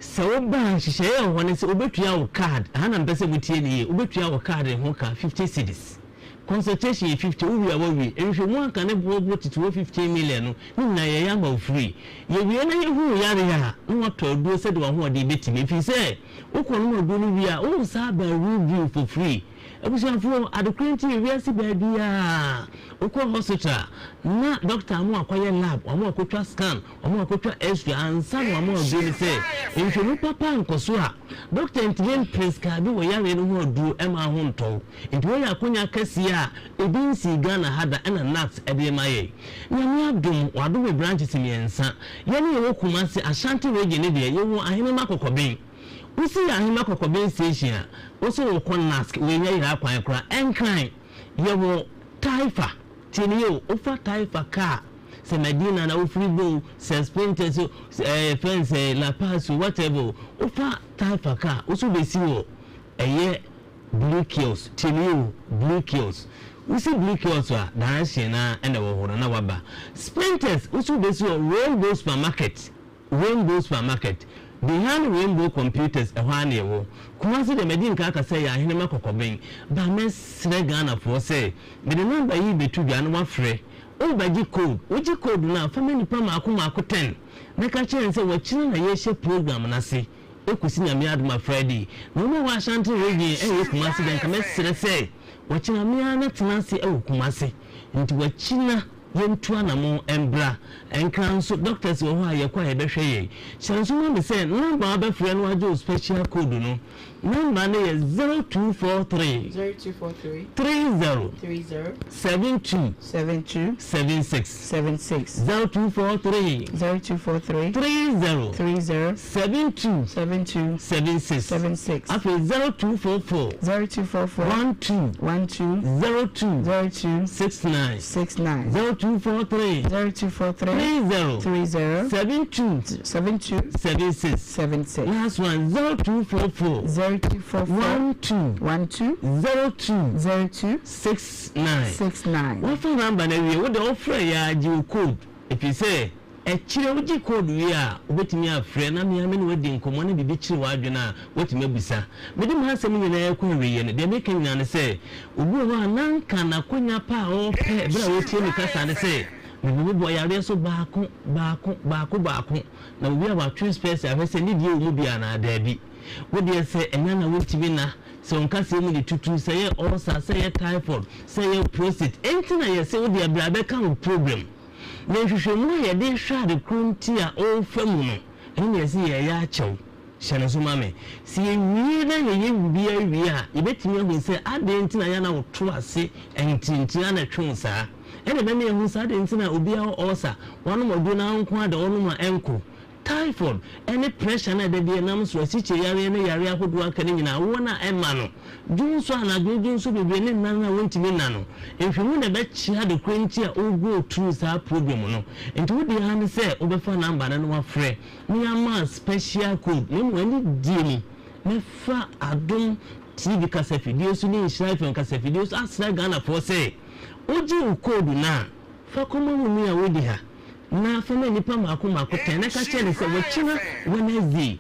so ba hyehyɛ ho ne se obetua wo card ana mpese mutie ne ye obetua wo card ho ka 50 cedis consultation 50 uwi awi ehwe mu aka ne bo 15 million no na ye ya ma free ye wie na ye hu yare ya no wato do se de wo ho de betimi fi se ukọ no do no wi a wo sa ba review for free ebusanfo adekwenti wi si ba dia ukọ hospital na doctor mu akwaye lab amu akotwa scan amu akotwa x-ray ansa no amu do ni se ehwe mu papa nkoso a doctor ntien prescribe wo yare no ho do ema ho nto enti wo ya akonya kasi a ebi si Ghana hada ena nuts ebe maye nyame adom wado we branches miensa ye ne wo kuma se Ashanti region ne de ye wo ahene makokoben usi ahene makokoben station a wo so wo konnask we nya ira kwan kra enkran ye wo taifa tinio ofa taifa ka se Medina na ofribo suspended fence la pass whatever ofa taifa ka wo so besi wo eye blue kills tinio blue kills usi blue kills wa danshe na ene wo horo na waba sprinters usu besi wo rainbow supermarket Rainbow Supermarket. Behind Rainbow Computers, a one year. Kumasi the Medin Kaka say, I hear my cocobing. But Miss Snegana for say, but the number you be to Janua free. Oh, by G code, which you code now, family Pama Kuma 10. Make a chance of watching a year program and I say, Okusina Miad my Friday. No more Washanti Reggae and Kumasi than Kames say, watching a Miana Tanasi O Kumasi into a China. Yentuana mo embra enkan so doctors wo ha ye kwa ye behwe ye chansuma me say number ba friend wa jo special code no number na ye 0243 30 72 76 0243 30 72 76 after 0244 12 02 69 0243 30 72 76 last one 0244 12 69 what phone number na we what the offer ya ji code if you say chire uji code we a obetimi afre na me amene wadi nkomo na bibi chire wadwena wetimi abusa mede ma asem nyina yakwa wiye ne de make nyina ne say obi ho ananka na konya pa o pe bra wetie mi kasa ne say me bo yare so baako na obi aba true space a say ni die omu bia na da bi wodi say enya na wetimi na so nka say mu de tutu say ulcer say typhoid say prostate entina ye say wodi abra be kan problem na hwehwemu ye de hwa de krunti a o famu no ene ye si ye ya achew hyene so mame si ye wi na ye bia wi a ye betimi hu se ade na ya na woto ase entintin na twon saa ene be me hu sa ade na obi a ulcer wonu modu na nko ade wonu ma enko typhoid any pressure na de bia nam so asiche yare ne yare ahodo aka ne nyina wona ema no dunso ana dunso bebe ne nan na wontimi na no ehwemu na be chia de kwenti a ogo through sa program no enti wo de ha ne se obefa number na no afre me ama special code ne mo ani die ni me fa adom TV kasa video so ni Nhyira FM kasa video so asra Ghana for say oji code na fa komo mu ya wodi ha na fama nipa mako ten na ka chele se wachina Wednesday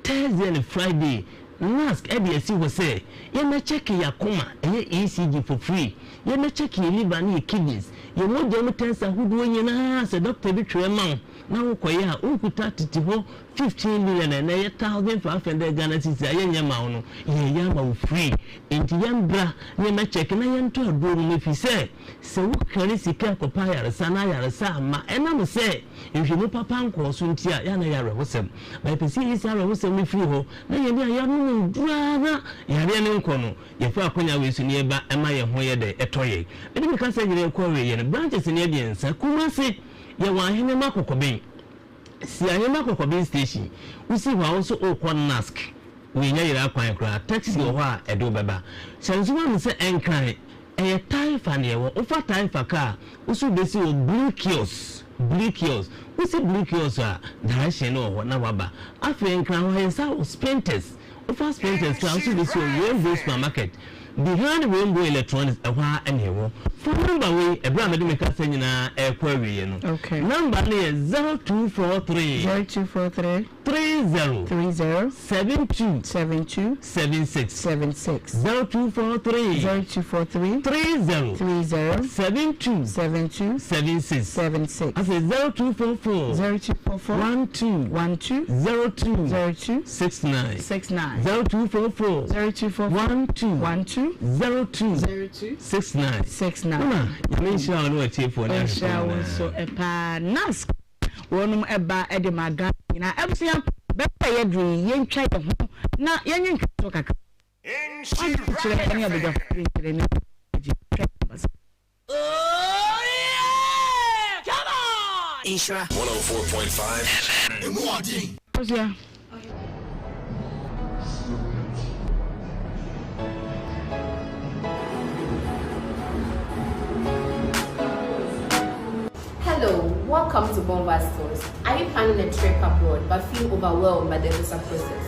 Thursday and Friday mask ebia wo say ye na check ya koma ECG for free ye na check your liver and your kidneys ye mo dem tensa hudu nyina se doctor bi twe man na wo koye a unkuta titi ho 15 million and 1500 Ghana cedis aye nyama no ye yama wo free enti yambra ye na check na ye nto adoro me fi se wo kare sika kopa yaresa na yaresa ma enam se ehwemu papa nko so ntia ya na yare hosem ba pesi isi yare hosem me free ho na ye dia ya no duara yare ne nko no ye fa akonya we su ne eba ema ye ho ye de etoye edi me ka se yire ko we ye ne branches ne bi ensa kumase ye wa hene makokoben si anyema kokoben station usi wa also okon nask we nya yira kwan kra taxi ho a edo beba chanzuma me se enkran e taifa ne wo ofa taifa ka usu besi o blue kiosk usi blue kiosk a direction no ho na waba afi enkran ho yensa o sprinters ofa sprinters ka usu besi o Rainbow Supermarket behind Rainbow Electronics ehwa enewo phone number we ebra me de me ka sanyina ekwa wiye no okay number is 0243 30 72 76 0243 30 72 76 I say 0244 12 02 69 0244 12 02 69 Nhyira no atiefo na Nhyira so epa nas wonum eba ede maga na ebusia bepa ye dri ye ntwa ye ho na ye nyenka so kaka Nhyira ni abega free ni Oh yeah! Come on! Nhyira 104.5 FM. Osia Hello, welcome to Bomba Stores. Are you planning a trip abroad but feel overwhelmed by the visa process?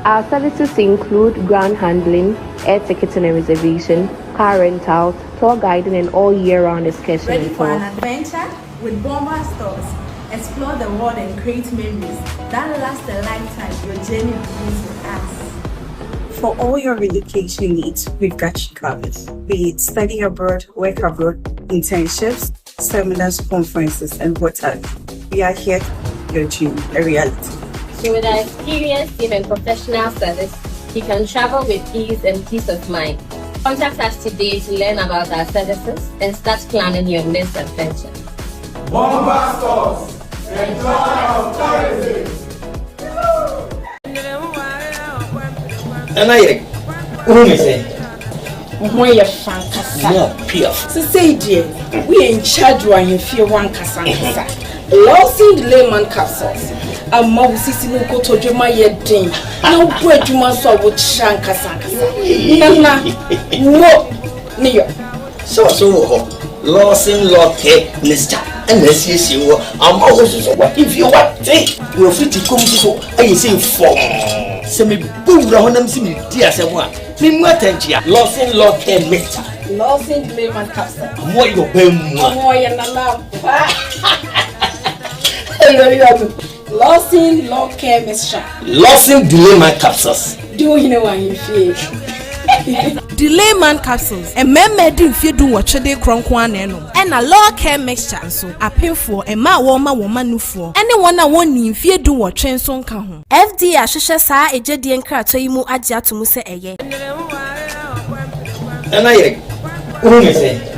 Our services include ground handling, air ticketing and reservation, car rentals, tour guiding and all year-round excursions. Ready for an adventure with Bomba Stores? explore the world and create memories that last a lifetime. Your journey begins with us. For all your relocation needs, we've got you covered. Be it study abroad, work abroad, internships, seminars, conferences, and whatever. We are here to make your dream a reality. So with our experienced team and professional service, you can travel with ease and peace of mind. Contact us today to learn about our services and start planning your next adventure. Bomba Stores, enjoy our tourism. And I who is it? When you're fantastic. No, Pierre. So say, dear, we in charge when you feel one casanga. Lawson layman capsules. A mouse is in go to Juma yet ding. No bread you must saw with shanka sanka. Nana, no, near. So, Lawson Locke, Mister, and let's see you. I'm always what if you want to. You're free to come to I say for. Semi boom round them see me, dear someone. Mimatentia, Lawson Locke, Mister. Lawson layman capsule. More your bem, more and allow. Lawson Law Care Mixture. Lawson Delayman Capsules. Do you know what you feel? Delayman capsules. A member if you do what they cronkwan and a law care mixture. So a pay for a ma woman no for anyone I want if you do what train son can. FD Ashisha sa a jedi and kratoimu adja to muse a ye. And I who is it?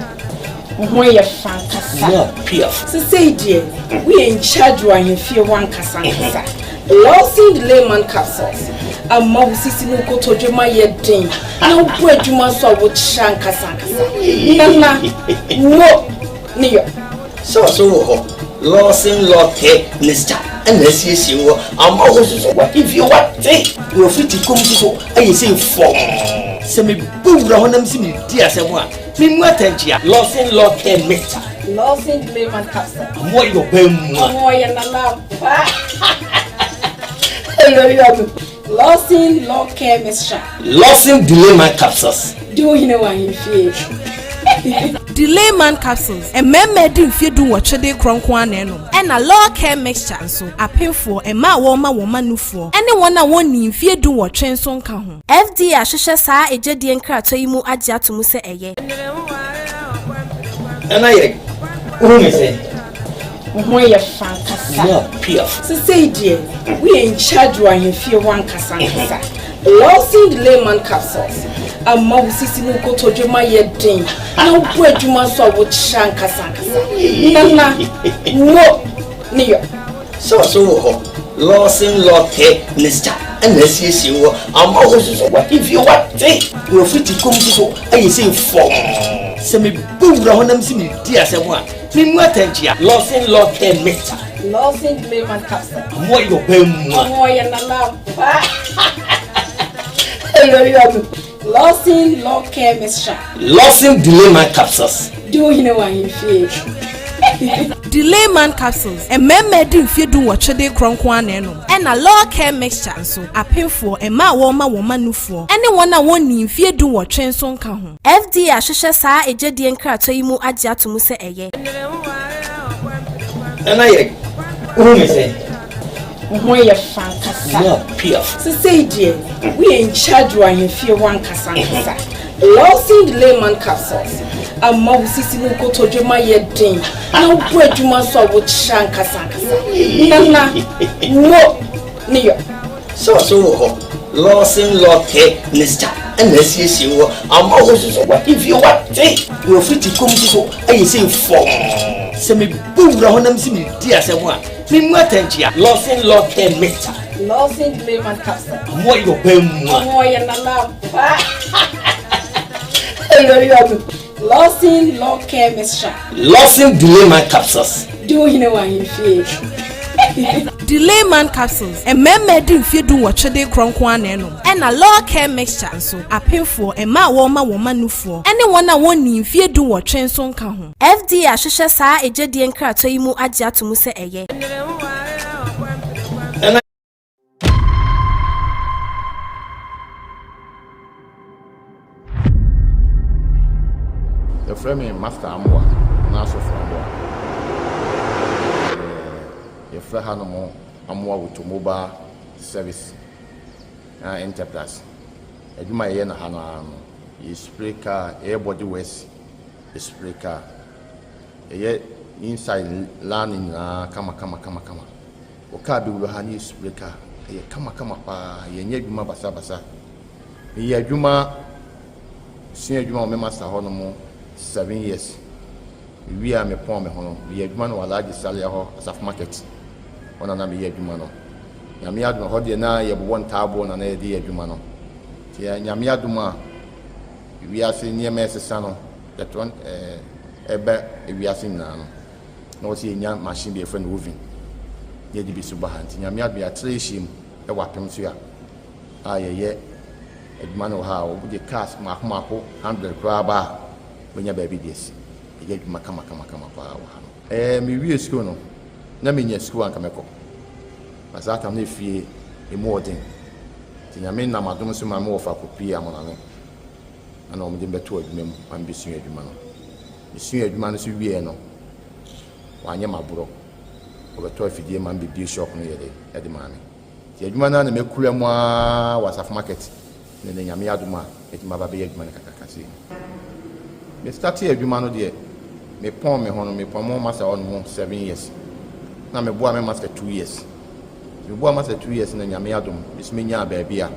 When you're fantastic. No, Pierre. So say, dear, we in charge when you feel one casanga. Lawson layman capsules. A mouse is in go to Juma yet ding. No bread you must saw with shanka sanka. Nana, no, near. So, Lawson Locke, Mister, and let's see you. I'm always what if you want to. You're free to come to I say for. Semi boom round them see me, dear someone. Mimatentia, Lawson Locke, Mister. Lawson layman capsule. More your bem, more and allow. Lawson Law Care Mixture. Lawson Delayman Capsules. Do you know what you feel? Delayman capsules. A member if you do what they cronkwan and a law care mixture. So a pay for a ma woman no for anyone I want if you do what train son can. FD Ashisha sa a jedi and kratoimu adja to muse a ye. And I who is it? When you're fantastic. No, Pierre. So say, dear, we in charge when you feel one casanga. Lawson layman capsules. A mouse is in go to Juma yet ding. No bread you must saw with shanka sanka. Nana, no, near. So, Lawson Locke, Mister, and let's see you. I'm always what if you want to. You're free to come to I say for. Semi boom round them see me, dear someone. Mimatentia, Lawson Locke, Mister. Lawson layman capsule. More your bem, more and allow. Lawson Law Care Mixture. Lawson Delayman Capsules. Do you know what you feel? Delayman capsules. A member if you do what they cronkwan and a law care mixture. So a pay for a ma woman no for anyone I want if you do what train son can. FD Ashisha sa a jedi and kratoimu adja to muse a ye. And I who is it? When you're fantastic. No, Pierre. So say, dear, we in charge when you feel one casanga. Lawson layman capsules. A mouse is in go to Juma yet ding. No bread you must saw with shanka sanka. Nana, no, near. So, Lawson Locke, Mister, and let's see you. I'm always what if you want to. You're free to come to I say for. Semi boom round them see me, dear someone. Mimatentia, Lawson Locke, Mister. Lawson layman capsule. More your bem, more and allow. Lawson Law Care Mixture. Lawson Delayman Capsules. Do you know what you feel? Delayman capsules. A member if you do what they cronkwan and a law care mixture. So a pay for a ma woman no for anyone I want if you do what train son can. FD Ashisha sa a jedi and kratoimu adja to muse a ye. The frame master Amwa, Naso from yɛfrɛ ha no mo amoa automobile service enterprise adwuma yɛyɛ na ha no ara no yɛ spray car yɛyɛ body wash spray car yɛyɛ inside lining na kama o car bi wɔ ha ne spray car yɛ kama paa yɛnyɛ adwuma basa yɛ adwuma sua adwuma o me master hɔ no mo 7 years we are me pon me ho no yɛ adwuma no wala gisalia hɔ asaf market ona na me yɛ adwuma no nyame adwuma hɔ de na yɛ bo ntaabo na yɛ de yɛ adwuma no tie nyame adwuma we are se nyɛ mesesa no yɛtɔn ebe we are sin na no na o se nya machine be friend oven yɛ de bi so ba hanti nyame adwuma treshim e wapem so ya a yɛ adwuma no ha o de cars mako 100 kra ba benya ba bi des yɛ adwuma kama pa wa ha me wie school no na me nya school anka mekɔ masaka na fie emodin ti nyame na madom so ma me wo fa kopi amonane ana o me de beto adwuma mu an bisu adwuma no bisu adwuma no so wie no wa nya maburo o beto afidie man bi shop no yɛ de maame ti adwuma na me kura mu a wasaf market ne nyame adoma etima ba be adwuma ne kakakase me start adwuma no de me pon me ho no me pon mo master on 7 years na me boa me master 2 years me boa master 2 years na nyame adom bismenya ba bia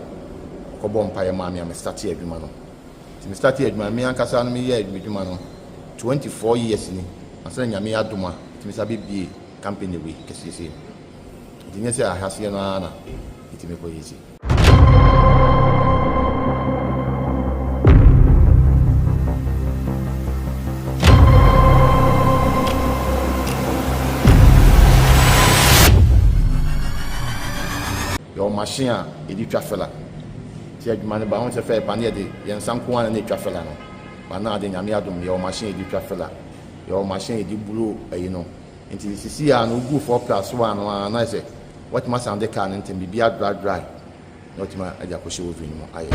ko bom pa ye ma me start adwuma no ti me start adwuma me ankasa no me ye adwuma no 24 years ni asa nyame adom a ti me sabe bie company we kesese ti nyese ahase no ana ti me ko yesi machine a edi twafela ti adwuma ne ba ho se fe pa ne de yen sanko an ne twafela no ba na de nyame adom ye machine edi twafela ye machine edi bulo ayi no nti sisi a no gu for plus 1 no na se what ma sound the car nti bibia dry not ma aja ko she wo vini mo aye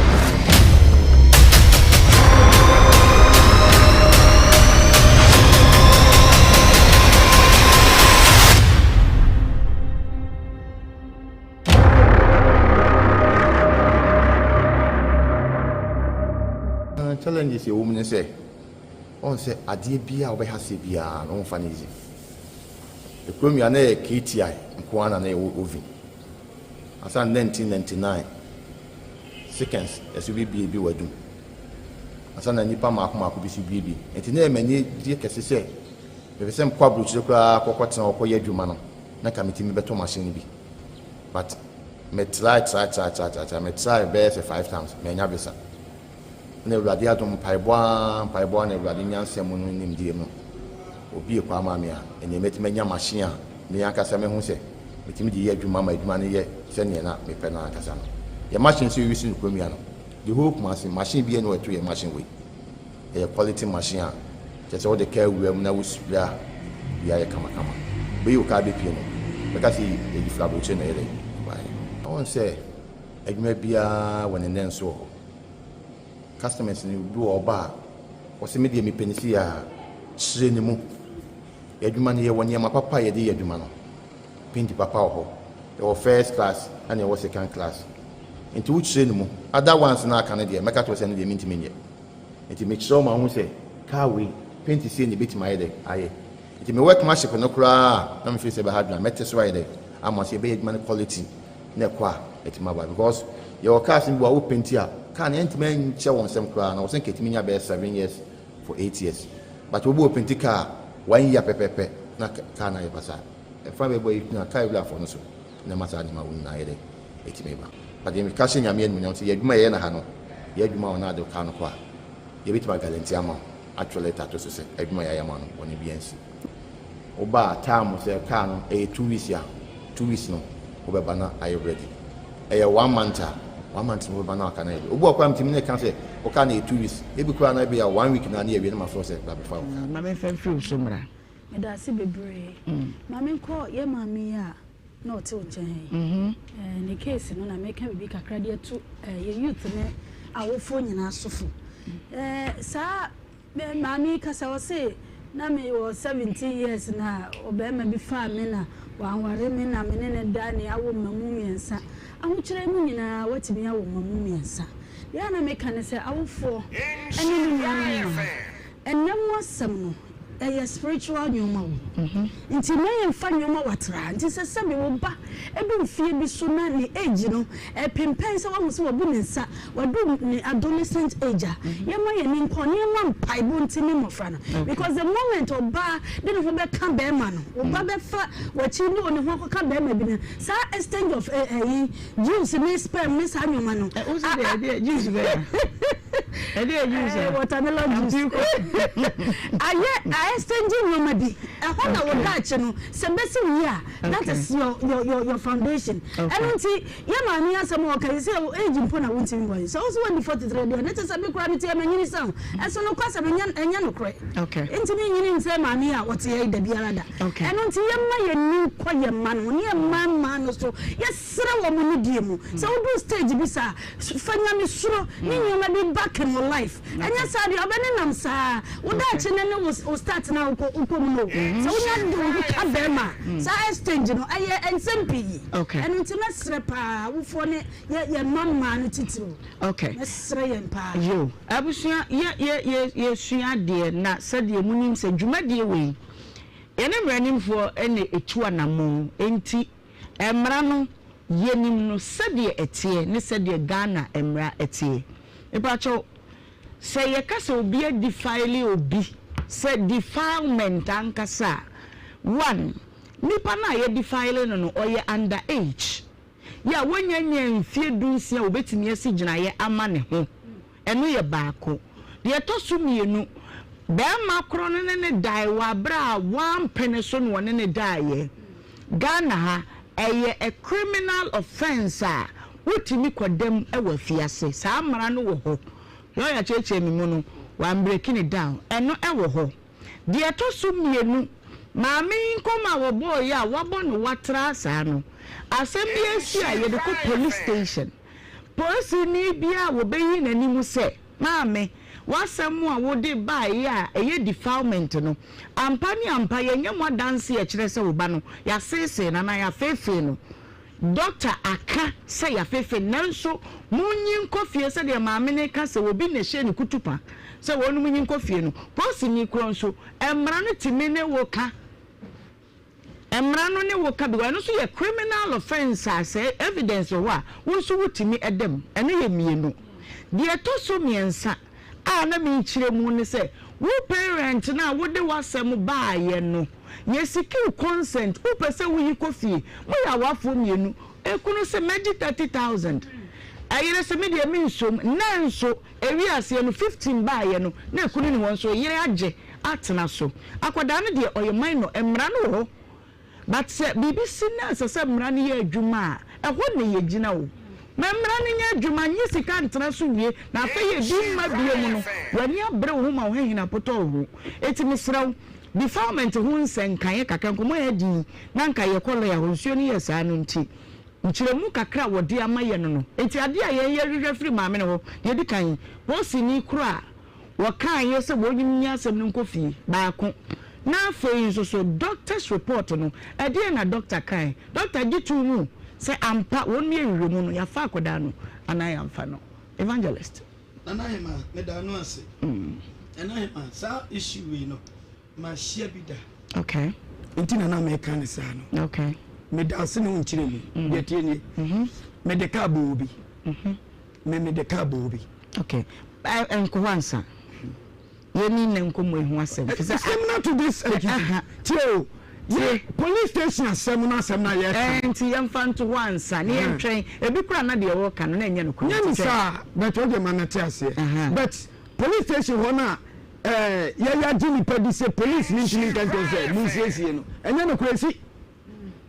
challenges you women say on say adie bia obehase bia no mfa nizi the premier na KTI nko ana na oven asa 1999 seconds SUBB bi wadum asa na nipa mako bi SUBB enti na emani die kese se be se mkwa bruchire kra kokotena okoye adwuma no na committee me beto machine bi but me try me try be 5 times me nya bisa na urade adom paiboa na urade nyansem no nimdie no obi ekwa ma me a ene metime nya machine a me akasa me hu se metime di ye adwuma ma adwuma ne ye se ne na me pe na akasa no ye machine so wi sin kwamia no the whole machine bi e no eto ye machine we ye quality machine a just all the care we na we spray ya ye kama be you ka be pie no because e di flaboche na ye le I want say adwuma bia won ne nso customers ni do oba o se me de me penisi a chire ni mu adwuma ne ye woni ma papa ye de adwuma no pindi papa ho the first class and the second class into which chire ni mu other ones na aka ne de make to se ne de minti menye enti make sure ma hu se car we penti se ni bit my de aye enti me work machine no kra na me feel se be hard na mete so aye de am say be adwuma quality na kwa eti ma ba because your cars in wo penti a can entimen che won sem kra na wo sen ketimi nya be 7 years for 8 years but wo bo penti car 1 year pepepe na car na e pasa e fa be boy na car bla for no so na masa ni ma won na yede etimi ba but dem ka shenya me enu so ye dwuma ye na ha no ye dwuma wona de car no kwa ye bitima guarantee ama actually tato so se dwuma ya ma no woni biansi oba time se car no e 2 weeks ya 2 weeks no wo be bana are you ready e 1 month 1 month no ba na aka na obu akwa mtimi ne kan se o ka na 2 weeks e bi kura na be ya 1 week na na ewie na ma so se ba be fa ma me fa free so mra me da se bebre ma me ko ye ma me a na o te o chen ne case no na me ka bi kakra de to ye youth ne awofo nyina asofo sa me ma me ka sa o se na me was 17 years na obema bi fa me na wanware me na me ne da ne awo mamu miensa ahokyere mu nyina watimi awo mamu miensa ya na me kan se awofo ene ni nua enam wasam no spiritual nyoma wo nti me yemfa nyoma watra nti se me wo ba ebi mfie bi so na ni age no pempen se wo so wo bu nsa wadu ni adolescent age yema ye ni nkone ma mpaibo nti ni mofra na because the moment oba de no be ka be ma no oba be fa wachi ni oni ho ka be ma bi na sa exchange of juice ni sperm ni sa nyoma no o se de juice be juice watermelon juice exchange nyoma bi ehona wo dache no se besi wi a that is your foundation and nti ye ma ni asem o kai se age mpo na wonti boy so also when 43 dey na tesa be kwa ni tie manyini sam eso no kwasa enya no kre nti ni nyini nse ma ni a wote ye da biara da and nti ye ma ye ni kwa ye ma no ni ma no so ye sere wo mu ni die mu so wo do stage bi sa fanya mi suro ni nyoma bi back in my life enya sa de obene nam sa wo dache ne wo start na uko no so unya do ka bema sa exchange no aye ensempii and intima srepa wo fo ne ye mama no titiro mesre ye mpa yo abusua ye sua de na sade munim se dwumade we ene mranimfo ene etu anamo enti emra no yenim no sade etie ne sade Ghana emra etie epacho se ye kasa obi defile obi said defilement ankasa one nipa na ye defile no oye under age ya wonyanya mfie dunsia obetimi asigina ye ama ne ho eno ye baako de to sumienu be ma kro ne dai wa bra one pene so no ne dai ye Ghana ha eye a criminal offense a wotimi kodem e wa fiase saa mara no wo ho yo ya cheche mi mu no one breaking it down eno ewo ho de to sumienu maami nkoma wo boy ya wabo no watra sa no assembly asia ye de ko police station police ni bia wo beyi nanimu se maami wasemu a wo de ba ya eye defilement no ampa ni ampa ye nyemo dance ye kire se wo ba no ya sese na ya fefe no doctor aka say ya fefe nanso munyi nkofie se de maami ne ka se wo bi ne hye ne kutupa se wonu munyi nkofie no posi ni kro nso emra no timi ne woka emra no ne woka bi no so ye criminal offense as evidence wo a wonso wotimi edem ene ye mienu de to so miensa a na mi kire mu ne se wo parent na wo de wasem ba ye no ye secure consent wo pese wo yi kofie mo ya wafo mienu ekunu se meji 30,000 ayire se media mi nsom na nso ewi ase no 15 ba ye no na ekunu ni won so yire age atena so akoda no de oyemai no emra no ho but se BBC na se emra no ye adwuma a eho ne ye gina wo memra no ye adwuma nyi sika ntena so wie na afa ye bi ma bie mu no wani abre wo ma wo hina poto wo eti misraw defilement hu nsenkan ye kakra nkomo ye di na nka ye kolo ya honsuo ni ye saa no nti nchiremu kakra wodi amaye no enti ade a ye hwehwe firi maame no ho ye di kan wo sini kura wo kan ye se wo nyim asem no nkofie baako na afei so doctor's report no ade na doctor kan doctor gitu mu se ampa woni ewiremu no ya fa akoda no anaya amfa no evangelist Nhyira me da no ase Nhyira sa issue we no ma share bida okay enti na me kan sa no okay me da se no nchire mu de tie ni me de ka bo obi me de ka bo obi okay enko wansa yeni ne nkomo ehu asem similar to this tio police station asem na ye enti yemfanto wansa ne yentwen ebi kura na de wo ka no na enye no kura nyani sa but o de manate ase but police station hona ya jini pedi se police ni ntini kan to say mu siesie no enye no kura si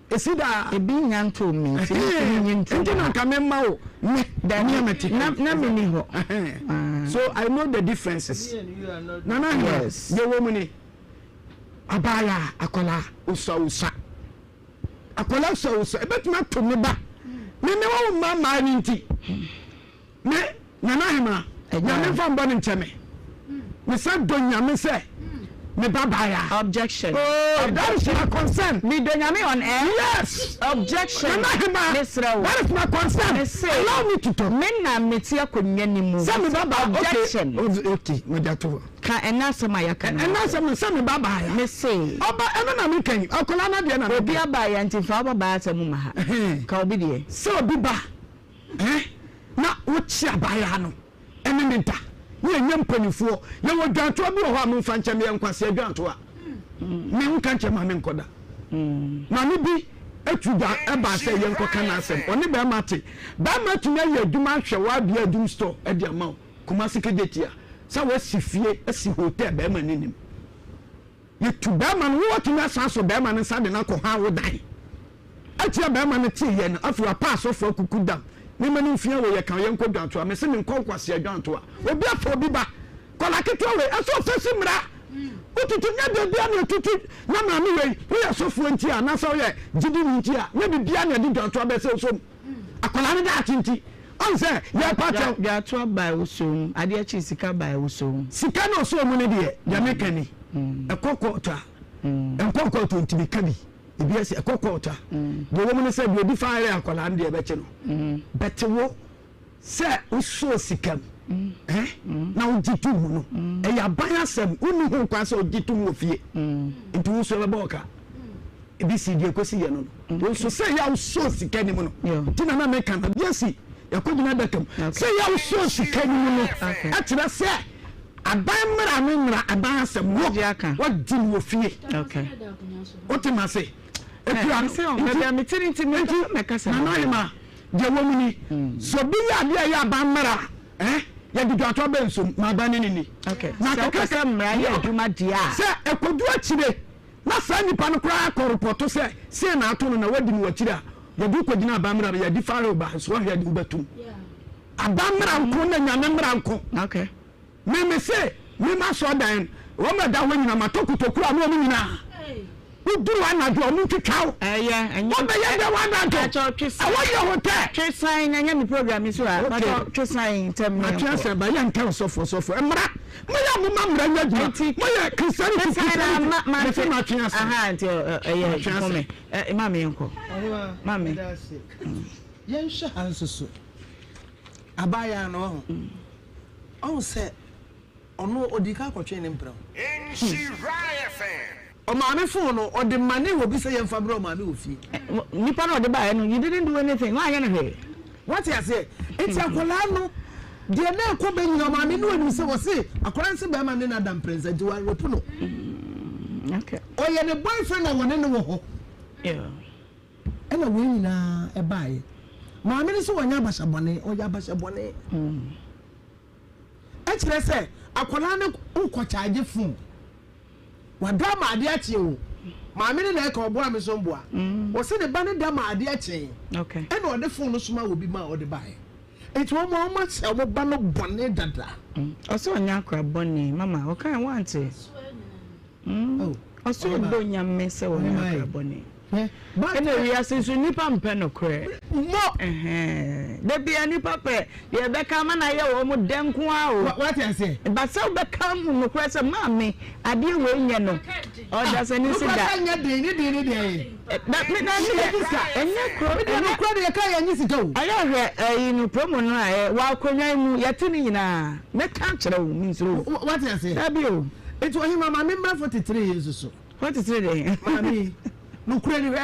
esi da ebi nyanto mi enti na ka memma o da ni amati na me ni ho so I know the differences na yes the woman abaya akola usa akola usa ebetuma to me ba me wo mama ni nti me na Nhyira na me fa mbo ni ncheme me sa do nyame se me babaya. Objection. Oh, that is my concern. Me Donyame on air. Yes. Objection. That is my concern. Allow me to talk. Men na meti akonya ni mu. Say me baba. Objection. Okay, me dato. Ka enasa ma ya kan. Enasa me babaya. Me say. Oba eno na me kan. Akola na de na. Obi abaya ntimfa baba asemu ma ha. Ka obi de. So obi ba. Na wochi abaya no. Ene nta. Ye nyampanifo ye wo dwanto bi ho amfa nche me nkwase dwanto a me nka nche ma me nkoda na ne bi etuda eba se ye nkoka na asem oni be mate ba mate na ye aduma hwe wa bia adum store e de ama kuma sekejetia sa wa sifie esi hotel be ma ninim ye tu ba ma no wo tumi asaso be ma ne sa de na ko ha wo dan atia be ma ne tie ye no afu pass of kukudam me mani mfia we ye kan ye nko dwanto a me se me nko nkwase dwanto a obi afọ obi ba kola keto we aso fesi mra ututu nya bia na tutu na ma me we ye so fu nti a na so ye gidi nti a nya bia na di dwanto a be se so akola ne da atinti on se ye pacha ya to ba usom ade achi sika ba usom sika no so mu ne de ya mekani ekokota enkokota ntimi kabi ebi ase ekokota de wo mu ne se bi fa area akola ne de be che no bete wo se uso sikam na ujitu mu no e ya ban asem unu ho kwa se ujitu mu ofie ntu uso be boka ebi si de kosi ye no wo so se ya uso sikani mu no ti na me kan bi asi ya ko dina dakam se ya uso sikani mu no atira se aban mra me mra aban asem wo di mu ofie otima se ekura se on me am tinti me kasa na no ima de wo mu ni so bi ya de ya aban mra ya di dwato be nso ma ba ni ni na to kasa mra ya aduma dia se ekodu akire na sa nipa no kra ko report se na ato no na wadi mu akire ya di ko gina aban mra ya di faro ba so ya di ubatum aban mra nko na nya mra nko me se me ma so dan wo ma da ho nyina ma tokutokura no mo nyina udu wana do mu twetwaw enye o be ye da wana do awoye hotel twesan na nya mi program so a twesan tem me twesan ba ya nka sofo emra mo ya mo mamra nya djuma mo ya kristian ma se ma twesan aha nti come imam yenko mami yen hwe hansoso abaya no on se ono odika kwotwe ne mpram Nhyira FM. O maame phone no o de mane wo bi se ye mfa bro maame wo fi nipa na o de ba no you didn't do anything why you know what you say enti akola no de na ko be nyina maame no ani se wo se akola nse be ma ne na dam present wa ropu no okay o ye ne boyfriend na wone ne wo ho ena we nyina e bae maame ne so wonya bashabone o ya bashabone e kire se akola ne nko charge phone wada ma ade ache o maame ne na e ka obo ame so mboa o se ne ba ne da ma ade ache okay e na o de phone no suma obi ma o de bae enti wo ma se o ba no bone dada o so nya akra bone mama o kan want o so do nya me se wo nya akra bone ene wi asensu nipa mpe no kre mo de bia nipa pe ye be ka ma na ye wo mu denko a o what you say but so be ka mu no kre se mame ade we nye no o da se ni sida nya de ni that me na enye kro de ka ya nyi sika o aya hwe no promo no a wa konwan mu ye tini nyina me ka kire wo mi nsuro what you say da bi o it was him mama me 43 years so 43 de mami no kure ni we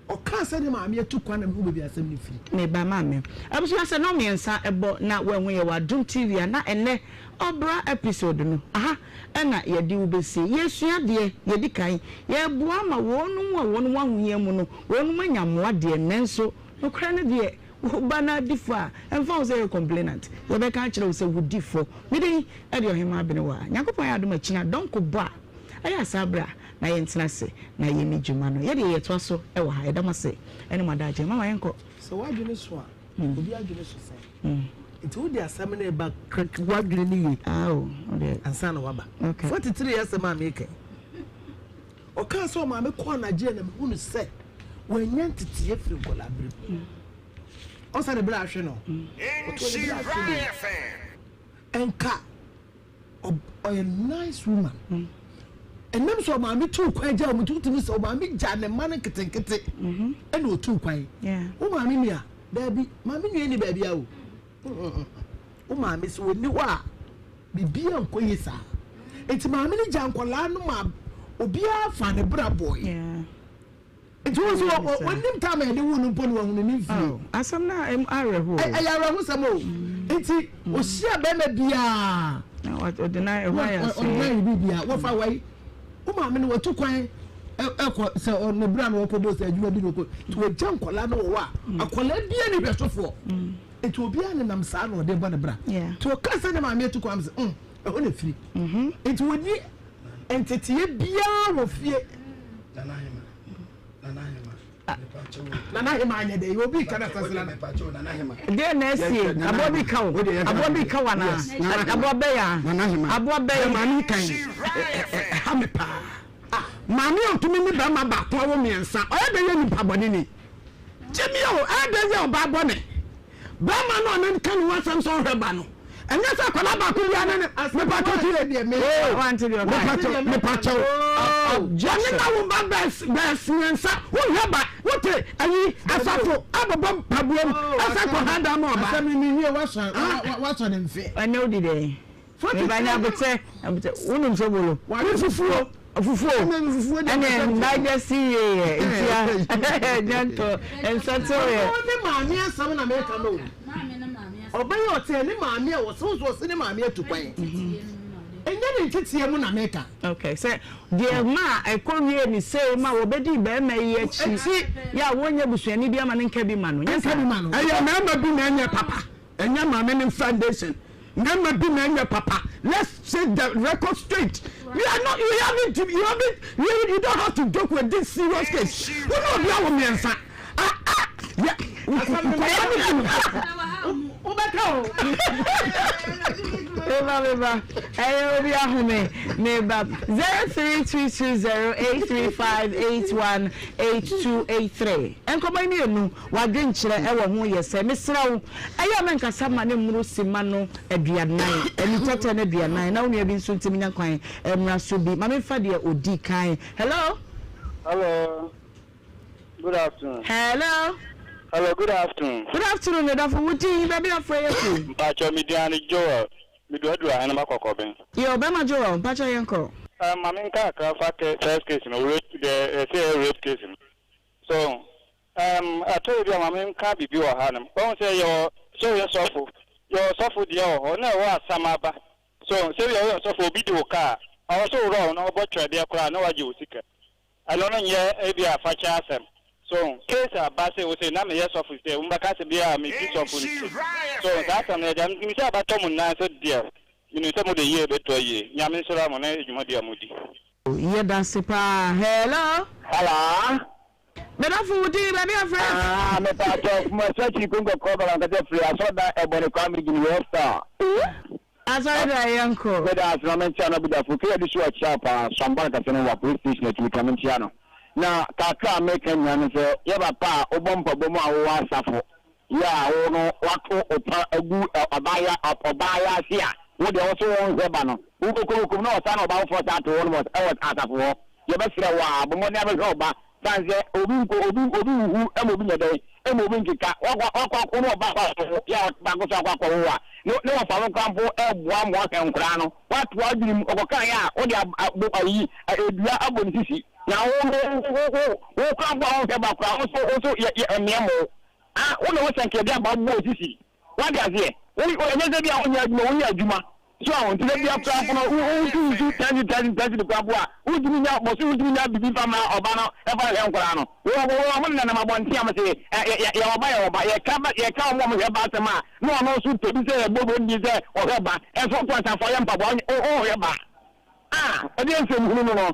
o ka se ni maame atu kwana me obi asem ni firi me ba maame abusu ase no me nsa ebo na wenwe ye wa Dum TV na ene obra episode no aha ena ye di ubesi yesua de ye di kan ye boa ma wonu wahuye mu no wonu manyamoa de nenso no kure ne de bana difa emfa wo say complainant ye be kan kire wo say wudifo me dey e de Ohemaa Benewaa yakopon ya do ma china donko ba aya sabra na yentina se na yemi djuma no ye de ye to so e wa ha edamase ene madaje mama yenko so wadwene so a obi adwene so se it would asem na ba wadwene ni aw ode ansa na waba okay 43 years ma me ke o kan so ma me ko na je na me hunu se wanya ntete e firi kolabre o sa de bra ahwe no Nhyira FM. enka o a nice woman ɛnam so maame tu kwan gya mu tutu so maame gya ne ma ne ketenkete ɛna otu kwan wo maame ni a baabi maame nwie ni baabi a wo maame so woni hɔ a bibia nkoyi saa enti maame ni gya nkola no ma obia fa ne bra boy enti wo so wonim ta ma de wo no mpo no wo ni mfie asam na areho ayara ho sam o enti o hia ba ma bia na what ordinary why ya say ordinary bibia wo fa wai wo maame no watu kwan ekọ se ne bra no propose adwuma bi no ko to wagya nkola no wo a akola bia ne besofo enti obia ne nam saa no de bɔ ne bra to kasa ne maame tu kwam se ɛho na firi enti woni entity bia wo fie Nana hema anya de obi kana tasila Nana hema de na sie abobi kawo na abobe ya abobe ya mani kan ha me pa mami otumi ni ba ma ba to wo miensa oya de ye nipa boni ni jemi o a de ye oba boni ba ma no na kan wa sam so hweba no enya sa kola ba ku ya ne me pa to ti de me want to me pa to jani na wo ba bes miensa wo hweba wote ayi asafo abobom pabuom asako handa mo ba asami ni hie waso ne mfe ene odi de me ba nya bote wonu so bolo wa fufuo ene ndaje siye ntia janto ensato ye ne maami asam na me ka no obaye ote ne maami a wo so ne maami atukwan enye ne ntitie mu na meka okay say de ma ekowie ni say ma wo bedi be ma ye chi ya wonye busuani bi ama ne nka bi ma no nka bi ma no ayo ma bi na enye papa enye ma me ne foundation ma bi na enye papa let's set the record straight we are not you don't have to joke with this serious case we no be our mensa yeah Eba ayo bi ahume meba 03220835818283 enkomo ni enu wadwe nkyere ewo ho yese mesrawo ayo menkasa ma ne muru sima no aduanan eni tete na aduanan na wonu bi nso ntimi nyankwan emra so bi ma me fa de odi kan hello good afternoon hello good afternoon. Good afternoon, Dafo. Wuti baby afraid you. Pacho Midiani Joel. Midwadwa ana makokoben. Yo, Bema Joel, Pacho yanko. Maminka ka first case no rape case. So, I told you maminka bibi wa hanam. Won say your sofo. Your sofo dia o na wa samaba. So, say your sofo bi do ka. Also wrong no but try there kra na waje osika. Ano no nye e bia facha asem. So, case abase we say na me yes of say umbaka se bia me piece of food. So, that's an edam me say about tomu na so dia. You know some of the year beto ye. Nyame sura mo na ejuma dia mudi. Ye dance pa. Hello. Bedafu wuti baby afraid. Me pa to mo search kungo cover and get free. I saw that ebony kwamri gini westa. Asari da yanko. Beda asramen chana bedafu ke di swa chapa sambana ka sene wa police station to kamen chiano. Na kakra make nyan se ye papa obompa bomu awo asafo ya wo no wato opa agu abaya sia wo de wo so won heba no wo kokoko na osa na oba fo sa to won mo e wo asafo ye be sire wa bomo ne be oba sanze obi hu e mo bi nyede e mo bi nkika wakwa no oba ya ba ko so akwa wo wa no wo fa nkampo e boa mo aka nkura no watu adwiri okokan ya wo de ayi edua aboni sisi na wo ka gba ho ba kwa so emiemo wo no sanke bia ba bo sisi wa dia ze wo enye bia wonya adwuma so awon ti bia pra no wo tu tanji de kwa bo a wo dumi nya mo so wo dumi nya bibi fa ma oba no e fa he nkora no wo mo na ma bonti am se ya oba ye ka mo he ba sama no no so to bi se bobo ndi se o he ba e so to san fo ye mpa bo o he ba e dey se mu no.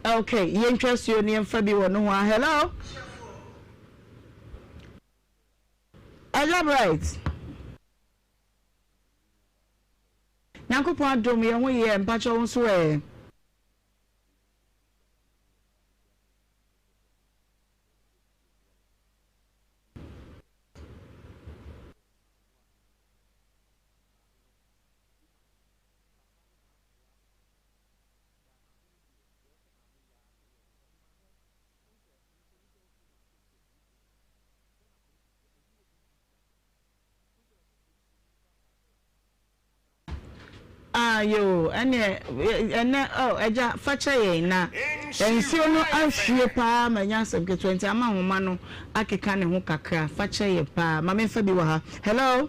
Okay, you interest you in Fabi one. Hello? Elaborate. Nanko pa do me won ye mpacho won so e. yo ene eja facha ye na ensio no ahwie pa manya asem ke 20 ama homa no akeka ne ho kakra facha ye pa ma me fa bi wa ha. Hello,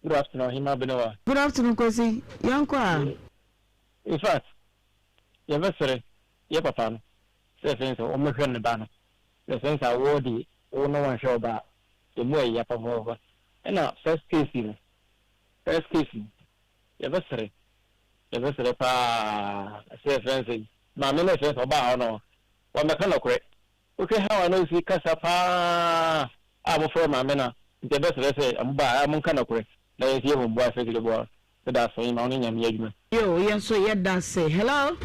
good afternoon, Ohemaa Benewaa. Good afternoon, Kosi yanko a in fact ye vesere ye papa no se sense o me hwe ne ba no se sense a wo di wo no wan hwe ba e mu ya papa over na first case ye vesere pa se sense ma me no sense oba no wa me kana kure okay how I know si kasa pa abo for ma me na ye vesere se amba am kana kure na ye tie mo bo afekile bo that's why ma oni nyam ye adwuma yo yenso ye dance. Hello,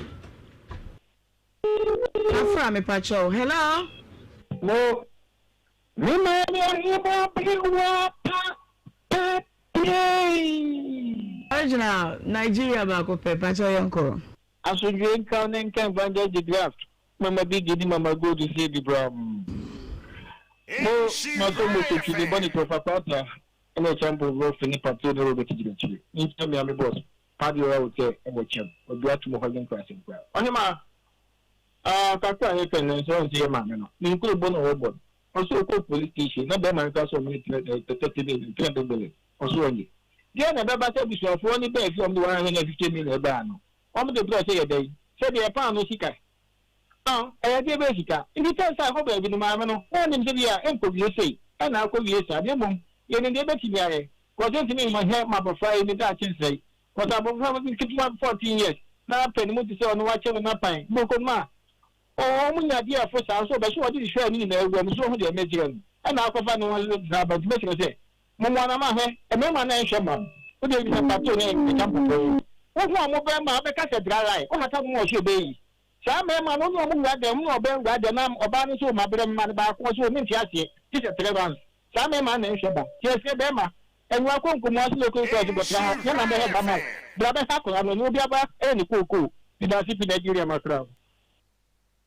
Afra me pacho. Hello, no me ma ye bo Benewaa pa original Nigeria ba ko pe pacho yanko asujwe kan nkan banja the draft mama big di mama go to see the bram no ma to mo to the body to papa ene champo go fini pato no be kijiji ni to me am boss padi ora o te e mo chem obi atu mo hojen kwasin kwa Ohemaa kakwa he pen so on tie ma me no ni ko bo no wo bo also ko police station na be man ka so me 30 billion also only dia na be ba se bisuafo ni be fi om 150 million ba no om de bro say dey say dey pa no sika e dey be sika ndi ten sa ko be bi no ma me no oni mse bia enko bi sei na akọ bi esa de mom ye ne dey be ti bia ye ko je ntimi ma he ma bofa ni da chin sei ko ta bofa ma ki 14 years na pen mo ti say onu wa che na pan mo ko ma o mu nya dia fo sa so be so di hwe ni na ewu am so ho de mejire no na akọfa no za ba ti me say mo na ma he e me ma na ehwe ma o de bi na pato ne e champo ko wo fu mo be ma be ka se dry line o hata mo hwe be yi sa me ma no mo ngwa de mo be ngwa de na oba no so ma bre ma ba ko so mi ntiase ti se 3 rounds sa me ma na ehwe ba ti se be ma enwa konko mo asle ko ko bo tra ya na be he ba ma bra be ha ko no no bia ba e ni koko ti da si pi Nigeria ma kra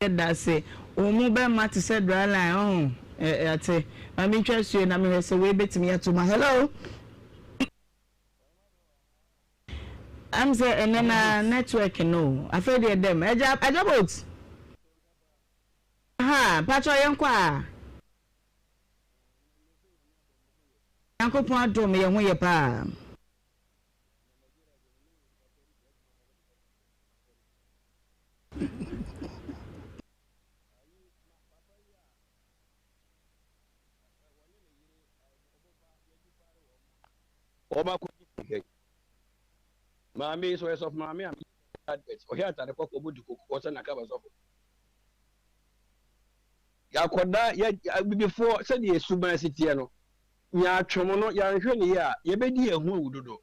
da se o mu be ma ti se dry line ate ma mi twase na me hwese we betimi atoma. Hello, I'm say enena network no afraid of them ajabot pacho yenkwa yanko pon adom ye ho ye pa Oba ko Mami so of Mami am advert o here tare kokko bodi kokko so na ka ba so ya koda ya before said ye suban city no nya atwom no ya hwe ne ya ye bedi ehu awudodo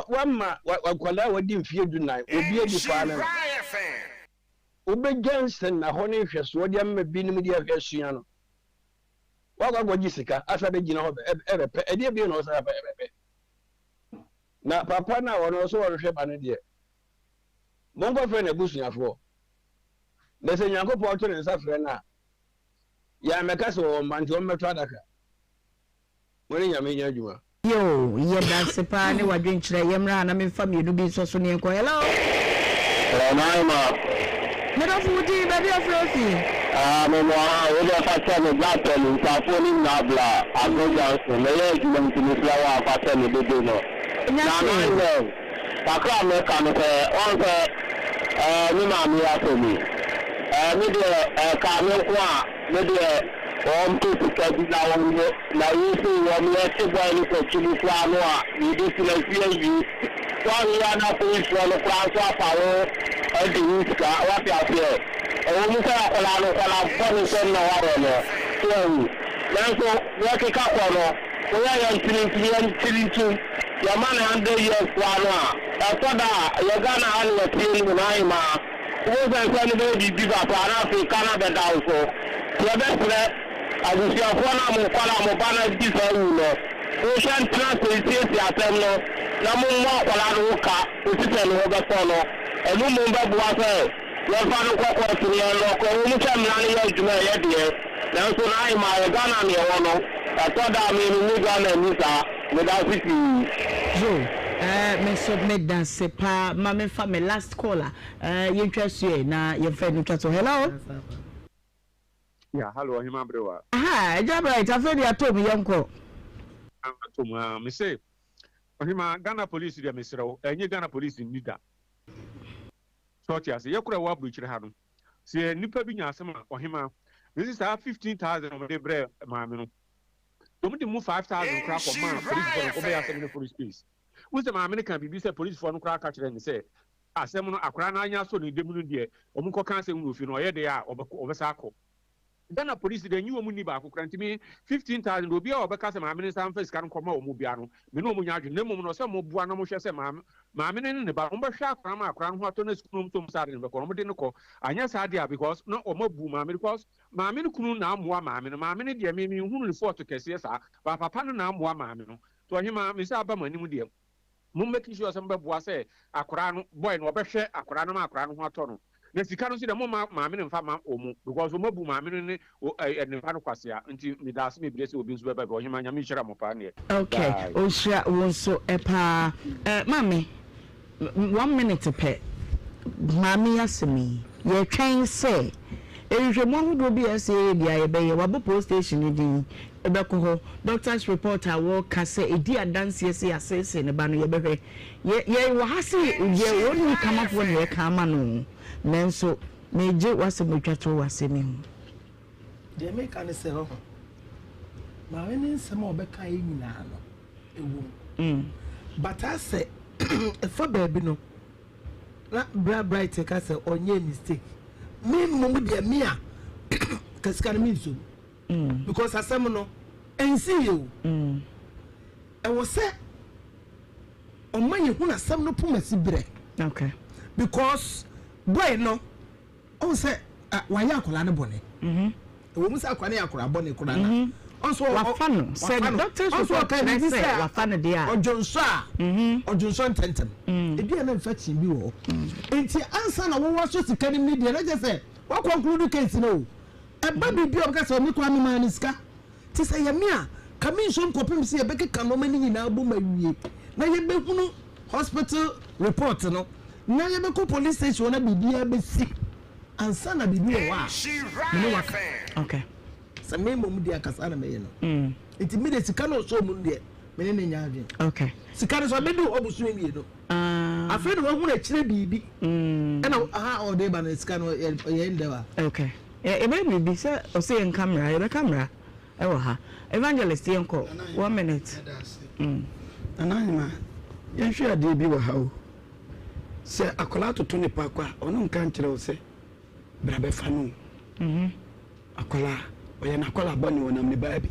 wamma wakoda wadi mfie dunai obi edi fa na obe Johnson na ho ne hwe so de amma bi nim de hwe sua no wagwagoji sika asa be gina ho ebepe ede bi no so ebepe na papa na wono so wohwe ba ne de mongo fe na busuafo na se nyankopɔ to ne nsa frɛ na ya meka so manti o meto adaka woni nyame nya adwuma yo ye dance pa ne wadwenkyerɛ yemra na me family bi so so ne enko. Hello, Hello Fudi baby of Rofi me mo o le fa se me gba pelu sa fo ni na bla agoja so le ye ju mo ti ni flower fa se me bebe no na me pakra me ka me on se ni ma mi ya so mi mi de ka me kwa me de on to ka di na won na yi so wo mi e se boy ni ko chili kwa no a ni di sile fi kwa ya na ko so no kwa so afa wo e di ni ka wa fi afie o mu ka ko la no ko ni so no wa no so na so wo ke ka ko no ko ya tiri ya mana ande years kwa no a so da ya ga na an wa tiri ni na ma wo ga ko ni be di ba pa na fi kana be da so ya be pre agusia ko na mo bana di so wu no o shan transfer si atem no na mo mo kwala no ka o ti te no be so no enu mo ba bua se yo fa no ko tiri no ko mo cha mna ni ya juma ya de na so na ai ma ya ga na mi wo no so da mi ni ga na ni sa me da fiti so me submit dance pa mama fa me last caller you interest you na your friend chat. Hello. Yeah, hello Ohemaa Benewaa. Jabra ita fe dia to me yanko. Atom me say Ohemaa Ghana police dia me sero enye Ghana police leader. So tia say yakura wa bru chire ha no. Se nipa bi nya asem Ohemaa this is 15,000 of the bre maame no. Don't move 5,000 crap for man police for be asem no police space. Who the maame can be say police for no crack catch them say asem no akra na anya so ni demu no de omunko kan say no fi no ye de a obesa akọ. Ghana police de nyu omu ni ba akọ krantimi 15,000 obi a obeka say maame san face kan koma omu bia no me no omu nya adwe nemu no say mo bua na mo hwe say maame ne ba mo be hwe akra ma akra no ato na school no so sare ne be ko mo de ne ko anya sa dia because na omo bu maame because maame ne kunu na amoa maame ne de me hunu ne photo kese sa papa no na amoa maame no to Ohemaa me say aba manim de mo make sure say mo be bua say akra no boy no obehwe akra no ma akra no ho ato no na sika no si de mo maame ne mfa ma omu because omo bu maame ne ne fa no kwasea nti me da se me bire se obi nso be ba Ohemaa nya me hira mo pa ne. Okay, Oshia wonso epa mami 1 minute pe mami asemi ye twen say ehwemo hodo bi ase dia ye be ye wabo post station din ebeko ho doctor's report awo kase edi adanse ase asese ne ba no ye behwe ye wo hase ye woni kamafo ne kama no nanso meje wasemotwato wasemi ho de me kan se ho ma weni nsema obeka yi nyina no ewu but I say for baby no na bright ka say onye mistake me mum de me a kaskar me so because asem no ensi you e wo say o man ye hu na asem no pomasi bre okay because boy no o say wa ya akola ne bone e wo mu say akola ne akola bone kola na also wafano said doctors report say wafano dia ojonso tentem e bia na infection bi wo enti ansa na wo waso sika ni media na je say wa conclude case no e ba bi bi o ka say me kwa me man sika ti say ya me a commission kopim say e be ka no mani nyina bu mawie na ye be hunu hospital report no na ye be ko police station na bibia be si ansa na bibi wo wa okay sa me mom dia kasa na me ye no it immediate sika no so mum dia me ne nya adwen okay sika no so be do obusu wie no afa no hu na kire bibi na o de ba na sika no ye ndewa okay e be me bi say o say en camera e be camera e wo ha evangelist yenko 1 minute ananima ye hwe ade bi wo ha o se akola to ne pa kwa ono nka nkire o se bra be fa no akola oye na akola bani wonam ne ba bi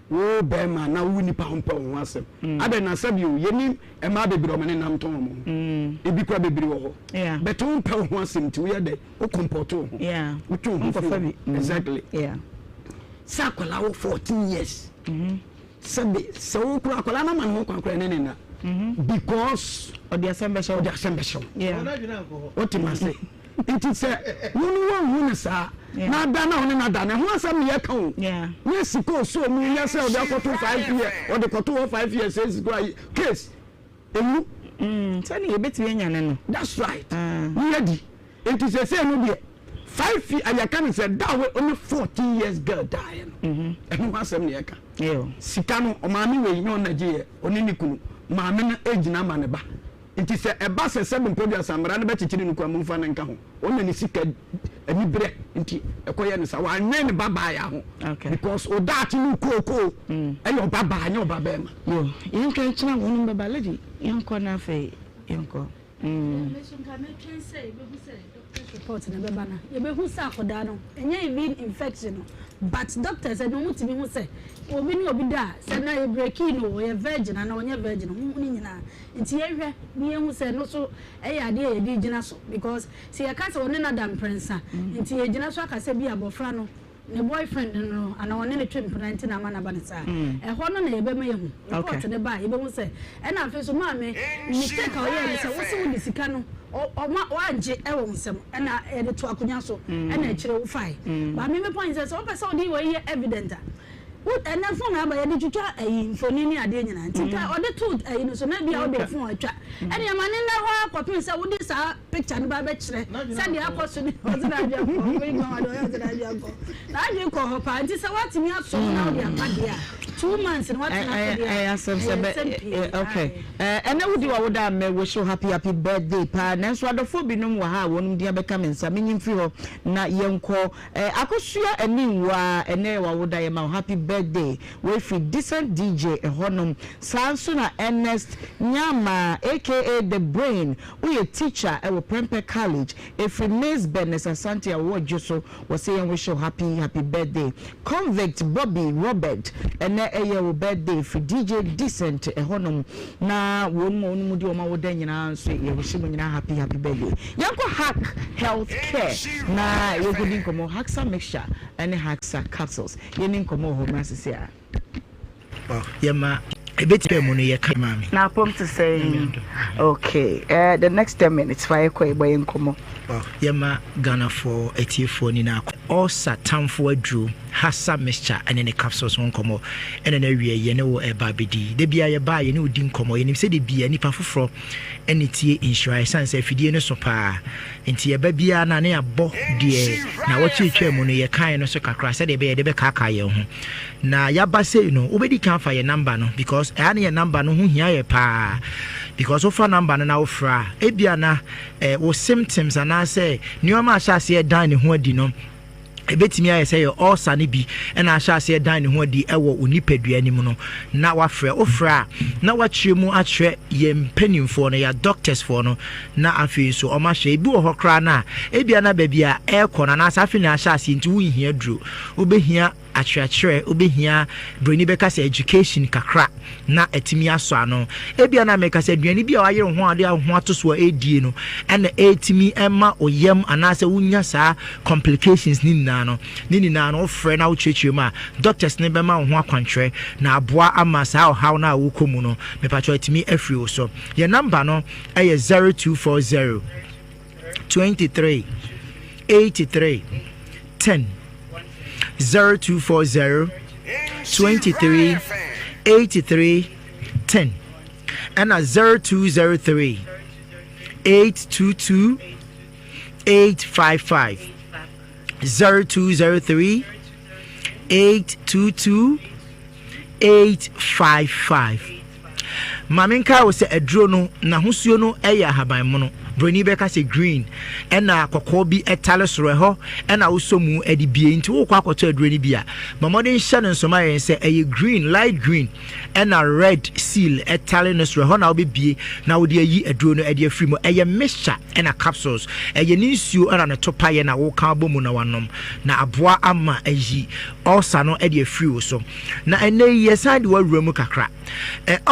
wo be ma na wo nipa hompa wo asem ade na sabi o yeni e ma bebiri o mene nam ton mo e bi kwa bebiri wo ho beto hompa wo asem ti wo ye de o comport wo wo tu ho fa bi exactly sa akola wo 14 years sabi so ko akola na man ho kwankwa ne na because of the assembly show what you must say it is one sa na da na hone na da na ho asam ye kan yes ko so mu yes o da ko 5 years o de ko 5 years says case enu tani e beti enya no that's right we ready it is say no be 5 years I can say that way only 14 years girl die no enu asam ne ka sika no o ma mi we nyo na je oni ni kunu ma me na ejina ma ne ba it is a bus 7 produce amra ne be chichiri no kwa mfa ne nka ho ona ni sika ani bre nti ekoye ne sa wa nwe ne baba ya ho because o that ni koko ayo baba anya o baba ma yo yin kan china wonu baba lady yin ko na fe yin ko report na beba na ye be hu sa akoda no enye even infection but doctor said no mutimi hu say obi ni obi da say na ye breaki no ye virgin na onye virgin hu ni nyina nti ye hwe ni hu say no so e ya de ye di gina so because say ye ka say one na dam prensa nti ye gina so aka say bi abofra no ne boyfriend no ana one ne twem pranti na mana ba ne sa e ho no na ye be ma ye hu report ne ba ye be hu say e na afi so ma me mistake o ye ne say wo se wo disika no o ma wanje e wo nsem e na e de to akonya so e na e kire wo fai ba me point say so person dey we evident what and then phone about the tutor for Nini Adina, or the tooth, so maybe I'll be a phone chat. And your man in the copy, so this picture and by Send the apostle was now you call her party, so what's me up so now they are 2 months and what I okay. And I would do what I may wish you happy birthday, pa. Next one the phobia no more, one dear becoming some meaning for not young call. I could share a new and there would I am happy birthday. Wait for decent DJ a honum. Sansuna Ernest Nyama, aka the brain. We a teacher at Prempe College. If we miss Benes and Santia Award Joso was saying wish you happy birthday. Convict Bobby Robert and a year birthday for DJ Decent a honum. Na one more mudioma would then say you wish him happy birthday. Yanko Hack Health Care. Na you could incomo Haxa mixture and Haxa capsules. Yenin como home necessary. Oh, Yama. A bit mami. Now, pump to say, okay, the next 10 minutes, fire quay by Incomo. Oh, Yama Ghana for a tea for Nina. Also, time for a drew, has some mixture and any capsules won't come up. And an area, you know, a baby. They be a buy, you know, didn't come and said it be any puff from any tea insurance. And say, if you didn't so pa, and tea a baby and a bo dear. Now, what you chair money, a kind of so crack, said a baby cacayo. Now, Yaba say, you know, nobody can't find a number, no, because any number no here pa. Because of a number now fra ebiana was symptoms and I say Nyoma shall say dining who dino a bit me I say all sunny be and I shall say dining who the ewo unipedri anymore now what fra now what you mo atre yem penny for ya doctors for no na afi so o ma hwe bi wo hokra na ebiana baby a aircon and as afi na shall see into we here drew obehia atwatwere obehia broni beka say education kakra na etimi aso ano ebia na meka say aduani bia wayere ho ade ho atoso edie no and etimi ema oyem anase wunya saa complications ni na no ofre na ucheche ma doctors ne bema ho akwantwere na aboa ama saa how na wokomu no mepacho etimi afri wo so your number no eye 0240 23 83 10 0240 23 83 10 and 0203 822 855 0203 822 855 Maminka was a drone na husuo no eya haban mono broni beka se green ena kokko bi etale soro ena usomu edi bie nti wo kwa akoto adroni bia mamodin hye no nsoma yen se eye green light green ena red seal etale no soro na obibie na wo de ayi adrono edi afri mo eye mixture ena capsules eye ninsuo ena ne topa ye na wo kan bomu na wanom na aboa ama ayi ulcer no edi afri wo so na ene yesande wa wuramu kakra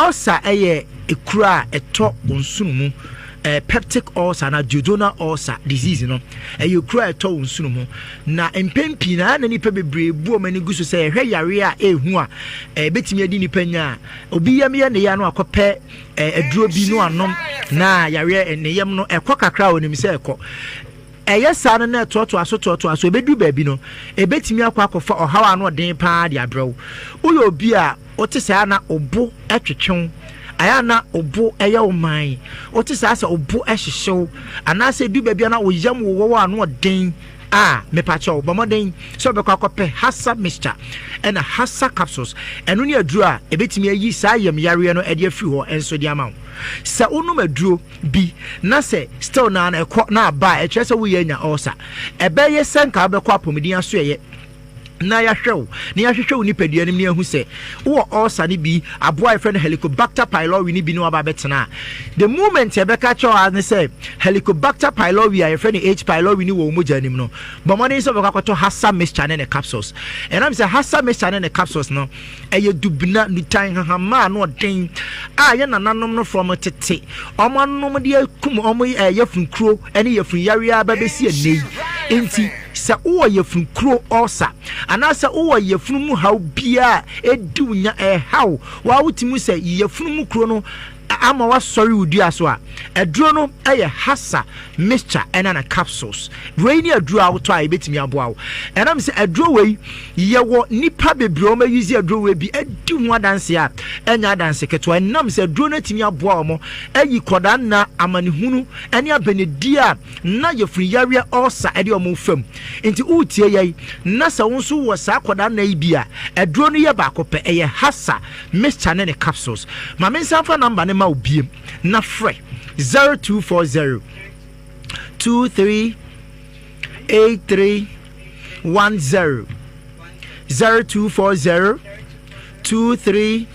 ulcer eye ekura eto onsunumu peptic ulcer na duodenal ulcer disease no you cry to unsunumu na empempi na nipa bebre bu mani guso say hwe yare a ehu a betimi adi nipa nya obi yam ye ne ya no akope aduro bi no anom na yare ne yam no kakra onim say sa na toto aso ebedu baabi no ebetimi akofa ohawa no den pa de abrew uyo obi a otisa na obo atwetwe ayana obo eya oman otisa asa obo ehyehew anase du baabi na oyam wo anu den mepacha obomoden so be kwakope hasa mixture and hasa capsules enu ne aduru a ebetimi ayi saa yam yare no ede afiri ho enso di amawo sa onum aduro bi na se still na ekọ na ba ekyese wo yanya ulcer ebeye senka be kwa pomidin aso eye na ya hwehwe ni peduanim ne ahu se wo ulcer ni bi aboa friend Helicobacter pylori ni bi no aba betena the moment e be ka cho an say Helicobacter pylori a friend H pylori ni wo mojanim no bomodin so be ka to hasa mixture ne capsules and am say hasa mixture ne capsules no eye dubna nutan hama no den ye nananom no from tete omanom de akum omo yafunkro ene yafun yare aba besi anei enti sa wo yafunkro ulcer anasa wo yafunu mu haw bia edunya haw wa wutimu se yafunu mu kro no ama wa sorry udua so a aduro no eye hasa mixture ena na capsules rainy aduro auto a betimi aboa wo enam se aduro wei ye wo nipa bebre o ma use aduro wei bi adi ho adanse a enya adanse keto enam se aduro na timi aboa wo mo ayi koda na amanehunu ene abenedi a na ye firi yare ulcer ede o mo fam enti utie yai na sa wonso wo sa koda na ibia aduro no ye ba kope eye hasa mixture ne capsules ma men sa fa number ne ma obiem na frɛ 0240 23 83 10 0240 23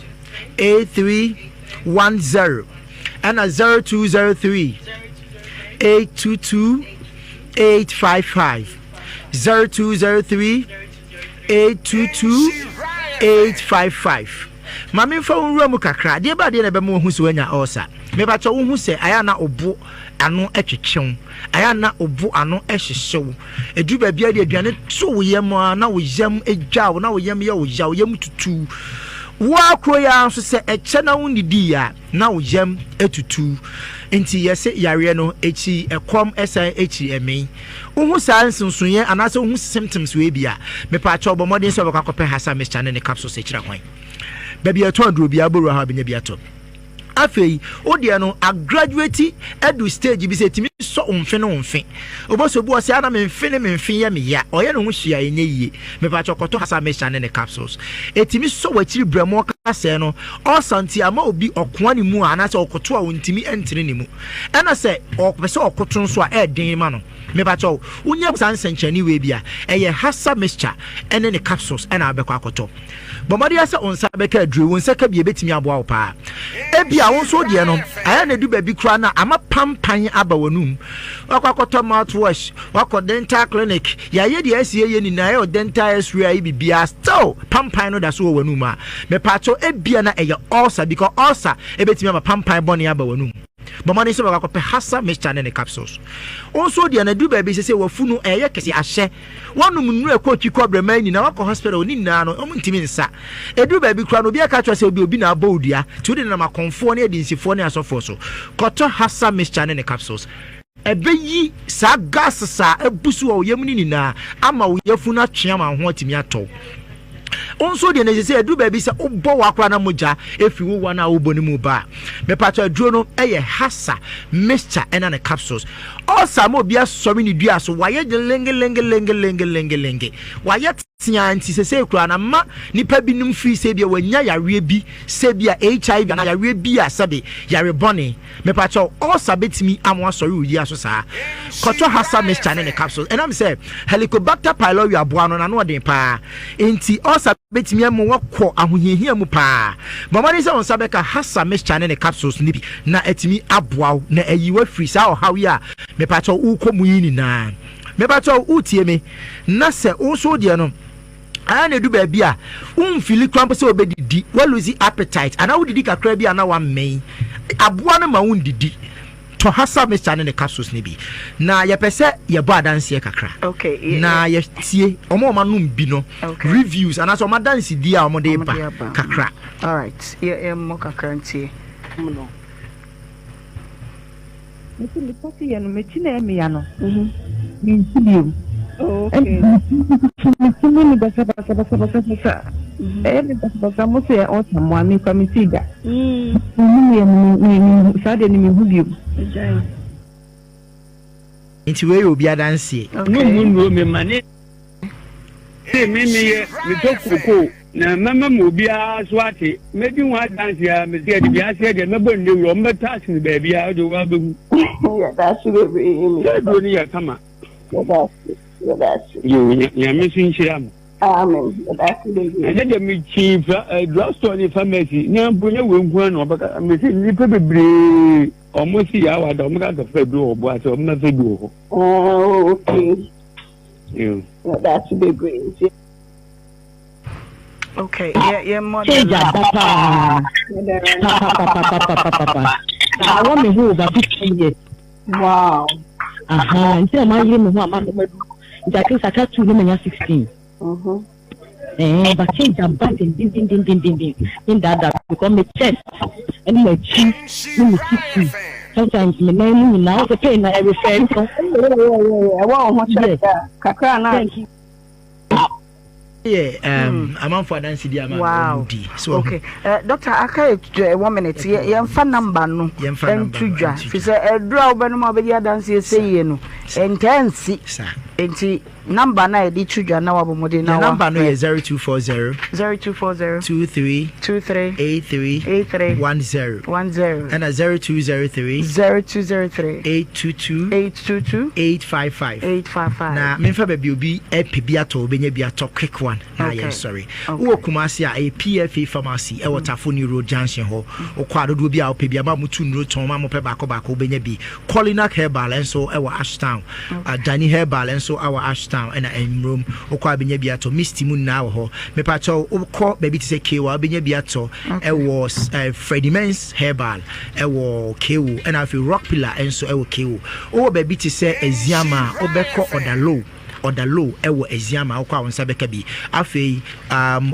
83 10 and 0203 822 855 0203 822 855 Mami fa wura mu kakra de ba de na be mu hu so anya osa me ba cho wo hu se aya na obo ano etwetwew aya na obo ano ehyehyew edu ba bia de aduane to wo yam na wo yam edwa na wo yam ye wo ya wo yam tutu wo akro ya so se eche na wo nidi ya na wo yam etutu enti yese yare no echi ekom echi wo hu sa nsonsoye anase wo hu symptoms we bia me pa cho obo modern so bakakopɛ hasa mixture ne capsules ekira kwan baby ato aduro bia boru ha benya bia to afei odi no a graduate edu stage bi se timi so onfe no onfe oboso bu o se ana me mfe ya me ya oye no ho hia enye yie me pa chokoto hasa mixture ne capsules etimi so wachiri bremo kase no o santi ama obi okoa ne mu ana se okoto a wontimi entire ne mu ana se opese okoto nso a eden ma no me pa cho unya sansenchani we bia eye hasa mixture ene ne capsules ena abekwa akoto bomari asa onsa beka aduru wonsa ka bia betimi aboa wo pa ebia wonso de no aya na du ba bi kura na ama pampan aba wonum wakwakoto mouthwash wako dental clinic ya ye de asie ye ni na ye dental x-ray bibia still pampan no da so wonum a me pacho ebia na eye ulcer because ulcer ebetimi ama pampan boni aba wonum bomani se wakwakope hasa mixture ne capsules onso de na du ba bi se wafunu eye kese ahye wonum nnu ekotwi kobrema ni na wako hospital ni na no omuntimi nsa edu ba bi kura no bia ka twa se obi na abodua tu de na makonfo ne edinsifo ne asofo so koto hasa mixture ne capsules ebeyi sa gas sa ebusu o yem ni na ama wo yafunu atwe ama ho atimi ato onso de na se edu ba bi se obo wakra na moja efi wo wana obo ni mu ba me pato aduro no eye hasa mixture ena ne capsules osa mo bia so mi ni dua so waye lenge waye tia anti se kura na ma nipa binum free se bia wanya yare bi se bia HIV na yare bi asabe yare boni me pato osa betimi amwa sori odi aso saa koto hasa mixture ne capsules and am say Helicobacter pylori aboa no na no den pa enti osa betimi am wokọ ahohiahia mu pa mama se on sabeka hasa mixture ne capsules ni bi na etimi aboa na ayiwa free saa o hawe a me pato ukomu yi ni na me pato utie me na se onso de no ana du ba bia fili krampo se obedidi we lose appetite ana wo didi kakra bia na wa men aboa no ma wo ndidi to hasa mixture ne capsules ne bi na ye pese ye bo adanse kakra okay na ye tie omo num bi no reviews ana so madanse di a omo de ba kakra all right ye mo kakra ntie no Mimi pati ya no mechina ya mi ya no ntibiu okay mimi basa basa mo se o tamwa mi kwamitiga mimi sade ni mi hubiu nti we obi adanse no me mane mimi ye mi to koko na mama mo bia so ate mebi wa dance ya me se de bia se de mebo nde wo mbe tax ni ba bia do wa begu ya da su be mi do ni ya kama that's you ya me sin chiam amen that's the and the me chief drugstore ni pharmacy na bunya we nku na obaka me se ni pe bebre almost ya wa da omaka ka fe do obo ase omna fe do oh okay you that's the great okay yeah model papa I want me who over 15 years wow until my year me who am I Jackie Sakatu no 16 But change and back in that because my chest and my cheek, sometimes my name now the pain I refer to. Thank you. I'm on for Nancy. Wow. So, okay. Doctor, I can't 1 minute. Yeah, phone number no. And Tuja. She said, a draw Benuma Bedia dance, say, no. And 10 6. And number 9, the Tuja now about Modena. Number no is 0240 23 83 10 and a 0203 822 855. Now, Memphis baby will be a pibiato, Benebiato, quick one. Okay. Sorry. Who Kumasi a PFA pharmacy, a Watafoni Road Junction Hall, or Quado will be our Pibiama Mutun Road, Tomamo Pebacco, Benebi, Colinac Herbal and so our Ashtown, Danny Herbal and so our Ashtown and a room, or Quabinebiato, Misty Moon now, Mepato, or call baby to say Kewa Benebiato, it was Freddie Men's Herbal, it was Kew, and I feel Rock Pillar and so I will Kew, or baby to say a Ziama, or Beko or the low. Or the low, ewo eziama okwa wonsa bekabi afei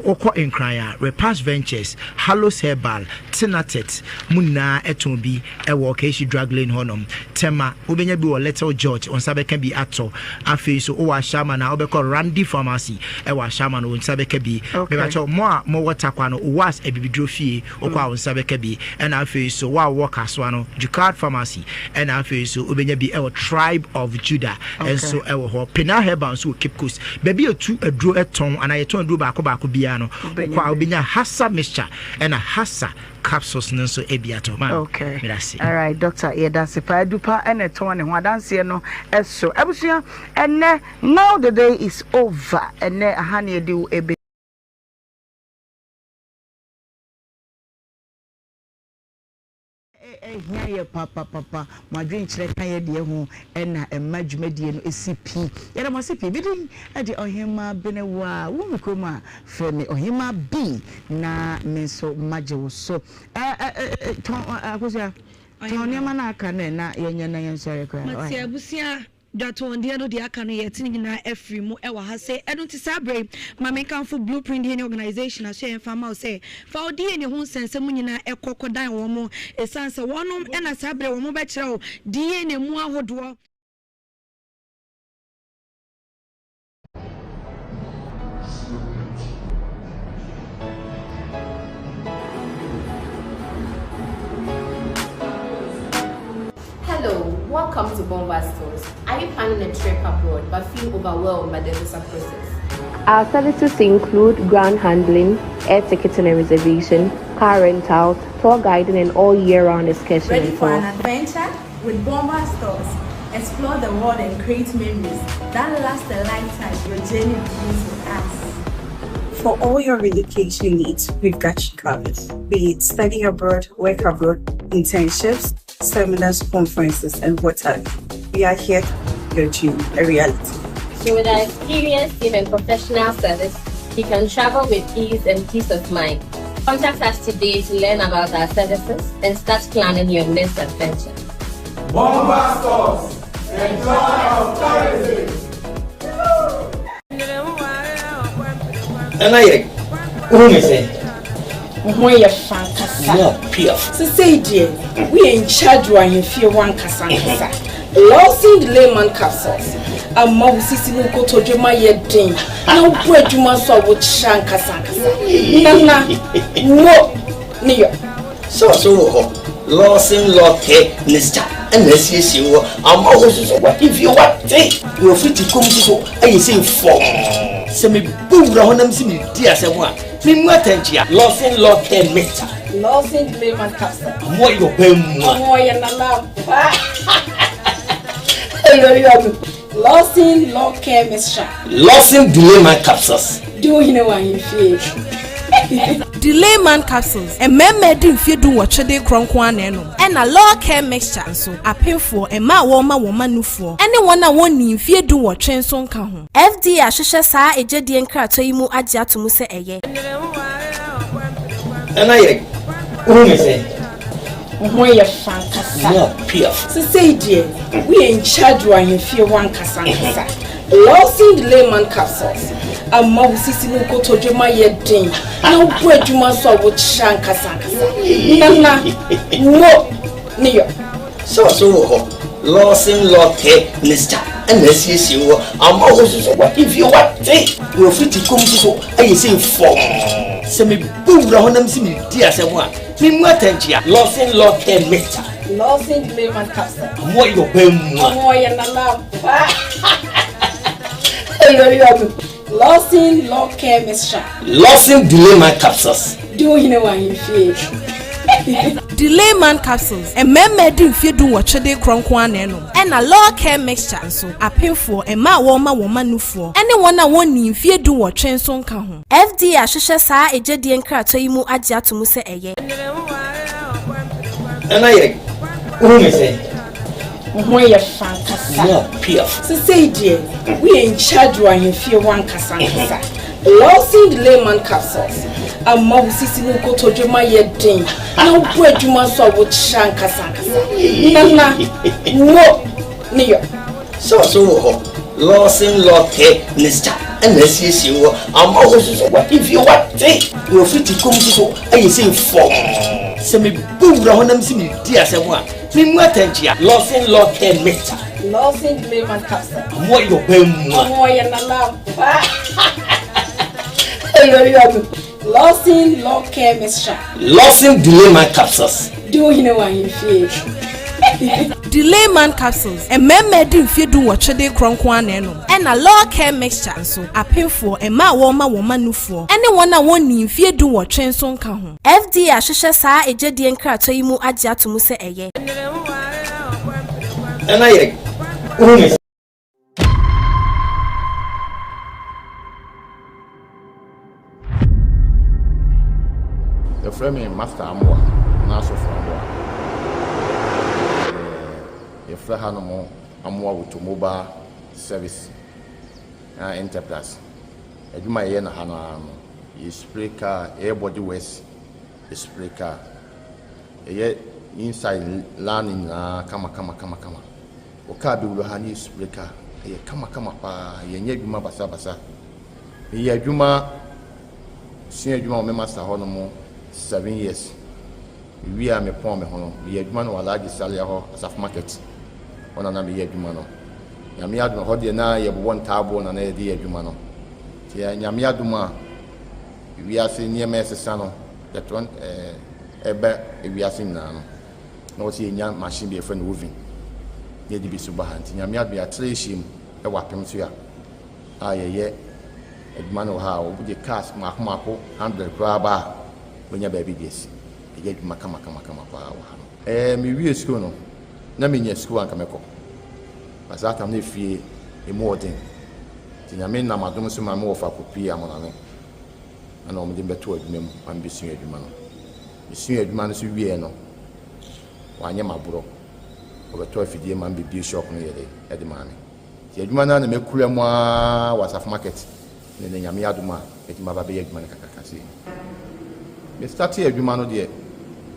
okwa enkraya Repass Ventures Hallows Herbal Tinatet muna etombi ewo Keshi Drug Lane honom tema obenya bi o Little George wonsa bekabi ato afei so owa shama na obekọ Randy Pharmacy ewa shama no wonsa bekabi mebacho mo water kwa no was ebibidro fie okwa wonsa bekabi and afei so wa work aswa no Jukard Pharmacy and afei so obenya bi ewo Tribe of Judah and so ewo ho Pena so keep coast baby a draw a tongue and I turn do back biano kwa obinya hassa mixture and a hassa capsules so ebiato man. Okay, all right, doctor. Yeah, that's if I do pa and a tone and one dance here no so ebusia and now the day is over and honey do a bit. Here papa my drink check kan de ho na emadwumadie no esipi ye na mo sipi bidin e de Ohemaa Benewaa wo mukoma fe me Ohemaa B na me so maje wo so akosia ton ne ma na aka na yenya na yensore kwa mati abusia Dato on the other day, I can yet in every mo ewa has say, I don't sabre, my make for blueprint any organization, I say, and farmer say, for D any home sense, someone a crocodile or more, a sense of one and a sabre or more better, D any more would. Hello, welcome to Bomba Stores. Are you planning a trip abroad but feel overwhelmed by the visa process? Our services include ground handling, air ticketing and reservation, car rentals, tour guiding, and all year-round excursions. Ready for an adventure? With Bomba Stores, explore the world and create memories that last a lifetime. Your journey begins with us. For all your relocation needs, we've got you covered. Be it study abroad, work abroad, internships, seminars, conferences, and what have you. We are here to make your dream a reality. So with our experienced team and professional service, you can travel with ease and peace of mind. Contact us today to learn about our services and start planning your next adventure. Bomba Stores, enjoy our tourism. And I say, when you're fantastic. So say, dear, we in charge when you feel one cassandra. Losing the layman capsules. A mouse is in go to my yedding. No bread you must have with shank cassandra. Nana, no, near. So, losing locket, Mr. And let's see you. I'm always what if you want to. You're free to come to so I say for. Semi boom round them see me dear someone. Me matentia. Losing locket, Mr. Losing the layman capsule. More your pen. More your nana. Losing law care mixture. Losing delay man capsules. Do you know what you feel? Delay man capsules. And men didn't feel do what they cronk one and a law care mixture. So I pay for a ma woman new for anyone I want in fear do what train song come. FD Ashisha sa a jedi and cratoimu adja to muse a ye. And I say. When you're fantastic. So say, dear, we in charge when you feel one cassandra. Losing the layman capsules. amma wo sisi no kotoje ma ye den na wo bu adwuma so a wo kyankasa nana wo ne yo so ho Lawson Locke Minister and let's see you. I'm always what if you what you're free to come to I say for semi boom round see me dear someone. Me what Lawson Locke Minister. Lawson Layman Capsule. What you pay more than a love. Lawson Locke Minister. Lawson Layman Capsules. Do you know what you feel? Delay man capsules and memmedin fedu watchede kronkwa neno and a law care mixture so apemfo and ma woman nufo anyone a woni fedu watchen son ka ho FDA ahwehwe saa ejedi enkrato yi mu agye atomu se eye anaye me say we are fantastic no pia say dear we in charge one fie one kasa Lawson Layman Capsules amma wo sisi no kotoje ma ye den na wo bu adwuma so a wo kyankasa nana wo ne yo so ho Lawson Locke Minister and let's see you. I'm always what if you what you're free to come to I say for semi boom round see me dear someone. Me what Lawson Locke Minister. Lawson Layman Capsule. What you pay more than a love. Lawson Locke Minister. Lawson Layman Capsules. Do you know what you feel? Delay man capsules and memmedin fedu watchede kronkwa neno and a law care mixture so apemfo and ma woman nufo anyone a woni fedu watchen son ka ho FDA ahwehwe saa ejedi enkrato yi mu agye atomu se eye anaye the framing master amwa na so from yɛfrɛ ha no mo amoa automobile service enterprise adwuma yɛ na ha no yɛ spray car yɛ body wash spray car yɛ inside lining na kama o car bi wuro ha ni spray car yɛ kama pa yɛ nyɛ adwuma basa yɛ adwuma sua adwuma o me master hɔ no mo 7 years we are me pon me ho no yɛ adwuma no wala gisalia hɔ asaf market ona na me ye adwuma no nyame adwuma ho de na ye bo ntaabo na ye de ye adwuma no ti nyame adwuma wi ase niema esesa no ye ton ebe wi ase na no na o ti nya machine be fa no oven ye di bi so ba hanti nyame adwuma treshim e wapem so ya ye adwuma no ha o de cars mako 100 kra ba wonya ba bi des ye adwuma kama pa wa mi wi esiko no na menya school anka meko bazata na fie emodin tinyame na madom so ma me wo fa kopi amonane ana omde beto adwuma mu ambisu adwuma no bisu adwuma no so wie no wanye maburo obeto afidie ma mbi shop no yede ede mane ti adwuma na mekura mu a wasaf market ne nyame adoma edima ba be adwuma kaka se me start adwuma no de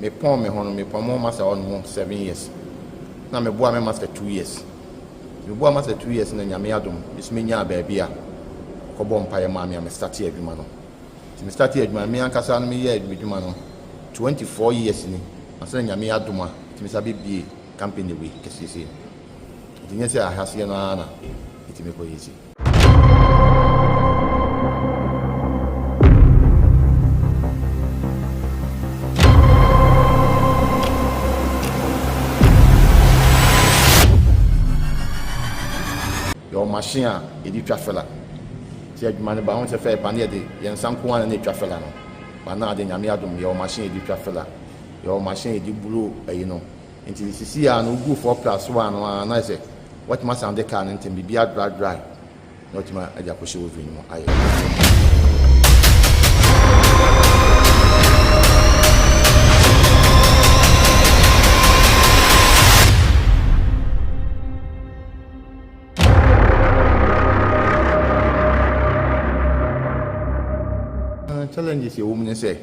me pon me hono me pon mo masa on 7 years na me boa me master 2 years me boa master 2 years na nyame adom bismenya ba bia ko bom pa ye ma me start adwuma no ti me start adwuma me ankasa no me ye adwuma no 24 years ni asa nyame adom a ti me sabe bie company we kesese ti nyese ahase no ana ti me ko yesi machine a edi twafela ti adwuma ne ba ho se fe pa ne de yen sanko an ne twafela no ba na de nyame adom ye machine edi twafela ye machine edi bulu ayi no nti sisi a no gu 4+1 no na se what ma sound de car nti bibia dry not ma aja ko shewo vini mo ayi challenges you women say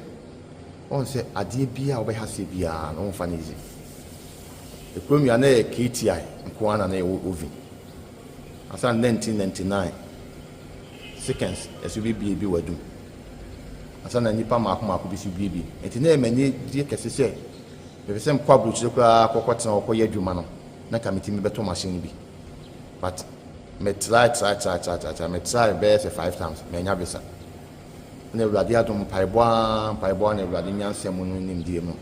on say ade bia obehase bia no mfa nizi e promi ana e KTI nko ana na e ovi asa 1999 seconds esu bi wadu asa na nipa maako bi su bi enti na emani die kese se be se mkwa bruchire kwa kokotena okoye adwuma no na kamiti me beto machine bi but me try best 5 times me nya bisa na ewurade adom paiboa na ewurade nyanse mu no nimdie mu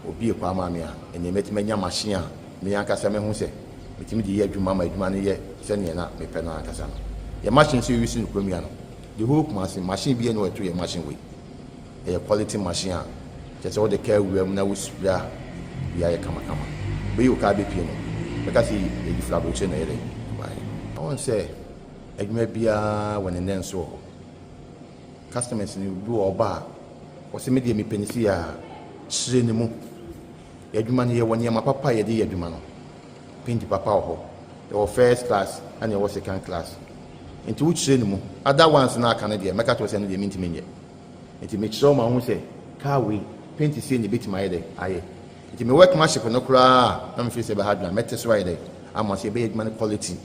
obi kwa ama me a enya metime nya machine a me yanka se me hu se metime di ye adwuma ma adwuma no ye se ne na me pe na akasa no ye machine se wi sin kromia no the whole machine bi e no eto ye machine we a quality machine a just all the care we am na we spray ya ye kama be you ka be pie no because e di flabroche na yere I want say adwuma bia when nen so customers ni do oba o se me de me penisi a hire ni mu adwuma ne ye woni ma papa ye de adwuma no pindi papa ho the first class and the second class into which hire ni mu other ones na aka ne de meka to se ne de mintimi nye enti me show ma hu se car we paint see ni bit my de aye enti me work machine no kura na me feel say be hard na mete so right there am say be adwuma quality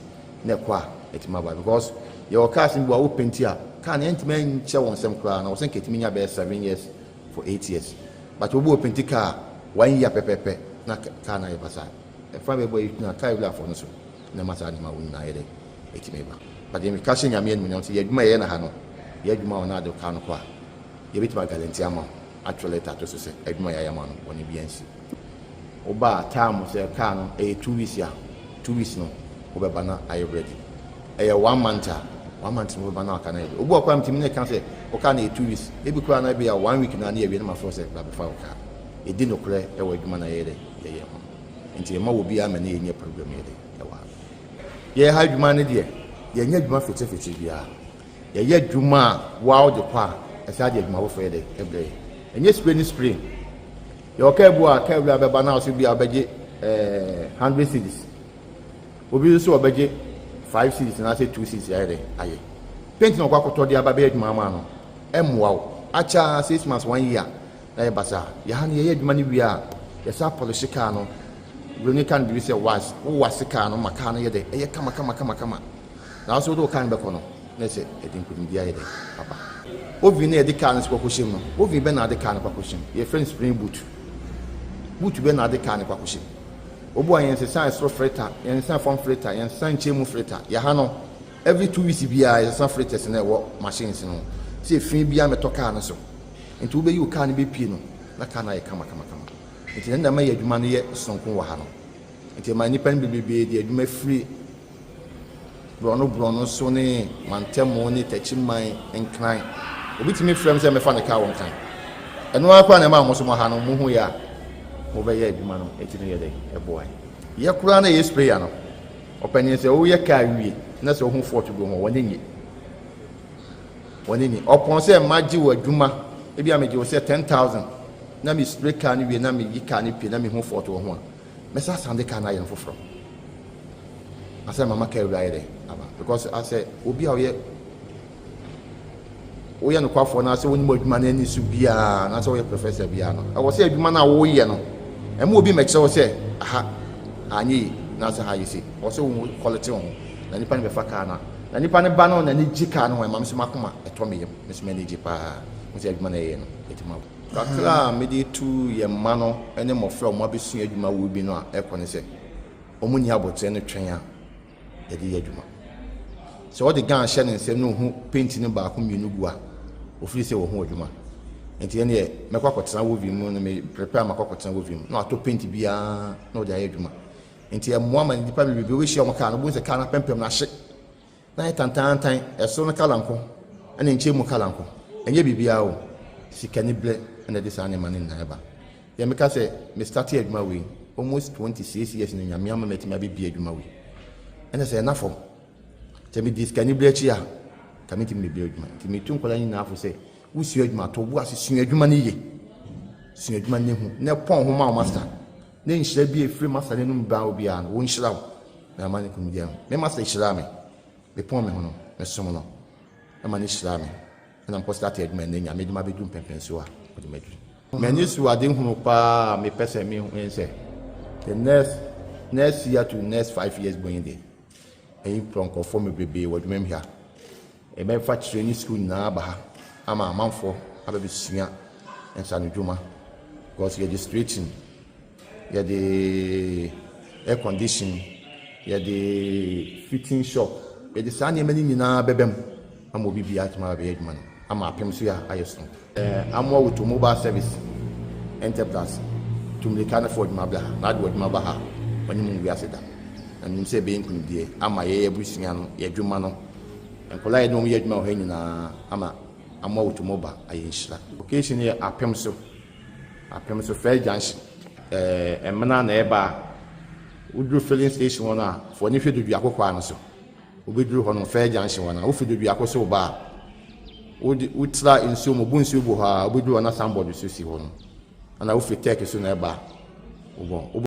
na kwa etima ba because your cars in wo paint here can enti man che won sem kura na wo sen ketimi nya be 7 years for 8 years but wo paint car 1 year pepepe na car na e basa e fa be boy na car bila for no so na masa ni ma won na yede etimi ba but dem cash nya me no say adwuma ye na ha no ye adwuma wona de car no kwa ye bitima guarantee ama actually tato so say adwuma ya ma no woni biansi oba time say car no 2 weeks ya 2 weeks no obeba na are you ready 1 month no obeba na aka na ready obu akwa mtimi ne kan say o ka na 2 weeks e bi kura na be ya 1 week na na ye na ma for say bla before ka e di no kure e wa adwuma na ye de ye ho nti ma wo bi ama na ye nye problem ye de e wa ye ha adwuma ne de ye nya adwuma fete bia ye adwuma wa de kwa e sa de adwuma wo fe de e bre enye spray ye o ka ebu a ka ebu abeba na o so bia obeje 100 cedis obi so obeje 5 cedis na say 2 cedis ya de aye paint no kwa koto de ababa adwuma ama no emwa wo acha 6 months 1 year na e basa ya ha ne ye adwuma ne wi a ye sa polish car no broni kan bi say was wo was car no maka no ye de ye kama na so do kan be ko no na say edin kudin dia ye de papa ovi na de car no kwa koshim no ovi be na de car no kwa koshim ye friend spring boot be na de car no kwa koshim obu ayen se san stro freta yen san form freta yen san chemu freta ya ha no every 2 weeks bia yen san fretas na wo machines no se fin bia meto car no so enti wo be yu car no be pie no na car na ye kama enti na ma ye adwuma no ye sonko wa ha no enti ma nipa no bebe de adwuma free brono so ne mantemo ne tachiman enkran obi timi frem se me fa ne car won kan eno akwa na ma mo so mo ha no mo hu ya mo be ye adwuma no enti ne ye de e boy ye kura na ye spray no opani se o ye car wie na se o hu fort go ho woni opon se maji wa adwuma e bia me je o se 10,000 na mi spray car ni wie na mi yi car ni pie na mi hu fort wo ho a me sa sande car na ye foforo asa mama car wi aye de aba because I say obi a o ye no kwafo na se woni mo adwuma na ni su bia na se o ye professor bia no I was say adwuma na wo ye no e mo obi me kire o se aha anyi na se ha yisi o se wo quality on na nipa ne be fa car na nipa ne ba no na ni jika no e mam se makoma e to me yem me se me ni jipa mo se adwuma na ye no etima kakra me di tu ye ma no ene mo fra mo abesu adwuma wo bi no a e ko ne se o mu ni abotre ne twen a ye di adwuma so o de gan hye ne nsem no hu paint ne ba ko mienu gu a ofiri se wo hu adwuma enti ene ye mekwa kotena wo vi mu no me prepare makwa kotena wo vi mu no ato paint bia no de adwuma enti e mo ama nipa bebe we hye o ka no bu se ka na pempem na hye na tantan eso no kalanko ene nche mu kalanko enye bibia o sikani ble ene de sane mane na eba ye meka se me start adwuma we almost 26 years no nyame ama metima bibia adwuma we ene se na fo te me diskani ble chi a kamiti me bibia adwuma ti me tu nkola ni na afo se wusi adwuma to bu asesu adwuma ne ye su adwuma ne hu ne pon ho ma o master ne nhyira bi efiri master ne num ba obi a no wo nhyira wo na ma ne komedia me master nhyira me be pon me ho no me som no na ma ne nhyira me na mpo start adwuma ne nya me duma be dum pempenso a o de medru me ni su ade hu pa me pese me hu ense the next year to next 5 years going there e pronko for me bebe wo dwuma me ha ɛbɛfa training school nyinaa aba ha ama amanfoɔ abɛbɛsua nsanodwuma because yɛde straightening yɛde air condition yɛde fitting shop yɛde saa nneɛma no nyinaa bɛbɛm ama obi biara atuma abɛyɛ adwuma no ama apem so yɛ ayɛ so amoa with mobile service enterprise tumlika no for adwuma bla na ade adwuma ba ha ɔne mu wiase da na nim sɛ ɛbɛyɛ nkunimdie ama yɛyɛ abusua no yɛadwuma no nkɔla yɛde wɔn yɛ adwuma wɔ ha nyinaa ama amoa with mobile ayɛ nhyira location yɛ apem so fair junction ɛmena na ɛba woduru filling station hɔ no a fo ne hwɛ dodu akɔkɔ ano so wobɛduru hɔ no fair junction hɔ no wofi dodu akɔ so ba a wotira nsuo mu bu nsuo bu hɔ a wobɛduru hɔ na sambɔd so si hɔ no ana wofi tɛk so na ɛba wobɔ